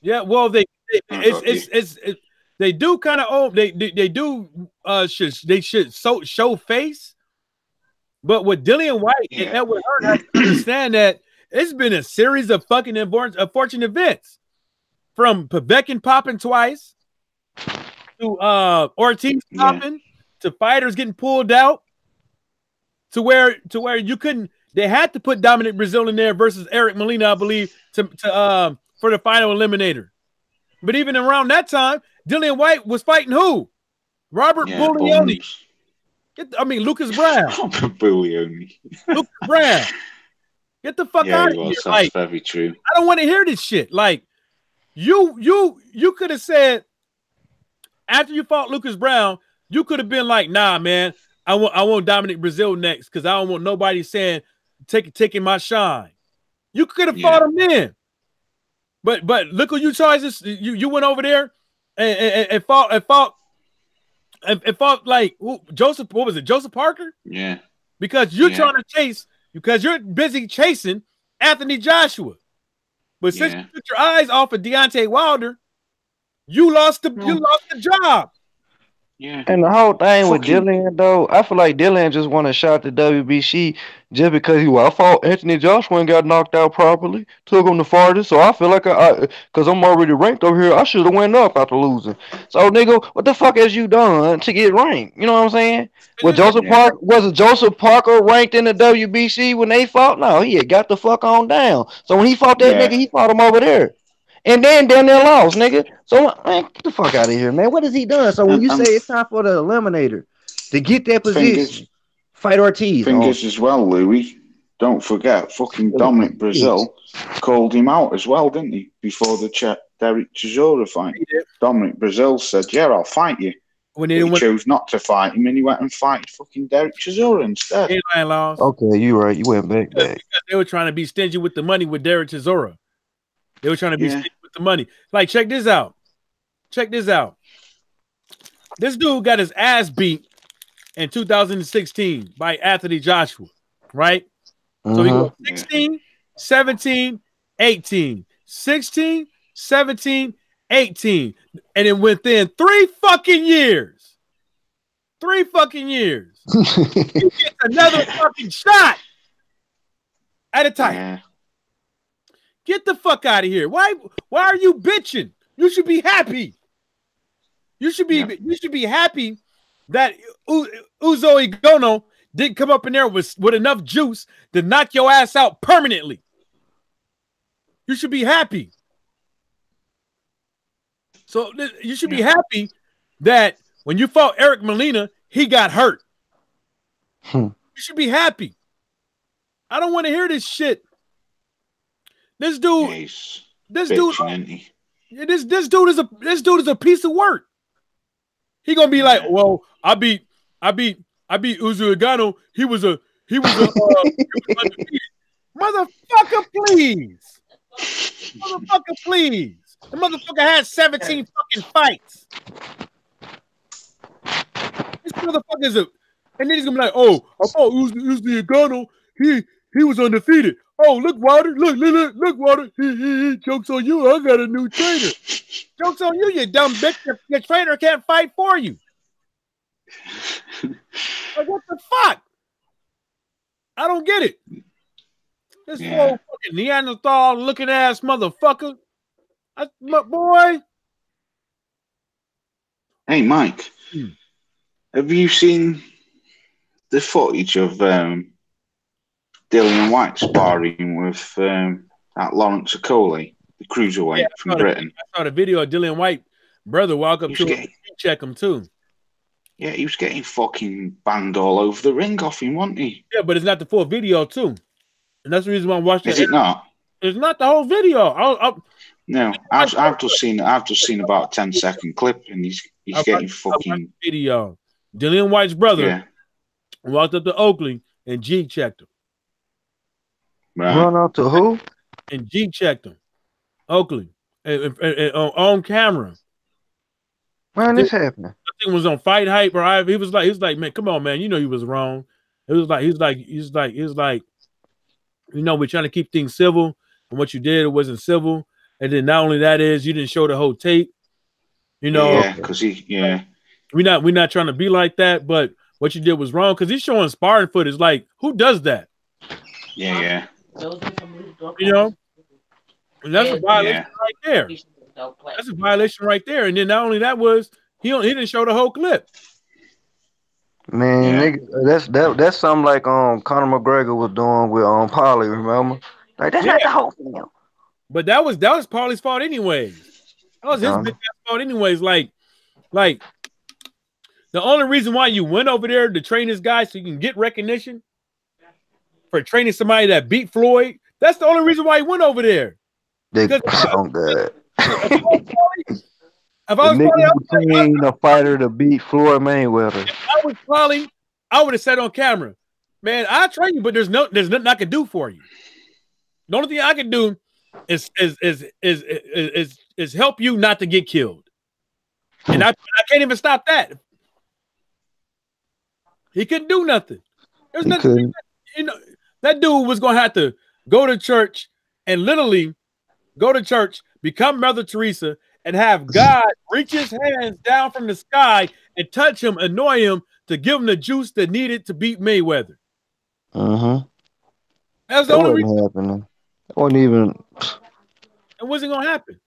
Yeah, well, they do kind of owe. They should show face. But with Dillian White and Edward Hearn, I understand that it's been a series of fucking unfortunate events, from Povetkin popping twice to Ortiz popping to fighters getting pulled out to where you couldn't. They had to put Dominic Brazil in there versus Eric Molina, I believe, to for the final eliminator. But even around that time, Dillian White was fighting who? Robert Buglioni. Lucas Brown. Buglioni. Lucas Brown. Get the fuck out of here. That's very true. I don't want to hear this shit. Like, you could have said after you fought Lucas Brown, you could have been like, nah, man, I want Dominic Brazil next because I don't want nobody saying taking my shine. You could have fought him then. But look who you charged. You went over there and fought like Joseph. What was it, Joseph Parker? Yeah. Because you're trying to chase. Because you're busy chasing Anthony Joshua. But since you took your eyes off of Deontay Wilder, you lost the job. Yeah. And the whole thing with Dillian, though, I feel like Dillian just want to shot the WBC just because I fought Anthony Joshua and got knocked out properly, took him the farthest. So I feel like because I'm already ranked over here, I should have went up after losing. So nigga, what the fuck has you done to get ranked? You know what I'm saying? Was Joseph Parker ranked in the WBC when they fought? No, he had got the fuck on down. So when he fought that nigga, he fought him over there. And then down there lost, nigga. So, man, get the fuck out of here, man. What has he done? So when you say it's time for the eliminator to get that position, fight Ortiz. Fingers as well, Louis. Don't forget, fucking Dominic Brazil called him out as well, didn't he? Before the Derek Chisora fight. Dominic Brazil said, I'll fight you. When he chose not to fight him, and he went and fight fucking Derek Chisora instead. Okay, you right. You went back. Because they were trying to be stingy with the money with Derek Chisora. They were trying to be stingy with the money. Like, check this out. This dude got his ass beat in 2016 by Anthony Joshua, right? So he goes 16, 17, 18. 16, 17, 18. And then within 3 fucking years, he gets another fucking shot at a time. Yeah. Get the fuck out of here. Why are you bitching? You should be happy. You should be happy that Uzo Igono didn't come up in there with enough juice to knock your ass out permanently. You should be happy. So you should be happy that when you fought Eric Molina, he got hurt. You should be happy. I don't want to hear this shit. This dude is a piece of work. He gonna be like, well, I beat Uzo Igano. He was undefeated. Motherfucker, please. The motherfucker had 17 fucking fights. This motherfucker's a, and then he's gonna be like, oh, I thought Uzi Ngannou, he was undefeated. Oh, look, Wilder, look, Wilder. He jokes on you. I got a new trainer. Jokes on you, you dumb bitch. Your trainer can't fight for you. Like, what the fuck? I don't get it. This little fucking Neanderthal looking ass motherfucker. Boy. Hey, Mike. Have you seen the footage of Dillian White sparring with that Lawrence Okoli, the cruiserweight from Britain? I saw the video of Dillian White brother walk up to him, check him too. Yeah, he was getting fucking banged all over the ring off him, wasn't he? Yeah, but it's not the full video too, and that's the reason why I'm watching. Is it not? It's not the whole video. No, I've just seen about a 10-second clip, and he's getting fucking video. Dillian White's brother walked up to Oakley and G checked him. Right. Run up to who? And G checked him. Oakley and on camera. When this happening? I think it was on Fight Hype, or he was like, man, come on, man, you know he was wrong. It was like he's like, you know, we're trying to keep things civil, and what you did, it wasn't civil. And then not only that is you didn't show the whole tape. You know, because we're not trying to be like that, but what you did was wrong because he's showing sparring footage. Like, who does that? Yeah. You know, and that's a violation right there. That's a violation right there. And then not only that was he didn't show the whole clip. Man, that's something like Conor McGregor was doing with Paulie. Remember? Like that's not the whole thing. But that was Paulie's fault anyways. That was his big ass fault anyways. Like the only reason why you went over there to train this guy so you can get recognition for training somebody that beat Floyd. That's the only reason why he went over there. They sound good. If I was trained a fighter to beat Floyd Mayweather. If I was Paulie, I would have said on camera, man, I'll train you, but there's nothing I can do for you. The only thing I can do is help you not to get killed. And I can't even stop that. He couldn't do nothing. There's nothing. You know, that dude was gonna have to go to church and literally go to church, become Mother Teresa, and have God reach his hands down from the sky and touch him, annoy him to give him the juice that needed to beat Mayweather. That was the only reason. Happening. It wasn't even. It wasn't gonna happen.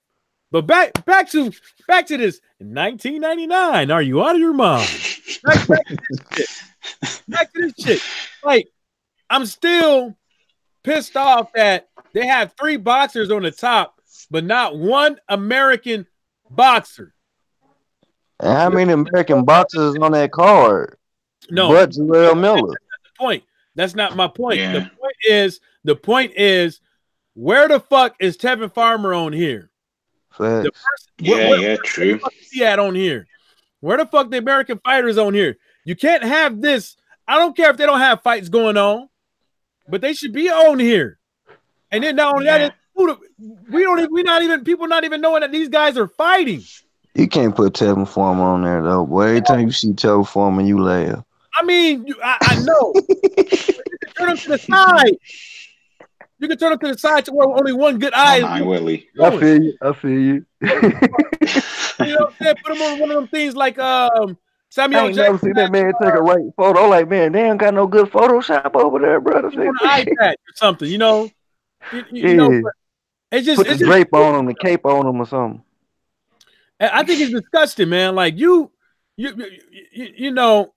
But back to this. In 1999, are you out of your mind? Back to this shit. Like, I'm still pissed off that they have 3 boxers on the top, but not one American boxer. And how many American boxers on that card? No, but Jarrell Miller. That's not the point. That's not my point. Yeah. The point is, where the fuck is Tevin Farmer on here? True. Where the fuck is he at on here? Where the fuck the American fighters on here? You can't have this. I don't care if they don't have fights going on, but they should be on here. And then not only that, we're not even knowing that these guys are fighting. You can't put Tevin Farmer on there though, boy. Every time you see Tevin Farmer, you laugh. I mean, I know. You can turn him to the side. You can turn him to the side to where only one good eye. I feel you. You know what I'm saying? Put him on one of them things like Samuel I ain't never seen that man take a right photo. I'm like, man, they ain't got no good Photoshop over there, brother. On an iPad or something, you know. You know, it's just put the drape on him, the cape on him, or something. I think it's disgusting, man. Like you know,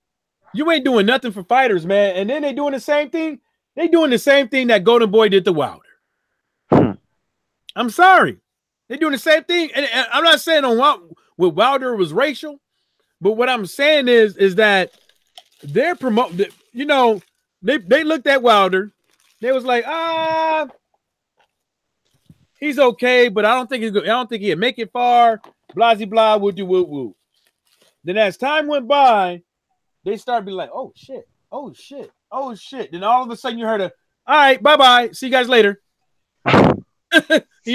you ain't doing nothing for fighters, man. And then they doing the same thing. They doing the same thing that Golden Boy did to Wilder. I'm sorry, they doing the same thing. And I'm not saying with Wilder was racial, but what I'm saying is that they're promoting. You know, they looked at Wilder. They was like, he's okay, but I don't think he'll make it far. Blah blah, woo woo woo. Then as time went by, they started being like, oh shit. Then all of a sudden you heard all right, bye-bye. See you guys later. You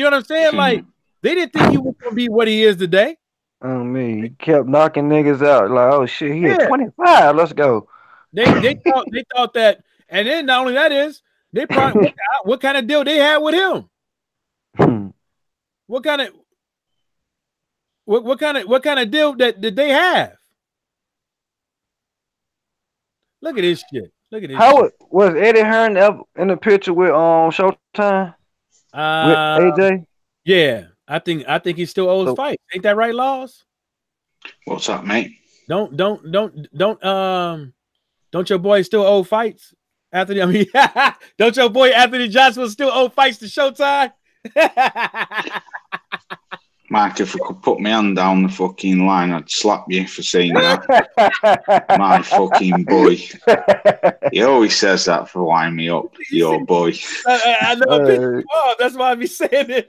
know what I'm saying? Like, They didn't think he was gonna be what he is today. Oh me, he kept knocking niggas out. Like, oh shit, he at 25. Let's go. They thought that, and then not only that is they probably what kind of deal they had with him? What kind of deal that did they have? Look at this shit. Look at this. How was Eddie Hearn ever in the picture with Showtime? With AJ? Yeah, I think he still owes fights. Ain't that right, Laws? What's up, mate? Don't your boy still owe fights? Anthony, I mean, don't your boy Anthony Johnson still owe fights to Showtime? Mike, if I could put my hand down the fucking line, I'd slap you for saying that. My fucking boy. He always says that for winding me up, your boy. I know. That's why I be saying it.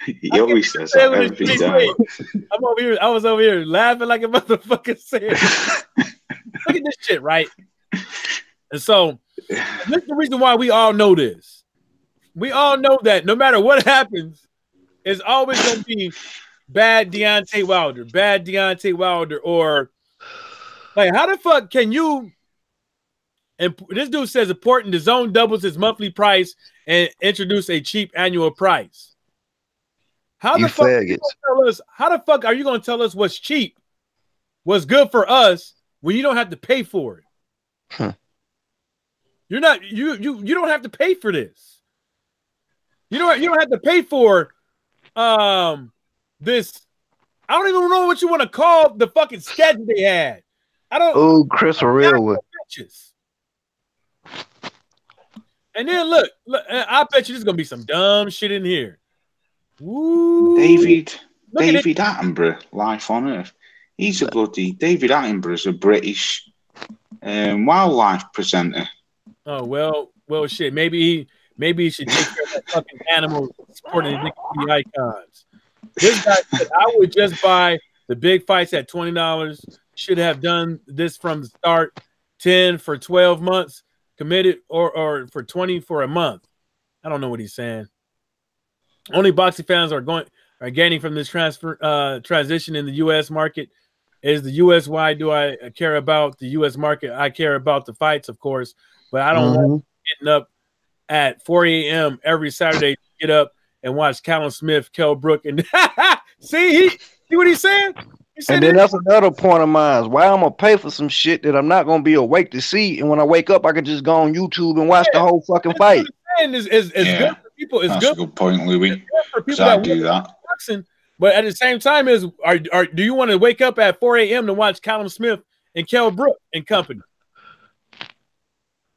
He always says that every time. I'm over here. I was over here laughing like a motherfucker saying, look at this shit, right? And so this is the reason why we all know this. We all know that no matter what happens, it's always going to be bad Deontay Wilder, or like, how the fuck can you? And this dude says important. DAZN doubles its monthly price and introduce a cheap annual price. How the fuck are you gonna tell us? How the fuck are you going to tell us what's cheap, what's good for us when you don't have to pay for it? You're not you don't have to pay for this. You don't have to pay for this. I don't even know what you want to call the fucking schedule they had. I don't. Oh, Chris Real. And then look, I bet you there's gonna be some dumb shit in here. Ooh. David Attenborough, Life on Earth. He's a bloody David Attenborough's a British wildlife presenter. Oh well, shit. Maybe he should take care of that fucking animal supporting the icons. This guy said, I would just buy the big fights at $20. Should have done this from the start. 10 for 12 months, committed, or for 20 for a month. I don't know what he's saying. Only boxing fans are gaining from this transition in the U.S. market. Is the U.S. Why do I care about the U.S. market? I care about the fights, of course, but I don't like getting up at 4 a.m. every Saturday to get up and watch Callum Smith, Kell Brook, and see what he's saying? And then that's another point of mine. Why I'm gonna pay for some shit that I'm not gonna be awake to see, and when I wake up, I can just go on YouTube and watch the whole fucking fight. It's good for people. It's that's good. A good point, Louis. It's good for people that do that. Boxing, but at the same time, do you want to wake up at 4 a.m. to watch Callum Smith and Kell Brook and company?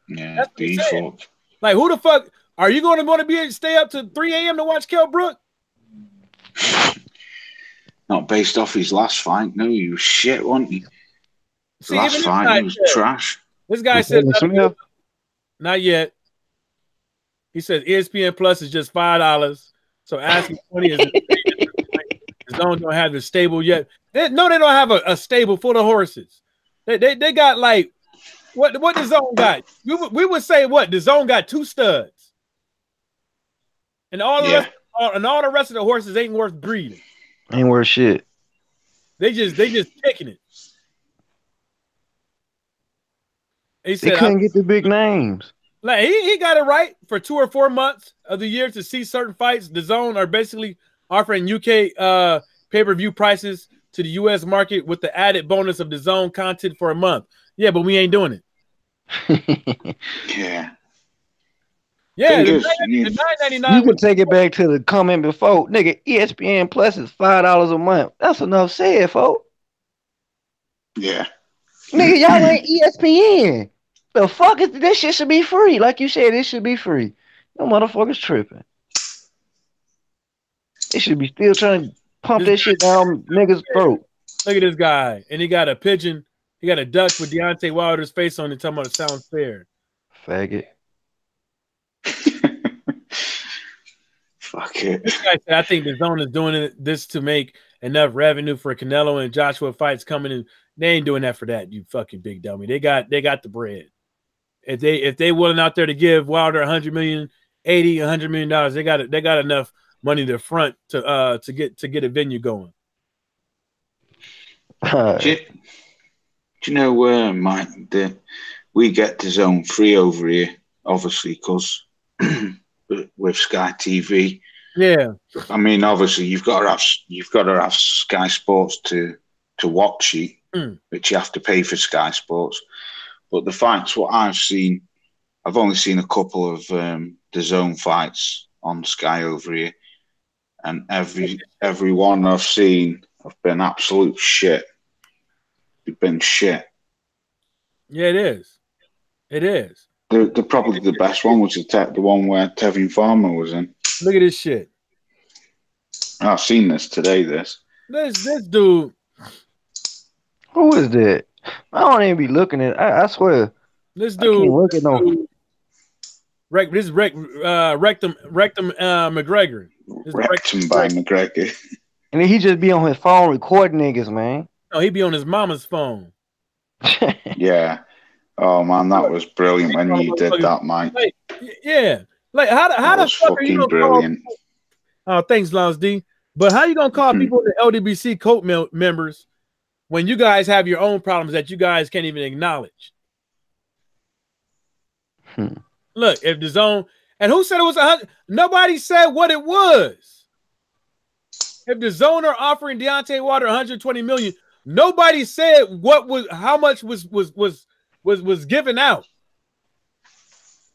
Yeah, default. Like, who the fuck are you going to want to stay up to 3 a.m. to watch Kell Brook? Not based off his last fight. No, he was shit, wasn't he? See, last fight, he was trash. This guy said not yet. He says ESPN Plus is just $5. So asking 20 is DAZN don't have it stable yet. They don't have a stable full of horses. They got like what DAZN got? We would say what DAZN got 2 studs, and all the rest of the horses ain't worth breeding. Ain't worth shit. They just picking it. He said, they couldn't get the big names. Like he got it right for 2 or 4 months of the year to see certain fights. DAZN are basically offering UK pay-per-view prices to the US market with the added bonus of DAZN content for a month. Yeah, but we ain't doing it. Yeah. Yeah, the $9.99. You can take it back to the comment before. Nigga, ESPN Plus is $5 a month. That's enough said, folks. Yeah. Nigga, y'all ain't ESPN. The fuck is this shit should be free. Like you said, it should be free. No motherfuckers tripping. They should be still trying to pump that shit down niggas' throat. Look at this guy. And he got a pigeon. He got a duck with Deontay Wilder's face on it, talking about it sounds fair. Faggot. Fuck it. This guy said, I think DAZN is doing this to make enough revenue for Canelo and Joshua fights coming in. They ain't doing that for that, you fucking big dummy. They got the bread. If they willing out there to give Wilder $100 million 80, $100 million. They got enough money to front to get a venue going. Do you know where we get DAZN free over here, obviously, because with Sky TV. Yeah. I mean, obviously, you've got to have Sky Sports to watch it, which you have to pay for Sky Sports. But the fights, what I've seen, I've only seen a couple of DAZN fights on Sky over here, and every one I've seen have been absolute shit. They've been shit. Yeah, it is. It is. The probably the best one was the one where Tevin Farmer was in. Look at this shit. I've seen this today. This dude. Who is that? I don't even be looking at it. I swear. This dude. I can't look at no. This is Rectum McGregor. Rectum by McGregor. And then he just be on his phone recording niggas, man. No, he be on his mama's phone. Yeah. Oh man, that was brilliant when you did that, Mike. Like, yeah. Like how the fuck are you gonna brilliant. Oh, thanks, Lance D. But how you gonna call people the LDBC cult members when you guys have your own problems that you guys can't even acknowledge? Look, if DAZN, and who said it was 100? Nobody said what it was. If DAZN are offering Deontay Wilder 120 million, nobody said how much was given out.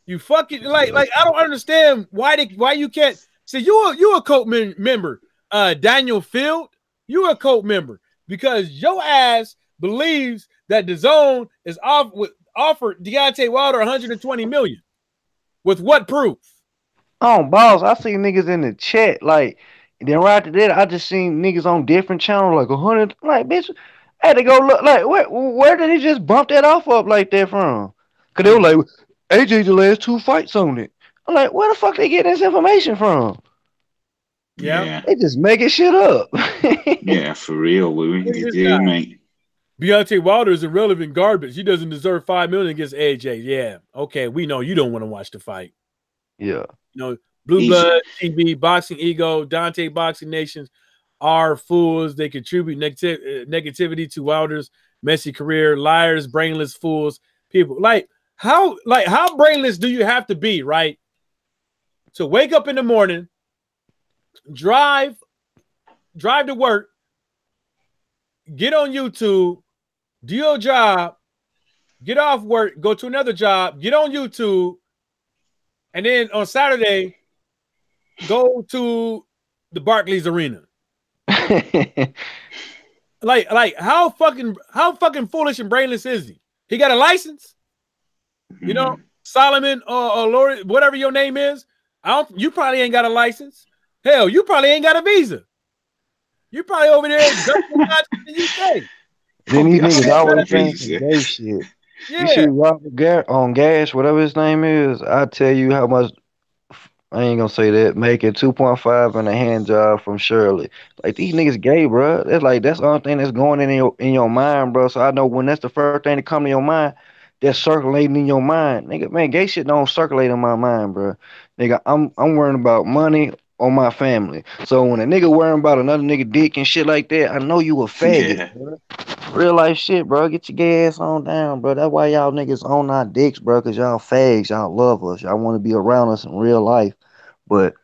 You fucking like I don't understand why you can't say you a cult member, Daniel Field, you a cult member because your ass believes that DAZN is offered Deontay Wilder 120 million. With what proof? Oh, boss, I see niggas in the chat like. Then right after that, I just seen niggas on different channels like 100. Like, bitch, I had to go look. Like, where did he just bump that off up like that from? Cause they were like, AJ the last 2 fights on it. I'm like, where the fuck they get this information from? Yeah. They just making shit up. Yeah, for real, Louis. You do, mate. Deontay Wilder is irrelevant garbage. He doesn't deserve $5 million against AJ. Yeah, okay, we know you don't want to watch the fight. Yeah, you know, Blue Blood TV, Boxing Ego, Dante Boxing Nations are fools. They contribute negativity to Wilder's messy career. Liars, brainless fools. People like how brainless do you have to be, right? To wake up in the morning, drive to work, get on YouTube, do your job, get off work, go to another job, get on YouTube, and then on Saturday, go to the Barclays Arena. like how fucking foolish and brainless is he? He got a license? You know, Solomon or Lord, whatever your name is. You probably ain't got a license. Hell, you probably ain't got a visa. You probably over there in the UK. Then these niggas always saying some gay shit. Yeah. You see Robert on Gas, whatever his name is, I tell you how much, I ain't gonna say that, making 2.5 in a hand job from Shirley. Like, these niggas gay, bro. That's the only thing that's going in your mind, bro. So I know when that's the first thing that come to your mind, that's circulating in your mind. Nigga, man, gay shit don't circulate in my mind, bro. Nigga, I'm worrying about money on my family. So when a nigga worrying about another nigga dick and shit like that, I know you a faggot, bro. Real life shit, bro. Get your gay ass on down, bro. That's why y'all niggas on our dicks, bro. Cause y'all fags, y'all love us, y'all want to be around us in real life. But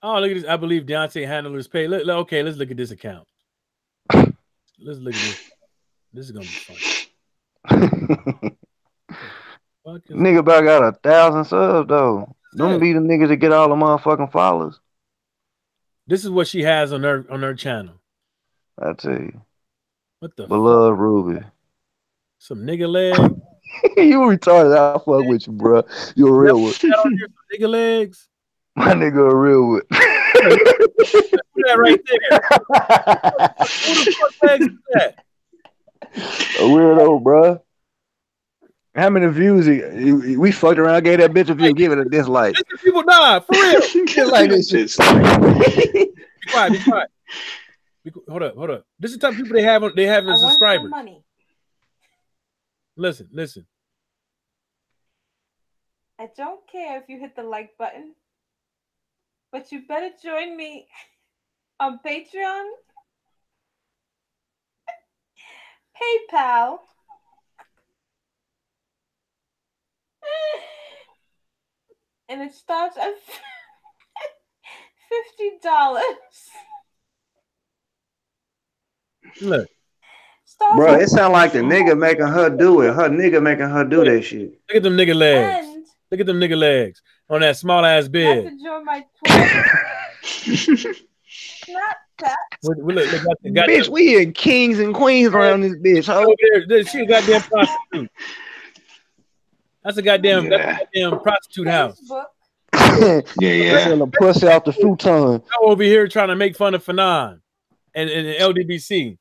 look at this. I believe Deontay handlers pay. Okay, let's look at this account. Let's look at this. This is gonna be fun. Nigga about got 1,000 subs though. Them be the niggas that get all the motherfucking followers. This is what she has on her channel. I tell you. What the Beloved Ruby. Some nigga leg. You retarded. I'll fuck with you, bro. You a real one. Nigga legs. My nigga a real one. Put that right there. Who the fuck legs is that? A weirdo, bro. How many views we fucked around, gave that bitch a view, give it a dislike. People die, for real. Dislike this shit. Be quiet. Hold up. This is the type of people they have as subscribers. Money. Listen. I don't care if you hit the like button. But you better join me on Patreon, PayPal, and it starts at $50. Look. Bro, it sound like the nigga making her do it. Her nigga making her do that shit. Look at them nigga legs. Look at them nigga legs on that small ass bed. You have to join my Twitter. Snapchat. Bitch, we in kings and queens around this bitch. She a goddamn prostitute. That's a goddamn prostitute house. Yeah. Selling pussy out the futon. Over here trying to make fun of Fanon and LDBC.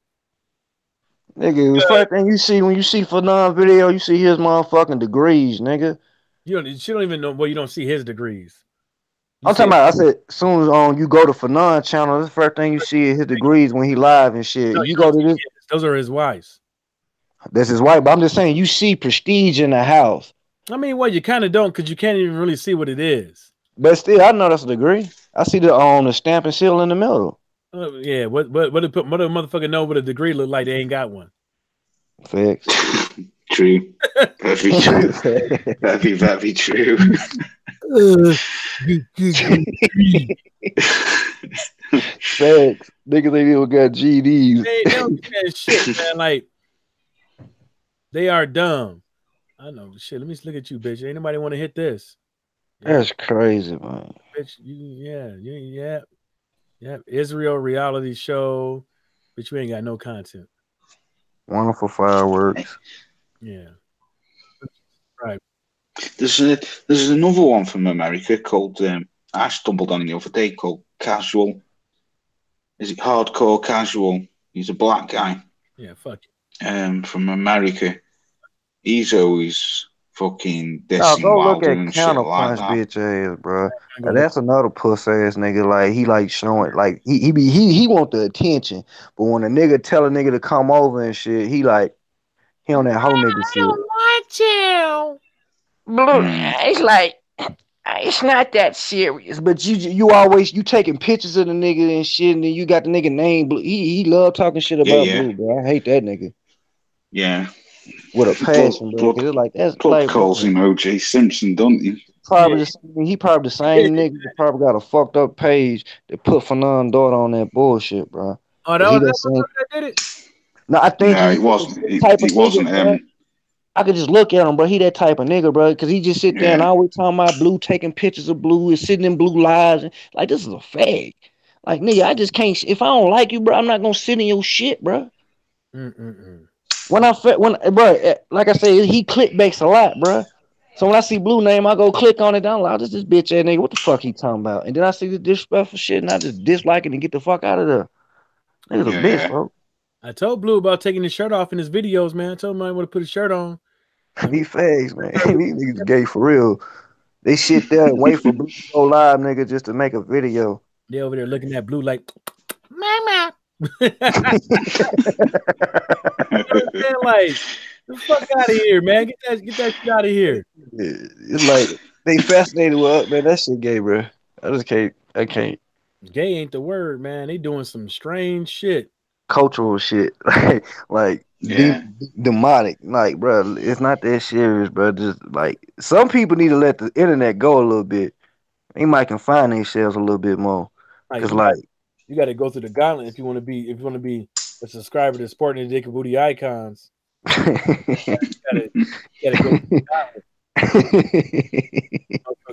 Nigga, the first thing you see when you see Fanon video, you see his motherfucking degrees, nigga. She don't even know. Well, you don't see his degrees. I'm talking about. I said, as soon as you go to Fanon channel, the first thing you see is his degrees when he live and shit. No, you go to this. Those are his wives. That's his wife. But I'm just saying, you see prestige in the house. I mean, well, you kind of don't because you can't even really see what it is. But still, I know that's a degree. I see the stamp and seal in the middle. Yeah, what a motherfucker know what a degree look like? They ain't got one. Facts. True. Very true. Very true. Facts. Niggas ain't even got GDs. They don't get that shit, man. Like, they are dumb. I know. Shit, let me look at you, bitch. Ain't nobody want to hit this. Yeah. That's crazy, man. Bitch, yeah. Israel reality show, but you ain't got no content. Wonderful fireworks. Yeah. Right. There's another one from America called I stumbled on the other day called Casual. Is it Hardcore Casual? He's a black guy. Yeah, fuck it. From America. He's always fucking dissing Wilder and shit like that. Bitch ass, bro. That's another puss ass nigga. Like he like showing like he want the attention, but when a nigga tell a nigga to come over and shit, he like he on that whole nigga shit. I don't want you. Blue, it's like it's not that serious, but you always taking pictures of the nigga and shit, and then you got the nigga name Blue. He love talking shit about Blue, bro. I hate that nigga. Yeah. With a passion, bro. It's like that's like calls him O.J. Simpson, don't he? He probably the same nigga that probably got a fucked up page that put Fanon daughter on that bullshit, bro. Oh, that was that did it? No, I think it wasn't. It wasn't him. I could just look at him, bro. He that type of nigga, bro. Because he just sit there and always talking about Blue, taking pictures of Blue, and sitting in Blue lives. And, like, this is a fag. Like, nigga, I just can't. If I don't like you, bro, I'm not gonna sit in your shit, bro. When bro, like I said, he clickbaits a lot, bro. So when I see Blue name, I go click on it down. Like, this bitch ass nigga. What the fuck he talking about? And then I see the disrespectful shit, and I just dislike it and get the fuck out of there. Nigga's a bitch, bro. I told Blue about taking his shirt off in his videos, man. I told him I want to put his shirt on. These fags, man. These niggas gay for real. They sit there and wait for Blue to go live, nigga, just to make a video. They over there looking at Blue like, mama. Like, the fuck out of here, man. Get that shit out of here. It's like they fascinated with man. That shit gay, bro. I can't. Gay ain't the word, man. They doing some strange shit. Cultural shit. like demonic. Like, bro, it's not that serious, bro. Just like some people need to let the internet go a little bit. They might confine themselves a little bit more. Cause you got to go through the gauntlet if you want to be a subscriber to Sporting and Dick and Booty Icons. you gotta go through the gauntlet.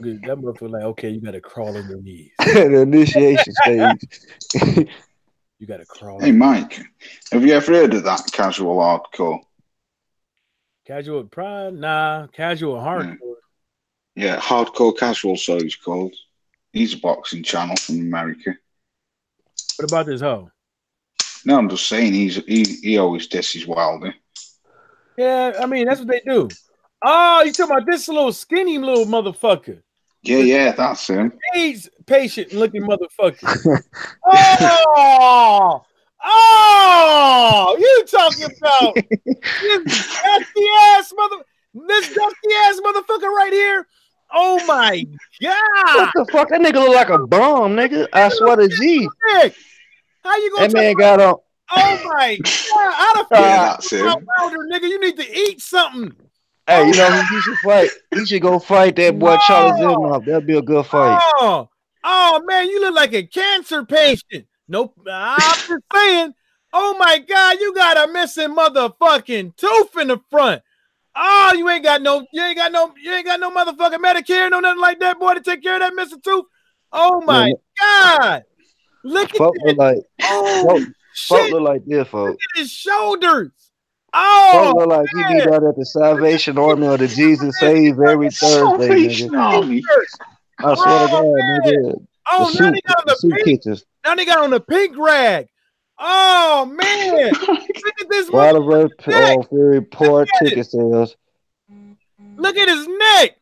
That motherfucker like, okay, you got to crawl on your knees. The initiation stage. You got to crawl. Hey, Mike, have you ever heard of that Casual Hardcore? Casual Pride? Nah, Casual Hardcore. Yeah, Hardcore Casual, so he's called. He's a boxing channel from America. What about this hoe? No, I'm just saying he always disses Wilder. Yeah, I mean, that's what they do. Oh, you talking about this little skinny little motherfucker? Yeah, that's him. AIDS patient looking motherfucker. You talking about this dusty ass motherfucker right here? Oh my God! What the fuck? That nigga look like a bum, nigga. I swear to G. How you gonna? That man got on. Oh my God! How the fuck? Yeah, that's him. Wilder, nigga, you need to eat something. Hey, you know he should fight. He should go fight that boy Charles Zimnoff. That'd be a good fight. Oh man, you look like a cancer patient. Nope, I'm just saying. Oh my God, you got a missing motherfucking tooth in the front. Oh, you ain't got no motherfucking Medicare, no nothing like that, boy, to take care of that missing tooth. Oh my God. Look at that. Like, oh, folk look like this, folks. Look at his shoulders. Oh, folk look like he be down at the Salvation Army or the Jesus Save every Thursday, nigga. I swear to God, nigga. Oh, now they got on the pink. Now they got on the pink rag. Oh man! Look at this. Whatever very poor ticket sales. Look at his neck.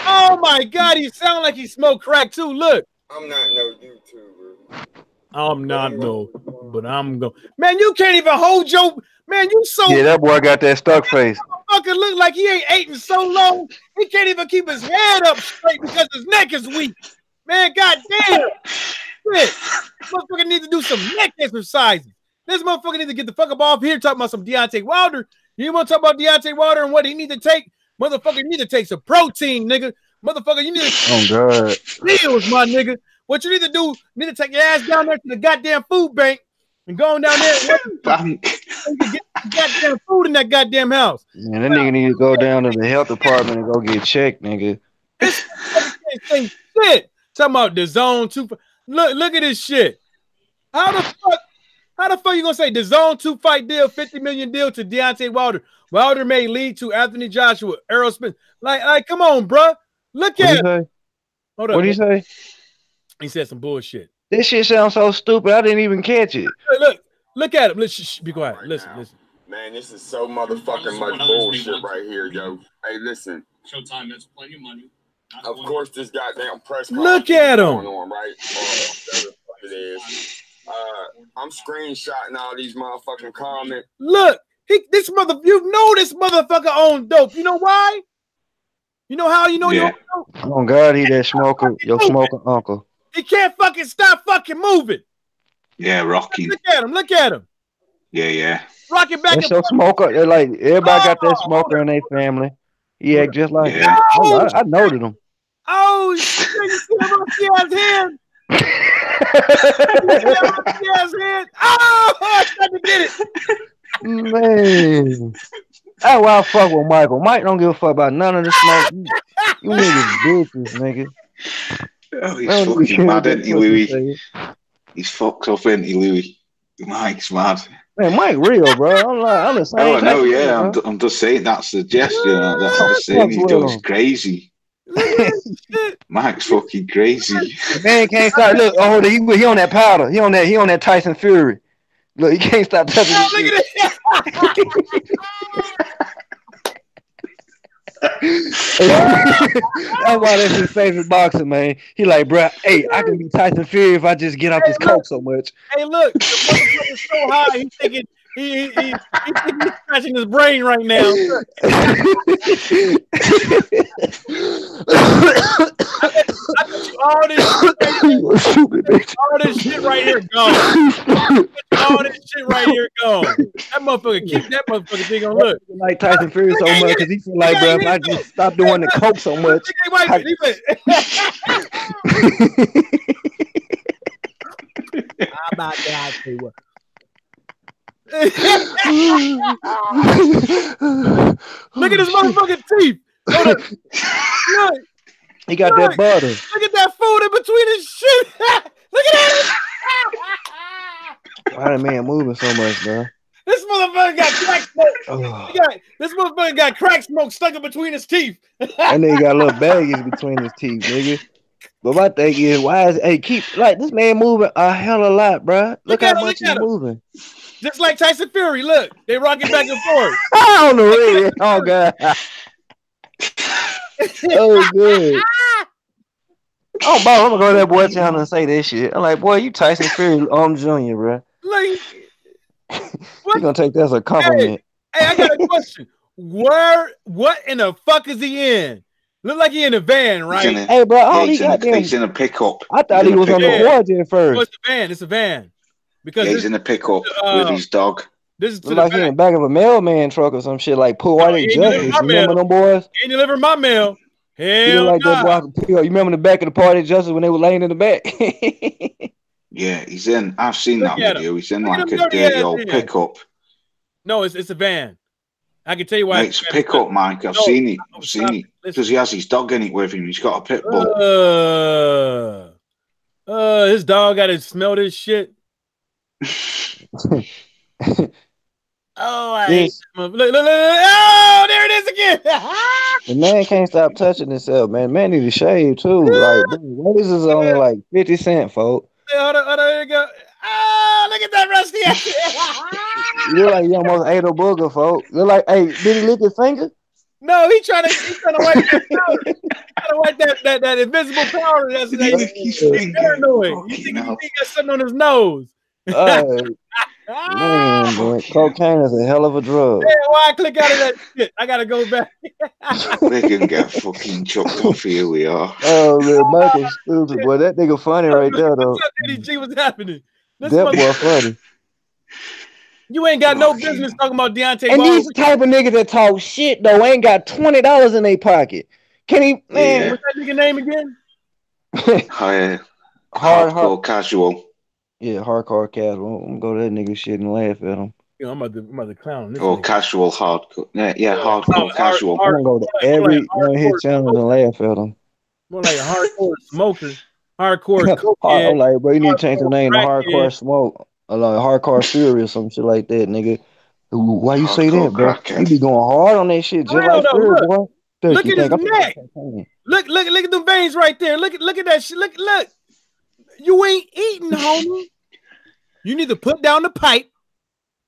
Oh my God! He sound like he smoked crack too. Look. I'm not no YouTuber. I'm not no, but I'm going. Man, you can't even hold your man. You so that boy got that stuck face. Fucking look like he ain't eating so long. He can't even keep his head up straight because his neck is weak. Man, goddamn. Shit. Motherfucker need to do some neck exercises. This motherfucker need to get the fuck up off here talking about some Deontay Wilder. You want to talk about Deontay Wilder and what he need to take? Motherfucker, you need to take some protein, nigga. Motherfucker, you need to pills, my nigga. What you need to do, you need to take your ass down there to the goddamn food bank and go on down there and get goddamn food in that goddamn house. Man, that nigga need to go down to the health department and go get checked, nigga. This can't say shit. Talking about Dazn 2. Look at this shit. How the fuck you gonna say Dazn 2 fight deal, 50 million deal to Deontay Wilder? Wilder may lead to Anthony Joshua, Errol Spence. Like, come on, bro. Look at it. Hold up. What did he say? He said some bullshit. This shit sounds so stupid. I didn't even catch it. Look at him. Be quiet. Listen. Man, this is so motherfucking much bullshit right here, yo. Hey, listen. Showtime has plenty of money. Of course, this goddamn press conference look at him. Going on, right? It is. I'm screenshotting all these motherfucking comments. Look, you know this motherfucker on dope. You know why? You know how you know you're on dope? Oh God, he that smoker, your smoker uncle. He can't fucking stop fucking moving. Yeah, rocking. Look at him. Yeah. Rocking back and forth. Smoker, they're like everybody got that smoker in their family. He act just like him. I noted him. Oh shit, you see him on his hand. Oh, I tried to get it. Man. That's why I fuck with Michael. Mike don't give a fuck about none of the smoke. You niggas bitches, nigga. Oh, he's fucking mad, ain't he, Louis? He's fucked up, ain't he, Louis? Mike's mad. Man, Mike real, bro. I'm the same. Oh, no, yeah. I'm just saying that's the gesture. That's just saying he goes crazy. Mike's fucking crazy. The man can't stop. Look, he on that powder. He on that Tyson Fury. Look, he can't stop touching this shit. That's why that's his favorite boxer, man. He like, bro, hey, I can be Tyson Fury if I just get off this coke so much. Hey, look, the motherfucker's so high, he's thinking he's scratching his brain right now. I bet you all this shit right here gone. All this shit right here gone. That motherfucker keep that motherfucker thing on. Look, like Tyson Fury so much because he feel like, bro, if I just stop doing the coke so much. How about that? I tell you what. Look at his motherfucking teeth. Look. He got that butter. Look at that food in between his shit. Look at that. Why the man moving so much, bro? This motherfucker got crack smoke. This motherfucker got crack smoke stuck in between his teeth. That nigga got a little baggage between his teeth, nigga. But my thing is, why is this man moving a hell of a lot, bro? Look how much he's moving. Just like Tyson Fury, look, they rocking back and forth. I don't know, really. Oh God. Oh good. Oh, bro, I'm gonna go to that boy channel and say this shit. I'm like, boy, you Tyson Fury, Jr., bro. Like, you gonna take that as a compliment? Hey, I got a question. What in the fuck is he in? Look like he in a van, right? Hey, bro, all he got he's in a pickup. I thought he was on the quad at first. Oh, it's a van. It's a van. Because he's in a pickup with his dog. This is like he in the back of a mailman truck or some shit like Poetic Justice. You remember them boys? Ain't delivering my mail. Hell like that boy. You remember the back of the Poetic Justice when they were laying in the back? Yeah, he's in. I've seen that video. He's in like a dirty old pickup. No, it's a van. I can tell you why. It's a pickup, Mike. I've seen it. I've seen it. Because he has his dog in it with him. He's got a pit bull. His dog got to smell this shit. Oh, I hate look. Oh, there it is again. The man can't stop touching himself, man. Man need to shave too. Like, what is this only like 50 cents, folks? Hey, hold on, there you go. Oh, look at that rusty ass. You look like you almost ate a booger, folks. Look like, hey, did he lick his finger? No, he's trying to wipe that powder. He's trying to wipe that invisible powder. That's paranoid. You think he got something on his nose? Man, boy, cocaine is a hell of a drug. Yeah, why I click out of that shit? I gotta go back. We're gonna get fucking chopped off here. We are. Oh man, Michael's stupid, boy. That nigga funny right there, though. What's up, DDG? What's happening? That boy funny. You ain't got no business talking about Deontay. And these the type of niggas that talk shit though ain't got $20 in their pocket. Can he? Man, what's that nigga name again? Hardcore casual. Yeah, hardcore casual. I'm gonna go to that nigga shit and laugh at him. Yeah, I'm about to clown this. Oh, casual hardcore. Yeah, hardcore casual. I'm gonna go to every one of his channels and laugh at him. More like a hardcore smoker. Hardcore. I'm like, bro, you need to change the name to Hardcore Smoke. Or like Hardcore Fury or some shit like that, nigga. Why you say that, bro? You be going hard on that shit just like Fury, boy. Look at his neck. Look at the veins right there. Look at that shit. Look. You ain't eating, homie. You need to put down the pipe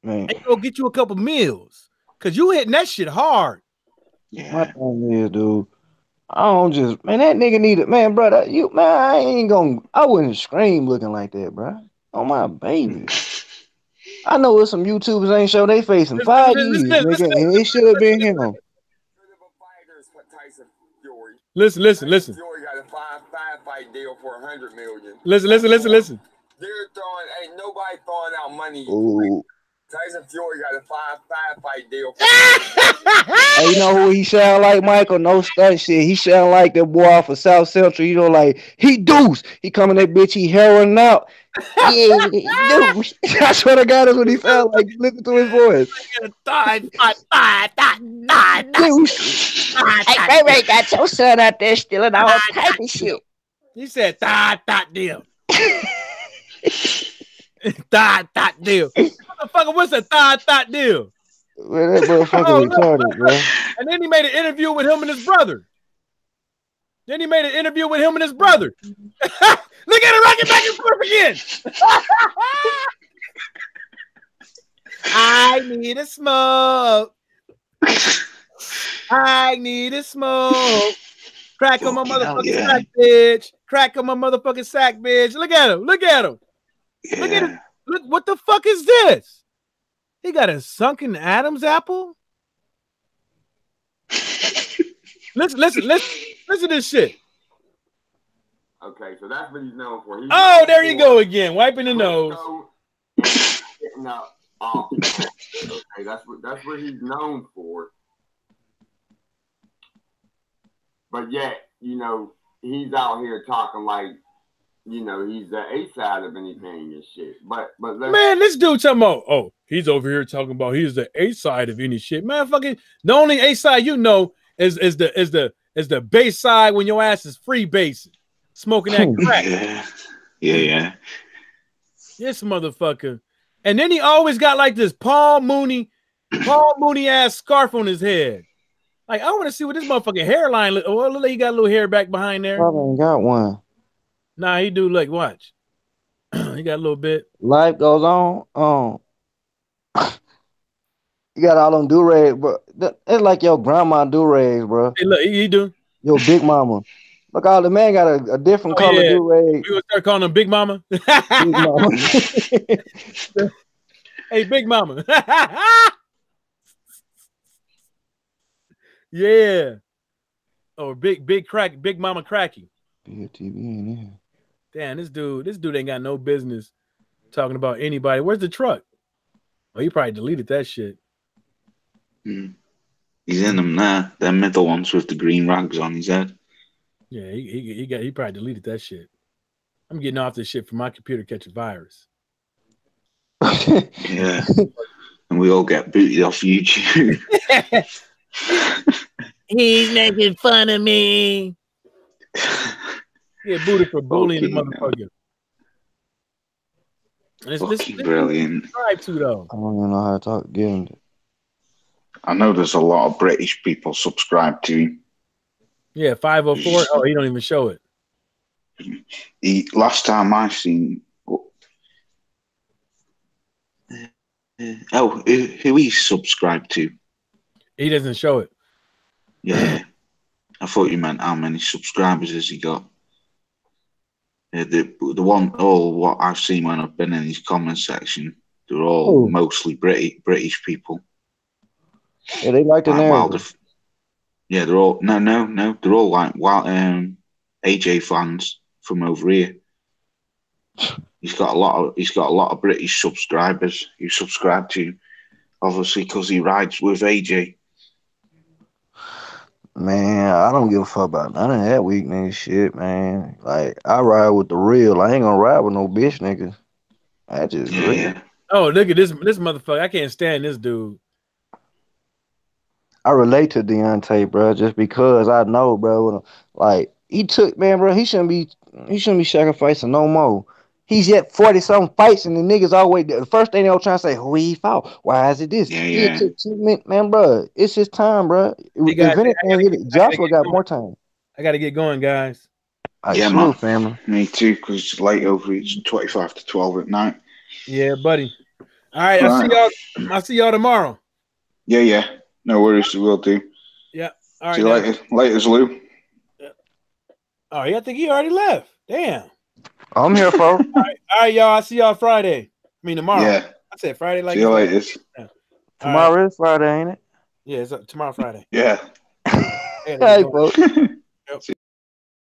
and go get you a couple meals. Cause you hitting that shit hard. Yeah. My thing is, dude, I don't just that nigga need it, man, brother. I wouldn't scream looking like that, bro. Oh my baby. I know what some YouTubers ain't show they face in 5 years, nigga, and it should have been him. Listen. Fury got a five-fight deal for $100 million. Listen. They're throwing, ain't nobody throwing out money. Ooh. Tyson Fury got a five-fight deal. Hey, you know who he sound like, Michael? No stunt shit. He sound like that boy off of South Central. You know, like he Deuce. He coming that bitch. He heroin out. Yeah, Deuce. I swear to God, that's what he sound like. Listen to his voice. Deuce. Hey, Ray got your son out there stealing all type of shit. He said, "Thot deal." Thot deal. Motherfucker, what's a thot deal? Man, that motherfucker retarded, bro. And then he made an interview with him and his brother. Look at him rocking back and forth again. I need a smoke. Crack on my motherfucking sack, bitch. Look at him. Yeah. Look at him. Look, what the fuck is this? He got a sunken Adam's apple? Listen to this shit. Okay, so that's what he's known for. There you go again, wiping the nose. Okay, that's what he's known for. But yet, he's out here talking like, he's the A side of anything and shit. But man, this dude talking about, he's over here talking about he's the A side of any shit. Man, fucking the only A side is the bass side when your ass is free bass, smoking that crack. Yeah. This motherfucker. And then he always got like this Paul Mooney ass scarf on his head. Like, I want to see what this motherfucking hairline look. Oh, look, he got a little hair back behind there. I ain't got one. Nah, he do. Like, watch. He got a little bit. Life goes on. You got all them do-rags, bro. It's like your grandma do-rags, bro. Hey, look, he do. Your big mama. Look, all the man got a different color do-rag. We gonna start calling him Big Mama. Big Mama. Hey, Big Mama. Yeah. Or Big Mama Cracky. Big TV in here. Damn, this dude ain't got no business talking about anybody. Where's the truck? Oh, he probably deleted that shit. He's in them there. They're middle ones with the green rags on his head. Yeah, he probably deleted that shit. I'm getting off this shit for my computer catch a virus. Yeah. And we all get booted off YouTube. He's making fun of me. Yeah, booted for bullying the motherfucker. This brilliant. Subscribe to though. I don't even know how to talk. Get him. I know there's a lot of British people subscribed to him. Yeah, 504. Oh, he don't even show it. Last time I seen. Who he subscribed to? He doesn't show it. Yeah, I thought you meant how many subscribers has he got. The one, what I've seen when I've been in his comment section, they're all mostly British people. Yeah, they like the narrative. Yeah, they're all no, they're all like AJ fans from over here. He's got a lot of British subscribers who subscribe to, obviously, because he rides with AJ. Man, I don't give a fuck about none of that weak nigga shit, man. Like, I ride with the real. I ain't gonna ride with no bitch nigga. I just agree. Yeah. Oh, look at this motherfucker. I can't stand this dude. I relate to Deontay, bro, just because I know, bro. Like, he took, man, bro. He shouldn't be sacrificing no more. He's yet 40-something fights, and the niggas always the first thing they'll try to say, who he fought? Why is it this? Yeah. He took 2 minutes, man, bro. It's his time, bro. If anything, Joshua got more time. I gotta get going, guys. Yeah, man. Family. Me too, because it's late over. It's 25 to 12 at night. Yeah, buddy. All right, I'll see y'all tomorrow. Yeah. No worries, we'll do. Yeah. All right. See you later. Later, Lou. Yeah. Oh, I think he already left. Damn. I'm here, folks. All right, y'all. I'll see y'all Friday. I mean tomorrow. Yeah. I said Friday. Like see you later. Yeah. Tomorrow is Friday, ain't it? Yeah, it's tomorrow Friday. Yeah. Hey, folks.